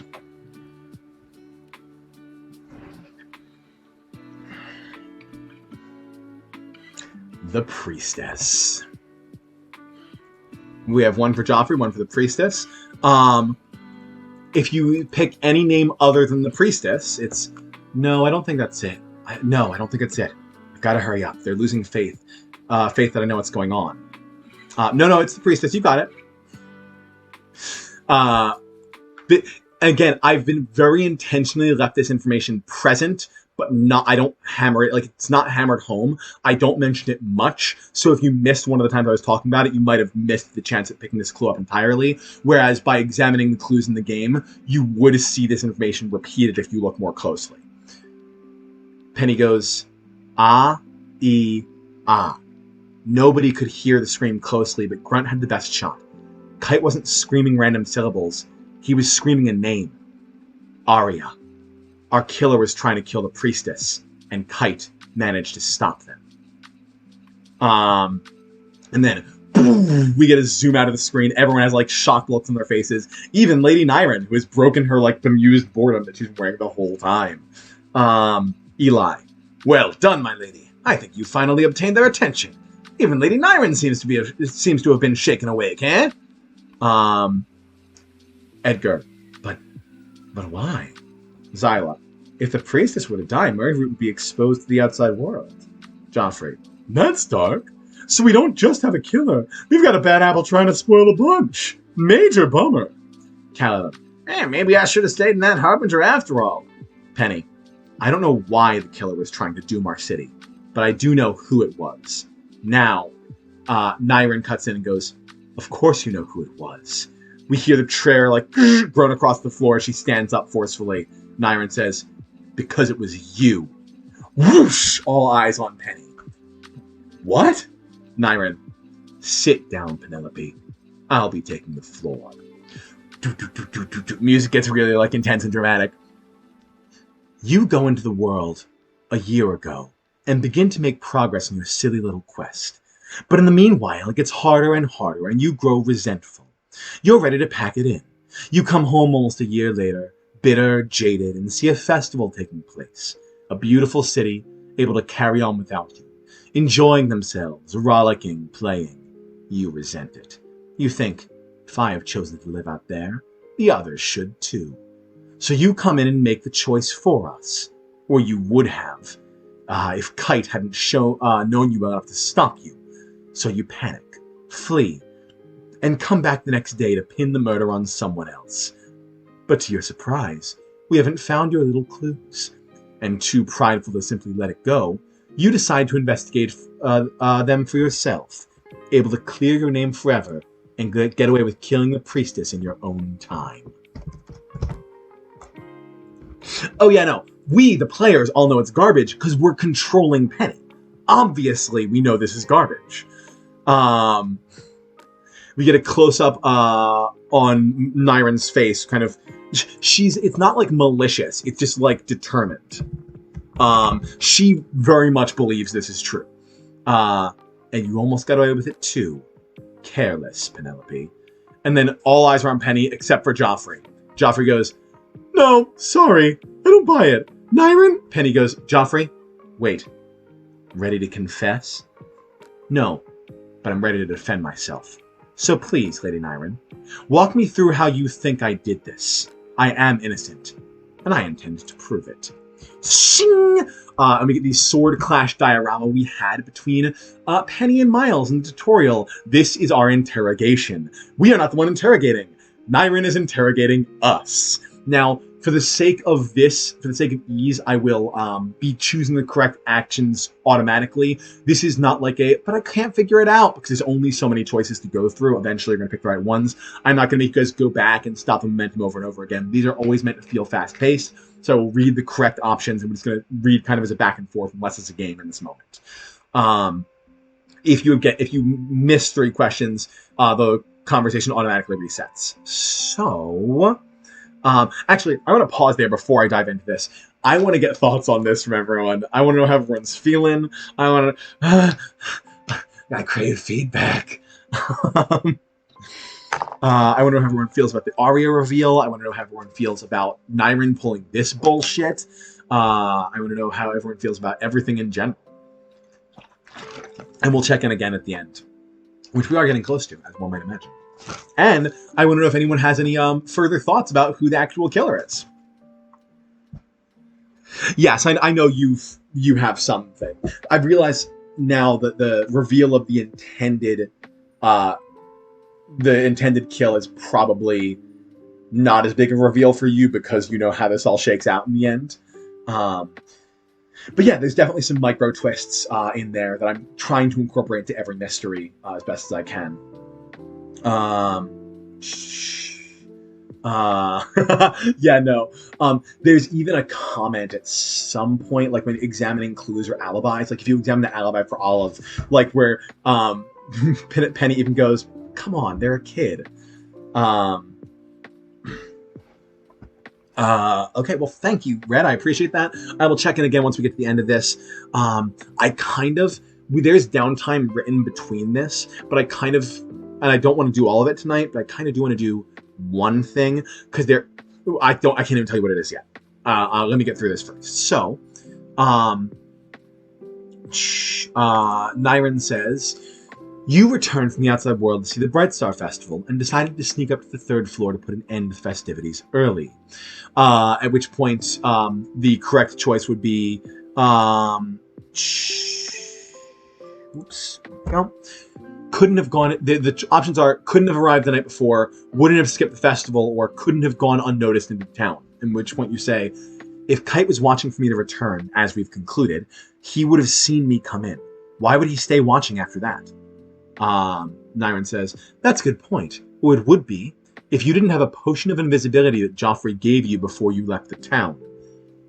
S1: The Priestess. We have one for Joffrey, one for the Priestess. If you pick any name other than the Priestess, it's... No, I don't think that's it. I don't think it's it. I've got to hurry up. They're losing faith. Faith that I know what's going on. No, it's the Priestess. You got it. But again, I've been very intentionally left this information present, but I don't hammer it, like it's not hammered home. I don't mention it much. So if you missed one of the times I was talking about it, you might have missed the chance at picking this clue up entirely. Whereas by examining the clues in the game, you would see this information repeated if you look more closely. Penny goes, ah, ah. Nobody could hear the scream closely, but Grunt had the best shot. Kite wasn't screaming random syllables. He was screaming a name. Arya. Our killer was trying to kill the Priestess, and Kite managed to stop them. And then, boom, we get a zoom out of the screen. Everyone has, like, shocked looks on their faces. Even Lady Nyren, who has broken her, like, bemused boredom that she's wearing the whole time. Eli. Well done, my lady. I think you finally obtained their attention. Even Lady Nyren seems to have been shaken awake, eh? Edgar. But why? Zyla. If the Priestess were to die, Merryroot would be exposed to the outside world. Joffrey. That's dark. So we don't just have a killer. We've got a bad apple trying to spoil the bunch. Major bummer. Callum. Maybe I should have stayed in that Harbinger after all. Penny. I don't know why the killer was trying to doom our city, but I do know who it was. Now, Nyren cuts in and goes, of course you know who it was. We hear the chair, like, groan across the floor as she stands up forcefully. Nyren says, because it was you. Whoosh! All eyes on Penny. What? Nyren, sit down, Penelope. I'll be taking the floor. Music gets really, like, intense and dramatic. You go into the world a year ago and begin to make progress on your silly little quest. But in the meanwhile, it gets harder and harder, and you grow resentful. You're ready to pack it in. You come home almost a year later, bitter, jaded, and see a festival taking place. A beautiful city, able to carry on without you. Enjoying themselves, rollicking, playing. You resent it. You think, if I have chosen to live out there, the others should too. So you come in and make the choice for us. Or you would have, if Kite hadn't known you well enough to stop you. So you panic, flee, and come back the next day to pin the murder on someone else. But to your surprise, we haven't found your little clues. And too prideful to simply let it go, you decide to investigate them for yourself, able to clear your name forever and get away with killing the Priestess in your own time. Oh yeah, no. We, the players, all know it's garbage because we're controlling Penny. Obviously, we know this is garbage. We get a close up on Nyron's face, kind of. It's not like malicious. It's just like determined. She very much believes this is true. And you almost got away with it too. Careless, Penelope. And then all eyes are on Penny except for Joffrey. Joffrey goes, "No, sorry, I don't buy it. Nyron?" Penny goes, "Joffrey, wait. Ready to confess?" "No, but I'm ready to defend myself. So please, Lady Nyron, walk me through how you think I did this. I am innocent, and I intend to prove it." Shing! And we get the sword clash diorama we had between Penny and Miles in the tutorial. This is our interrogation. We are not the one interrogating. Nyron is interrogating us. Now, for the sake of ease, I will be choosing the correct actions automatically. This is not like but I can't figure it out, because there's only so many choices to go through. Eventually, you're going to pick the right ones. I'm not going to make you guys go back and stop the momentum over and over again. These are always meant to feel fast-paced. So read the correct options, and we're just going to read kind of as a back and forth, unless it's a game in this moment. If you miss 3 questions, the conversation automatically resets. So, actually, I want to pause there before I dive into this. I want to get thoughts on this from everyone. I want to know how everyone's feeling. I crave feedback. I want to know how everyone feels about the Arya reveal. I want to know how everyone feels about Nyron pulling this bullshit. I want to know how everyone feels about everything in general. And we'll check in again at the end, which we are getting close to, as one might imagine. And I want to know if anyone has any further thoughts about who the actual killer is. Yes, I know you have something. I've realized now that the reveal of the intended kill is probably not as big of a reveal for you, because you know how this all shakes out in the end. But yeah, there's definitely some micro twists in there that I'm trying to incorporate into every mystery as best as I can. Yeah, no. There's even a comment at some point, like when examining clues or alibis, like if you examine the alibi for Olive, like where Penny even goes, "Come on, they're a kid." Okay, well, thank you, Red. I appreciate that. I will check in again once we get to the end of this. There's downtime written between this, but and I don't want to do all of it tonight, but I kind of do want to do one thing, because I can't even tell you what it is yet. Let me get through this first. So, Nyron says, "You returned from the outside world to see the Bright Star Festival and decided to sneak up to the 3rd floor to put an end to festivities early." At which point, the correct choice would be, couldn't have gone. The options are couldn't have arrived the night before, wouldn't have skipped the festival, or couldn't have gone unnoticed into town. In which point you say, if Kite was watching for me to return, as we've concluded, he would have seen me come in. Why would he stay watching after that? Nyron says, "That's a good point. Or it would be if you didn't have a potion of invisibility that Joffrey gave you before you left the town.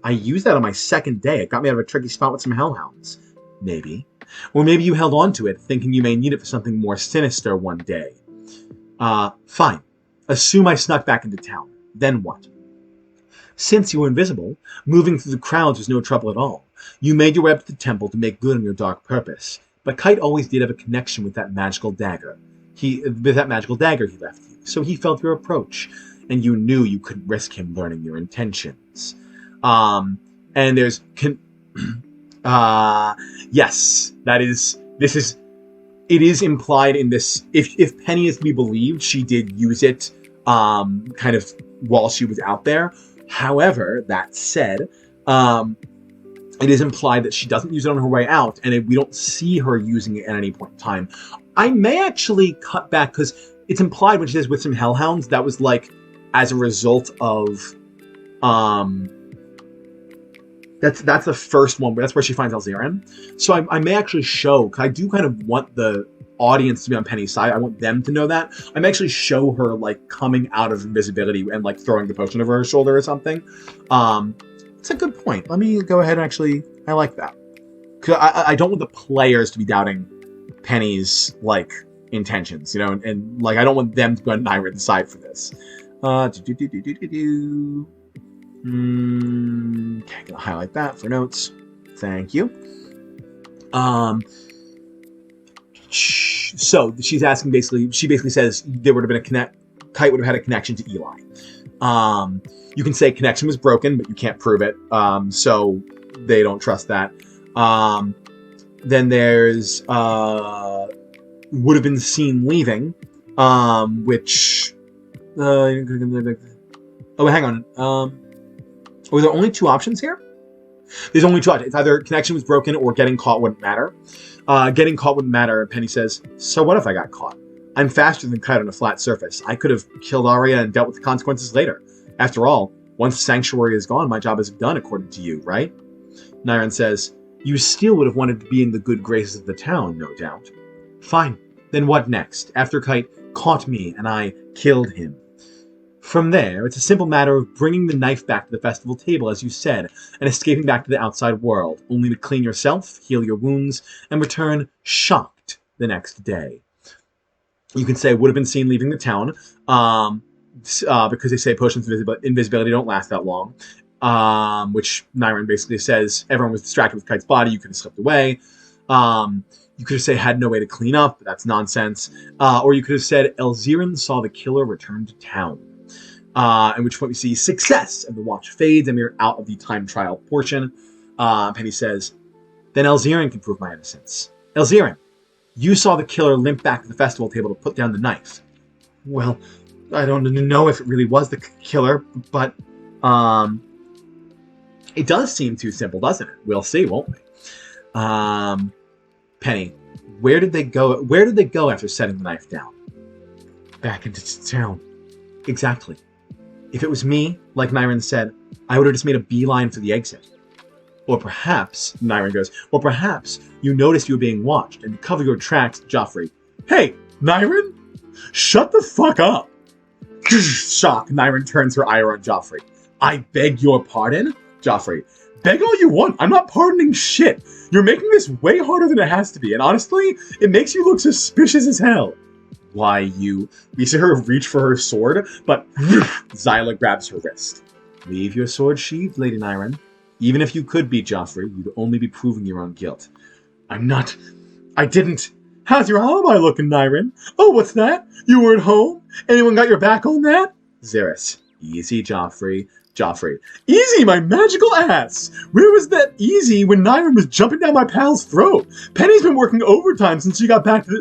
S1: I used that on my 2nd day. It got me out of a tricky spot with some hellhounds. Maybe. Or maybe you held on to it, thinking you may need it for something more sinister one day. Fine. Assume I snuck back into town. Then what? Since you were invisible, moving through the crowds was no trouble at all. You made your way up to the temple to make good on your dark purpose. But Kite always did have a connection with that magical dagger. He left you, so he felt your approach, and you knew you couldn't risk him learning your intentions. And there's... yes, it is implied in this. If Penny is to be believed, she did use it kind of while she was out there. However, that said, it is implied that she doesn't use it on her way out, and we don't see her using it at any point in time. I may actually cut back, because it's implied when she says with some hellhounds, that was like as a result of that's the first one, but that's where she finds Alzarian. So I may actually show, because I do kind of want the audience to be on Penny's side. I want them to know that. I may actually show her like coming out of invisibility and like throwing the potion over her shoulder or something. It's a good point. Let me go ahead and actually, I like that. Because I don't want the players to be doubting Penny's like intentions, and like I don't want them to go on Nyron's side for this. Okay, gonna highlight that for notes. Thank you. So she's asking she basically says there would have been Kite would have had a connection to Eli. You can say connection was broken, but you can't prove it. So they don't trust that. Then there's would have been seen leaving, which hang on. Were there only two options here? There's only two options. It's either connection was broken or getting caught wouldn't matter. Getting caught wouldn't matter. Penny says, so what if I got caught? I'm faster than Kite on a flat surface. I could have killed Arya and dealt with the consequences later. After all, once Sanctuary is gone, my job is done according to you, right? Nyron says, you still would have wanted to be in the good graces of the town, no doubt. Fine. Then what next? After Kite caught me and I killed him. From there, it's a simple matter of bringing the knife back to the festival table, as you said, and escaping back to the outside world, only to clean yourself, heal your wounds, and return shocked the next day. You can say would have been seen leaving the town, because they say potions of invisibility don't last that long, which Nyron basically says everyone was distracted with Kite's body, you could have slipped away. You could have said had no way to clean up, but that's nonsense. Or you could have said Elzirin saw the killer return to town. At which point we see success, and the watch fades, and we're out of the time trial portion. Penny says, then Elzirin can prove my innocence. Elzirin, you saw the killer limp back to the festival table to put down the knife. Well, I don't know if it really was the killer, but it does seem too simple, doesn't it? We'll see, won't we? Penny, where did they go? Where did they go after setting the knife down? Back into town. Exactly. If it was me, like Nyron said, I would have just made a beeline for the exit. Or perhaps, Nyron goes, or perhaps you noticed you were being watched, and to cover your tracks, Joffrey. Hey, Nyron? Shut the fuck up! Shock, Nyron turns her ire on Joffrey. I beg your pardon? Joffrey. Beg all you want, I'm not pardoning shit. You're making this way harder than it has to be, and honestly, it makes you look suspicious as hell. Why, you... We see her reach for her sword, but Zyla grabs her wrist. Leave your sword sheathed, Lady Nyron. Even if you could beat Joffrey, you'd only be proving your own guilt. I'm not... I didn't... How's your alibi looking, Nyron? Oh, what's that? You weren't home? Anyone got your back on that? Zerys. Easy, Joffrey. Joffrey. Easy, my magical ass! Where was that easy when Nyron was jumping down my pal's throat? Penny's been working overtime since she got back to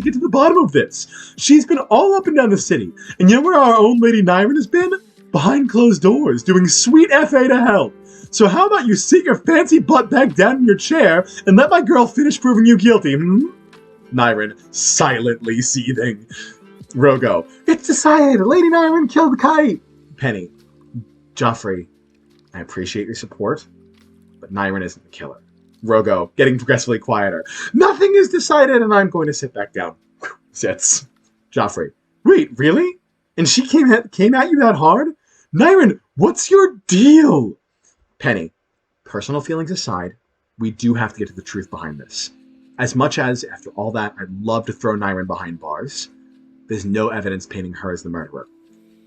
S1: get to the bottom of this. She's been all up and down the city. And you know where our own Lady Nyron has been? Behind closed doors, doing sweet FA to help. So how about you sit your fancy butt back down in your chair and let my girl finish proving you guilty, Nyron, silently seething. Rogo. It's decided. Lady Nyron killed the Kite. Penny. Joffrey, I appreciate your support, but Nyron isn't the killer. Rogo, getting progressively quieter. Nothing is decided, and I'm going to sit back down. Sits. Joffrey, wait, really? And she came at you that hard? Nyron, what's your deal? Penny, personal feelings aside, we do have to get to the truth behind this. As much as, after all that, I'd love to throw Nyron behind bars, there's no evidence painting her as the murderer.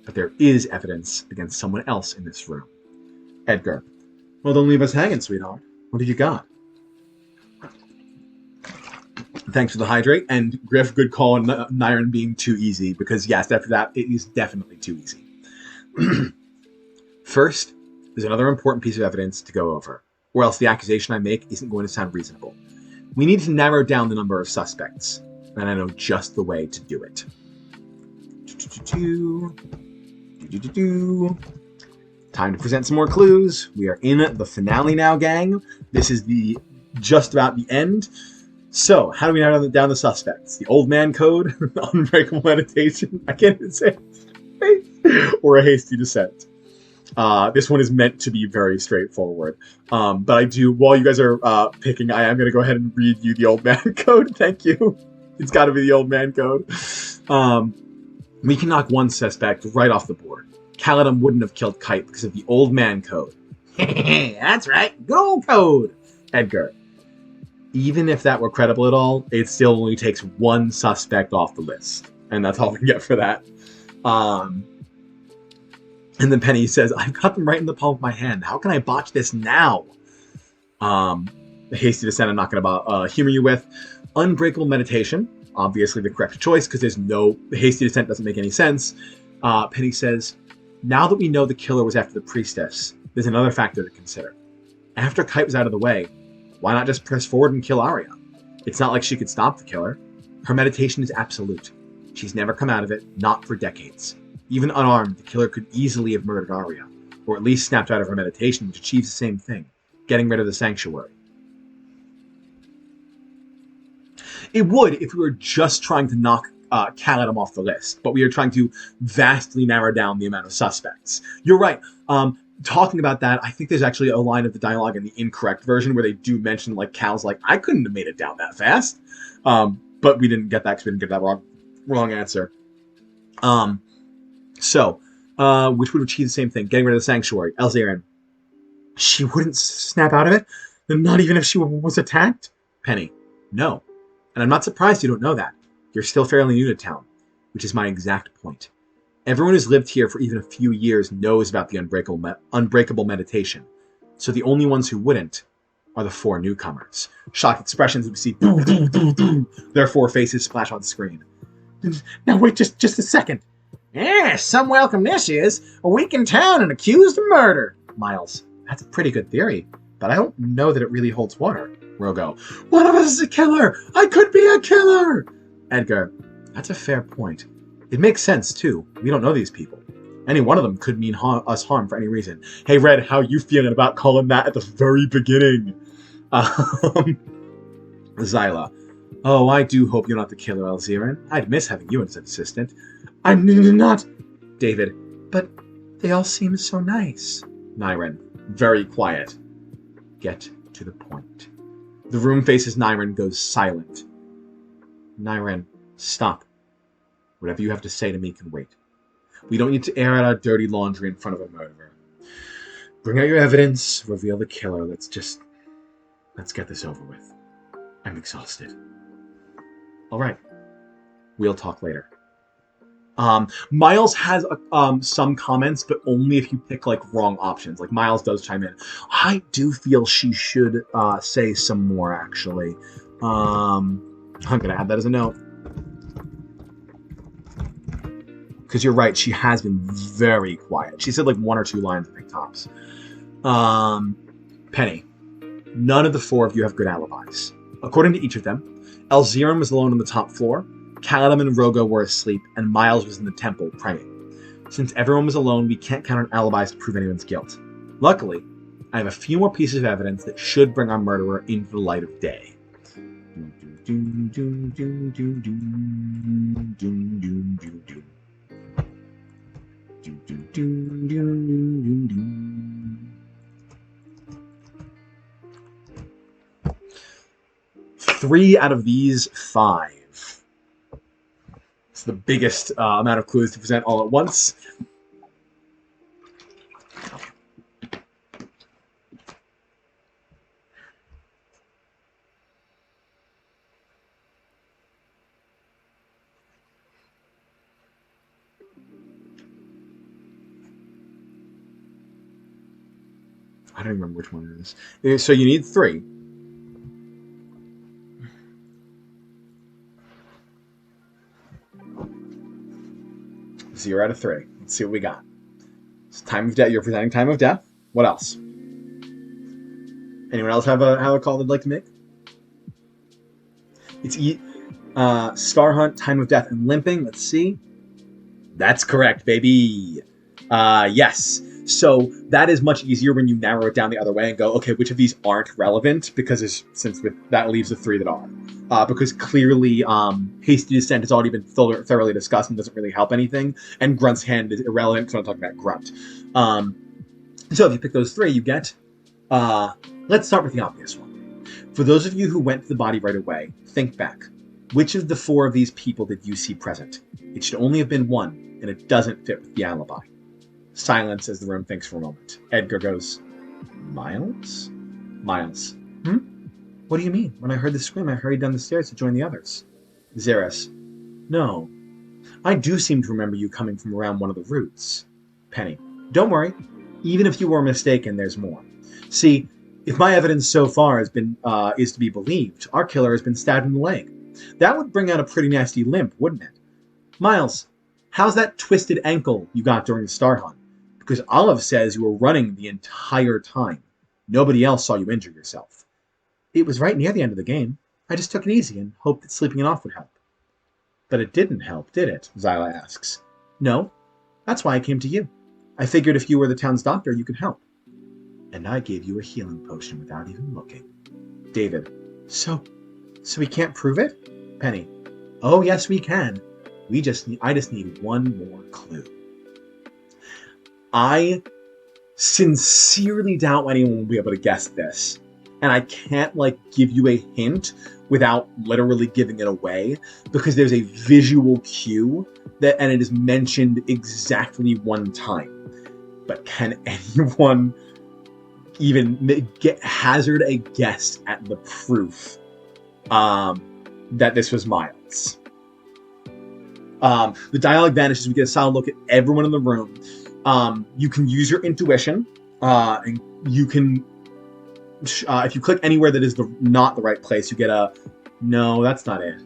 S1: But there is evidence against someone else in this room. Edgar. Well, don't leave us hanging, sweetheart. What have you got? Thanks for the hydrate. And Griff, good call on Nyron being too easy, because yes, after that, it is definitely too easy. First, there's another important piece of evidence to go over, or else the accusation I make isn't going to sound reasonable. We need to narrow down the number of suspects, and I know just the way to do it. Time to present some more clues. We are in the finale now, gang. This is just about the end. So, how do we narrow down the suspects? The old man code, unbreakable meditation, I can't even say it, or a hasty descent. This one is meant to be very straightforward. But I do, while you guys are picking, I am going to go ahead and read you the old man code. Thank you. It's got to be the old man code. We can knock one suspect right off the board. Kaladin wouldn't have killed Kite because of the old man code.
S2: That's right. Good old code.
S1: Edgar. Even if that were credible at all, it still only takes one suspect off the list. And that's all we get for that. And then Penny says, I've got them right in the palm of my hand. How can I botch this now? Hasty descent I'm not going to humor you with. Unbreakable meditation. Obviously the correct choice because there's no... Hasty descent doesn't make any sense. Penny says, now that we know the killer was after the priestess, there's another factor to consider. After Kite was out of the way, why not just press forward and kill Arya? It's not like she could stop the killer. Her meditation is absolute. She's never come out of it, not for decades. Even unarmed, the killer could easily have murdered Arya, or at least snapped out of her meditation, which achieves the same thing, getting rid of the sanctuary. It would if we were just trying to knock Caladan off the list, but we are trying to vastly narrow down the amount of suspects. You're right. Talking about that, I think there's actually a line of the dialogue in the incorrect version where they do mention, like, Cal's like, I couldn't have made it down that fast. But we didn't get that because we didn't get that wrong answer. Which would achieve the same thing, getting rid of the sanctuary. Elzarian. She wouldn't snap out of it? Not even if she was attacked? Penny. No. And I'm not surprised you don't know that. You're still fairly new to town, which is my exact point. Everyone who's lived here for even a few years knows about the unbreakable meditation. So the only ones who wouldn't are the 4 newcomers. Shocked expressions we see boom, boom, boom, boom. Their 4 faces splash on screen. Now wait just a second.
S2: Yeah, some welcome this is. A week in town and accused of murder.
S1: Miles, that's a pretty good theory, but I don't know that it really holds water. Rogo, one of us is a killer! I could be a killer! Edgar, that's a fair point. It makes sense, too. We don't know these people. Any one of them could mean us harm for any reason. Hey, Red, how you feeling about calling that at the very beginning? Zyla. Oh, I do hope you're not the killer, Elzarian. I'd miss having you as an assistant. I'm not... David. But they all seem so nice. Nyren. Very quiet. Get to the point. The room faces Nyren goes silent. Nyren, stop. Whatever you have to say to me can wait. We don't need to air out our dirty laundry in front of a murderer. Bring out your evidence, reveal the killer. Let's get this over with. I'm exhausted. All right. We'll talk later. Miles has some comments, but only if you pick like wrong options. Like Miles does chime in. I do feel she should say some more actually. I'm gonna add that as a note. Because you're right, she has been very quiet. She said like 1 or 2 lines, I think, tops. Penny. None of the 4 of you have good alibis. According to each of them, Elzarian was alone on the top floor, Caladan and Rogo were asleep, and Miles was in the temple praying. Since everyone was alone, we can't count on alibis to prove anyone's guilt. Luckily, I have a few more pieces of evidence that should bring our murderer into the light of day. 3 out of these 5. It's the biggest amount of clues to present all at once. I don't remember which one it is. So you need 3. Zero out of 3. Let's see what we got. It's time of death. You're presenting time of death. What else? Anyone else have a call they'd like to make? It's Star Hunt, time of death, and limping. Let's see. That's correct, baby. Yes. So that is much easier when you narrow it down the other way and go, okay, which of these aren't relevant? Because that leaves the 3 that are. Because clearly Hasty Descent has already been thoroughly discussed and doesn't really help anything. And Grunt's Hand is irrelevant because I'm talking about Grunt. So if you pick those 3, you get... let's start with the obvious one. For those of you who went to the body right away, think back. Which of the 4 of these people did you see present? It should only have been 1, and it doesn't fit with the alibi. Silence as the room thinks for a moment. Edgar goes, Miles? Miles. What do you mean? When I heard the scream, I hurried down the stairs to join the others. Xeris. No. I do seem to remember you coming from around one of the roots. Penny. Don't worry. Even if you were mistaken, there's more. See, if my evidence so far has been is to be believed, our killer has been stabbed in the leg. That would bring out a pretty nasty limp, wouldn't it? Miles, how's that twisted ankle you got during the Star Hunt? Because Olive says you were running the entire time. Nobody else saw you injure yourself. It was right near the end of the game. I just took it easy and hoped that sleeping it off would help. But it didn't help, did it? Zyla asks. No. That's why I came to you. I figured if you were the town's doctor, you could help. And I gave you a healing potion without even looking. David. So we can't prove it? Penny. Oh, yes, we can. I just need one more clue. I sincerely doubt anyone will be able to guess this. And I can't, give you a hint without literally giving it away, because there's a visual cue and it is mentioned exactly one time. But can anyone even hazard a guess at the proof that this was Miles? The dialogue vanishes. We get a solid look at everyone in the room. You can use your intuition, and you can, if you click anywhere that is not the right place, you get a, no, that's not it.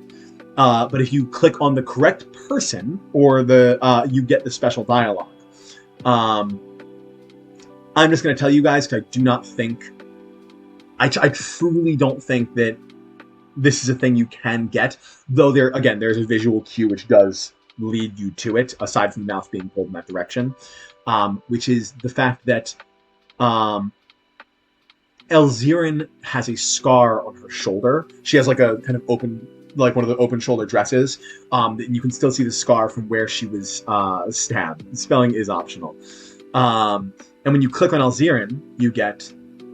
S1: But if you click on the correct person, or you get the special dialogue. I'm just going to tell you guys, because I do not think, I truly don't think that this is a thing you can get, though there's a visual cue which does lead you to it, aside from the mouth being pulled in that direction, which is the fact that Elzirin has a scar on her shoulder. She has a kind of open, one of the open shoulder dresses, and you can still see the scar from where she was stabbed. Spelling is optional. And when you click on Elzirin, you get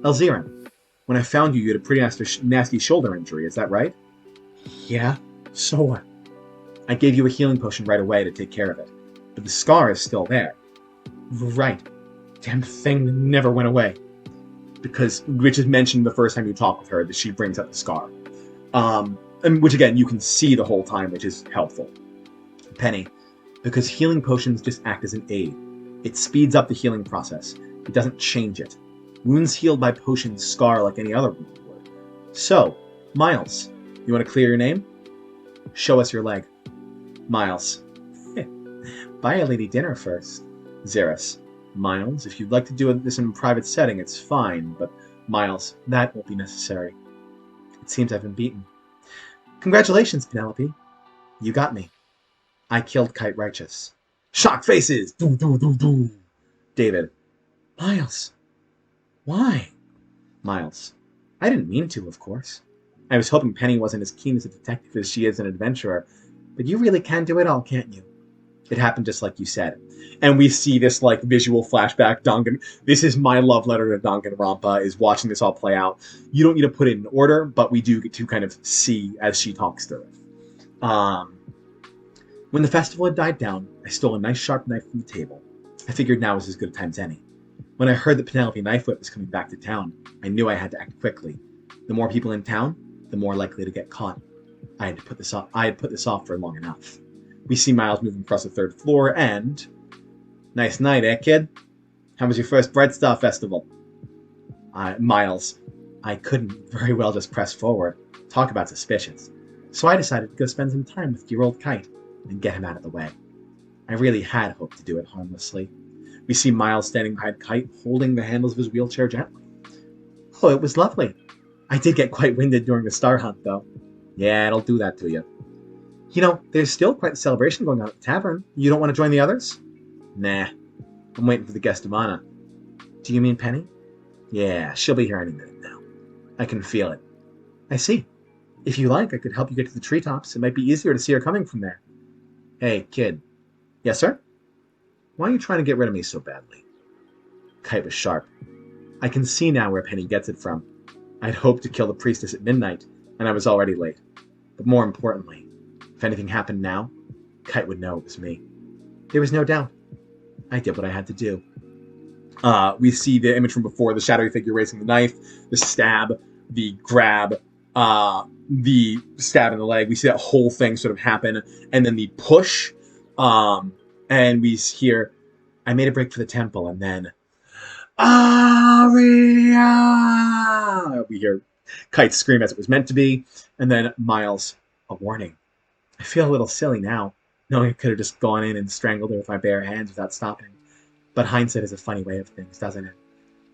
S1: Elzirin. When I found you, you had a pretty nasty shoulder injury. Is that right? Yeah. So what? I gave you a healing potion right away to take care of it. But the scar is still there. Right. Damn thing never went away. Which is mentioned the first time you talk with her, that she brings up the scar. And which again, you can see the whole time, which is helpful. Penny. Because healing potions just act as an aid. It speeds up the healing process. It doesn't change it. Wounds healed by potions scar like any other wound would. So, Miles, you want to clear your name? Show us your leg. Miles. Buy a lady dinner first. Xeris. Miles, if you'd like to do this in a private setting, it's fine, but Miles, that won't be necessary. It seems I've been beaten. Congratulations, Penelope. You got me. I killed Kite Righteous. Shock faces! Doo, doo, doo, doo. David. Miles. Why? Miles. I didn't mean to, of course. I was hoping Penny wasn't as keen as a detective as she is an adventurer, but you really can do it all, can't you? It happened just like you said. And we see this visual flashback. This is my love letter to Danganronpa, is watching this all play out. You don't need to put it in order, but we do get to kind of see as she talks through it. When the festival had died down, I stole a nice sharp knife from the table. I figured now was as good a time as any. When I heard that Penelope Knifewhip was coming back to town, I knew I had to act quickly. The more people in town, the more likely to get caught. I had put this off for long enough. We see Miles moving across the third floor, and... Nice night, eh, kid? How was your first Bright Star Festival? Miles. I couldn't very well just press forward. Talk about suspicious. So I decided to go spend some time with your old Kite and get him out of the way. I really had hoped to do it harmlessly. We see Miles standing behind Kite, holding the handles of his wheelchair gently. Oh, it was lovely. I did get quite winded during the Star Hunt, though. Yeah, it'll do that to you. You know, there's still quite a celebration going on at the tavern. You don't want to join the others? Nah. I'm waiting for the guest of honor. Do you mean Penny? Yeah, she'll be here any minute now. I can feel it. I see. If you like, I could help you get to the treetops. It might be easier to see her coming from there. Hey, kid. Yes, sir? Why are you trying to get rid of me so badly? Kite was sharp. I can see now where Penny gets it from. I'd hoped to kill the priestess at midnight, and I was already late. But more importantly, if anything happened now, Kite would know it was me. There was no doubt. I did what I had to do. We see the image from before, the shadowy figure raising the knife, the stab, the grab, the stab in the leg. We see that whole thing sort of happen, and then the push, and we hear, I made a break for the temple, and then, Aria! We hear Kite scream as it was meant to be, and then Miles, a warning. I feel a little silly now, knowing I could have just gone in and strangled her with my bare hands without stopping. But hindsight is a funny way of things, doesn't it?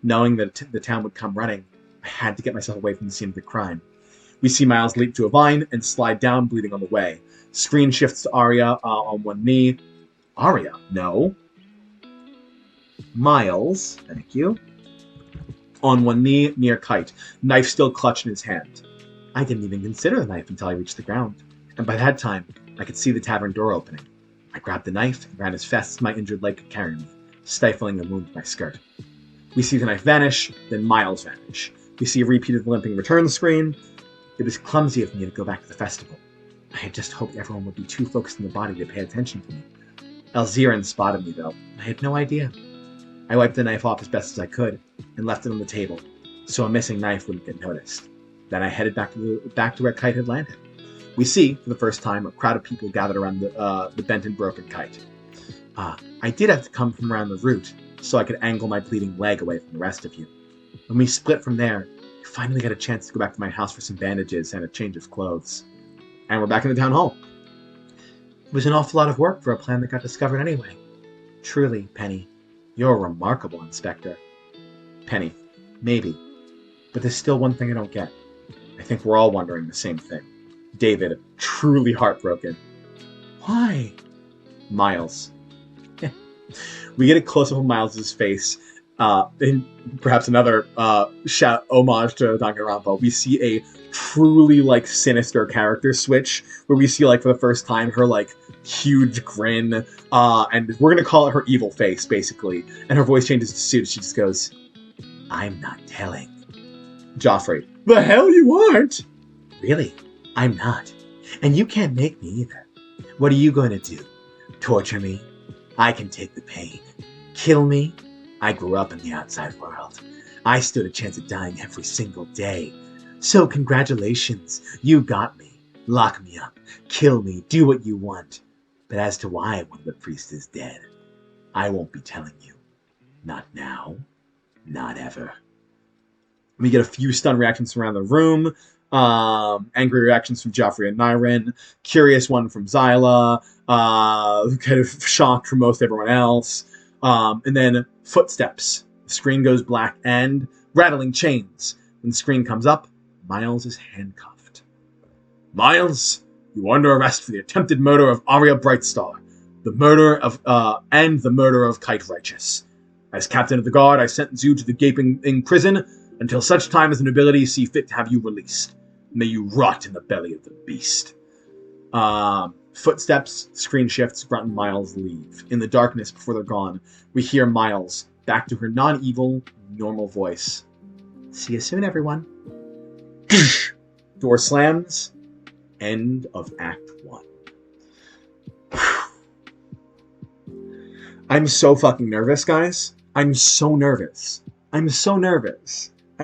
S1: Knowing that the town would come running, I had to get myself away from the scene of the crime. We see Miles leap to a vine and slide down, bleeding on the way. Screen shifts to Arya on one knee. Arya? No. Miles, thank you. On one knee, near Kite, knife still clutched in his hand. I didn't even consider the knife until I reached the ground, and by that time, I could see the tavern door opening. I grabbed the knife and ran as fast as my injured leg could carry me, stifling the wound with my skirt. We see the knife vanish, then Miles vanish. We see a repeat of the limping return screen. It was clumsy of me to go back to the festival. I had just hoped everyone would be too focused on the body to pay attention to me. Elziran spotted me, though. I had no idea. I wiped the knife off as best as I could, and left it on the table, so a missing knife wouldn't get noticed. Then I headed back to where Kite had landed. We see, for the first time, a crowd of people gathered around the bent and broken Kite. I did have to come from around the root, so I could angle my bleeding leg away from the rest of you. When we split from there, I finally got a chance to go back to my house for some bandages and a change of clothes. And we're back in the town hall. It was an awful lot of work for a plan that got discovered anyway. Truly, Penny, you're a remarkable inspector. Penny, maybe. But there's still one thing I don't get. I think we're all wondering the same thing. David, truly heartbroken. Why? Miles. We get a close-up of Miles' face, and perhaps another homage to Danganronpa. We see a truly, sinister character switch, where we see, for the first time, her, huge grin, and we're gonna call it her evil face, basically. And her voice changes to suit. She just goes, I'm not telling. Joffrey, the hell you aren't! Really? I'm not. And you can't make me either. What are you going to do? Torture me? I can take the pain. Kill me? I grew up in the outside world. I stood a chance of dying every single day. So congratulations, you got me. Lock me up, kill me, do what you want. But as to why one of the priests is dead, I won't be telling you. Not now. Not ever. We get a few stunned reactions from around the room. Angry reactions from Joffrey and Nyren. Curious one from Zyla. Kind of shocked from most everyone else. And then footsteps. The screen goes black and rattling chains. When the screen comes up, Miles is handcuffed. Miles, you are under arrest for the attempted murder of Arya Brightstar, the murder of Kite Righteous. As captain of the guard, I sentence you to the gaping prison until such time as the nobility see fit to have you released. May you rot in the belly of the beast. Footsteps, screen shifts, Grunt and Miles leave. In the darkness before they're gone, we hear Miles, back to her non-evil, normal voice. See you soon, everyone. Door slams. End of Act 1. I'm so fucking nervous, guys. I'm so nervous.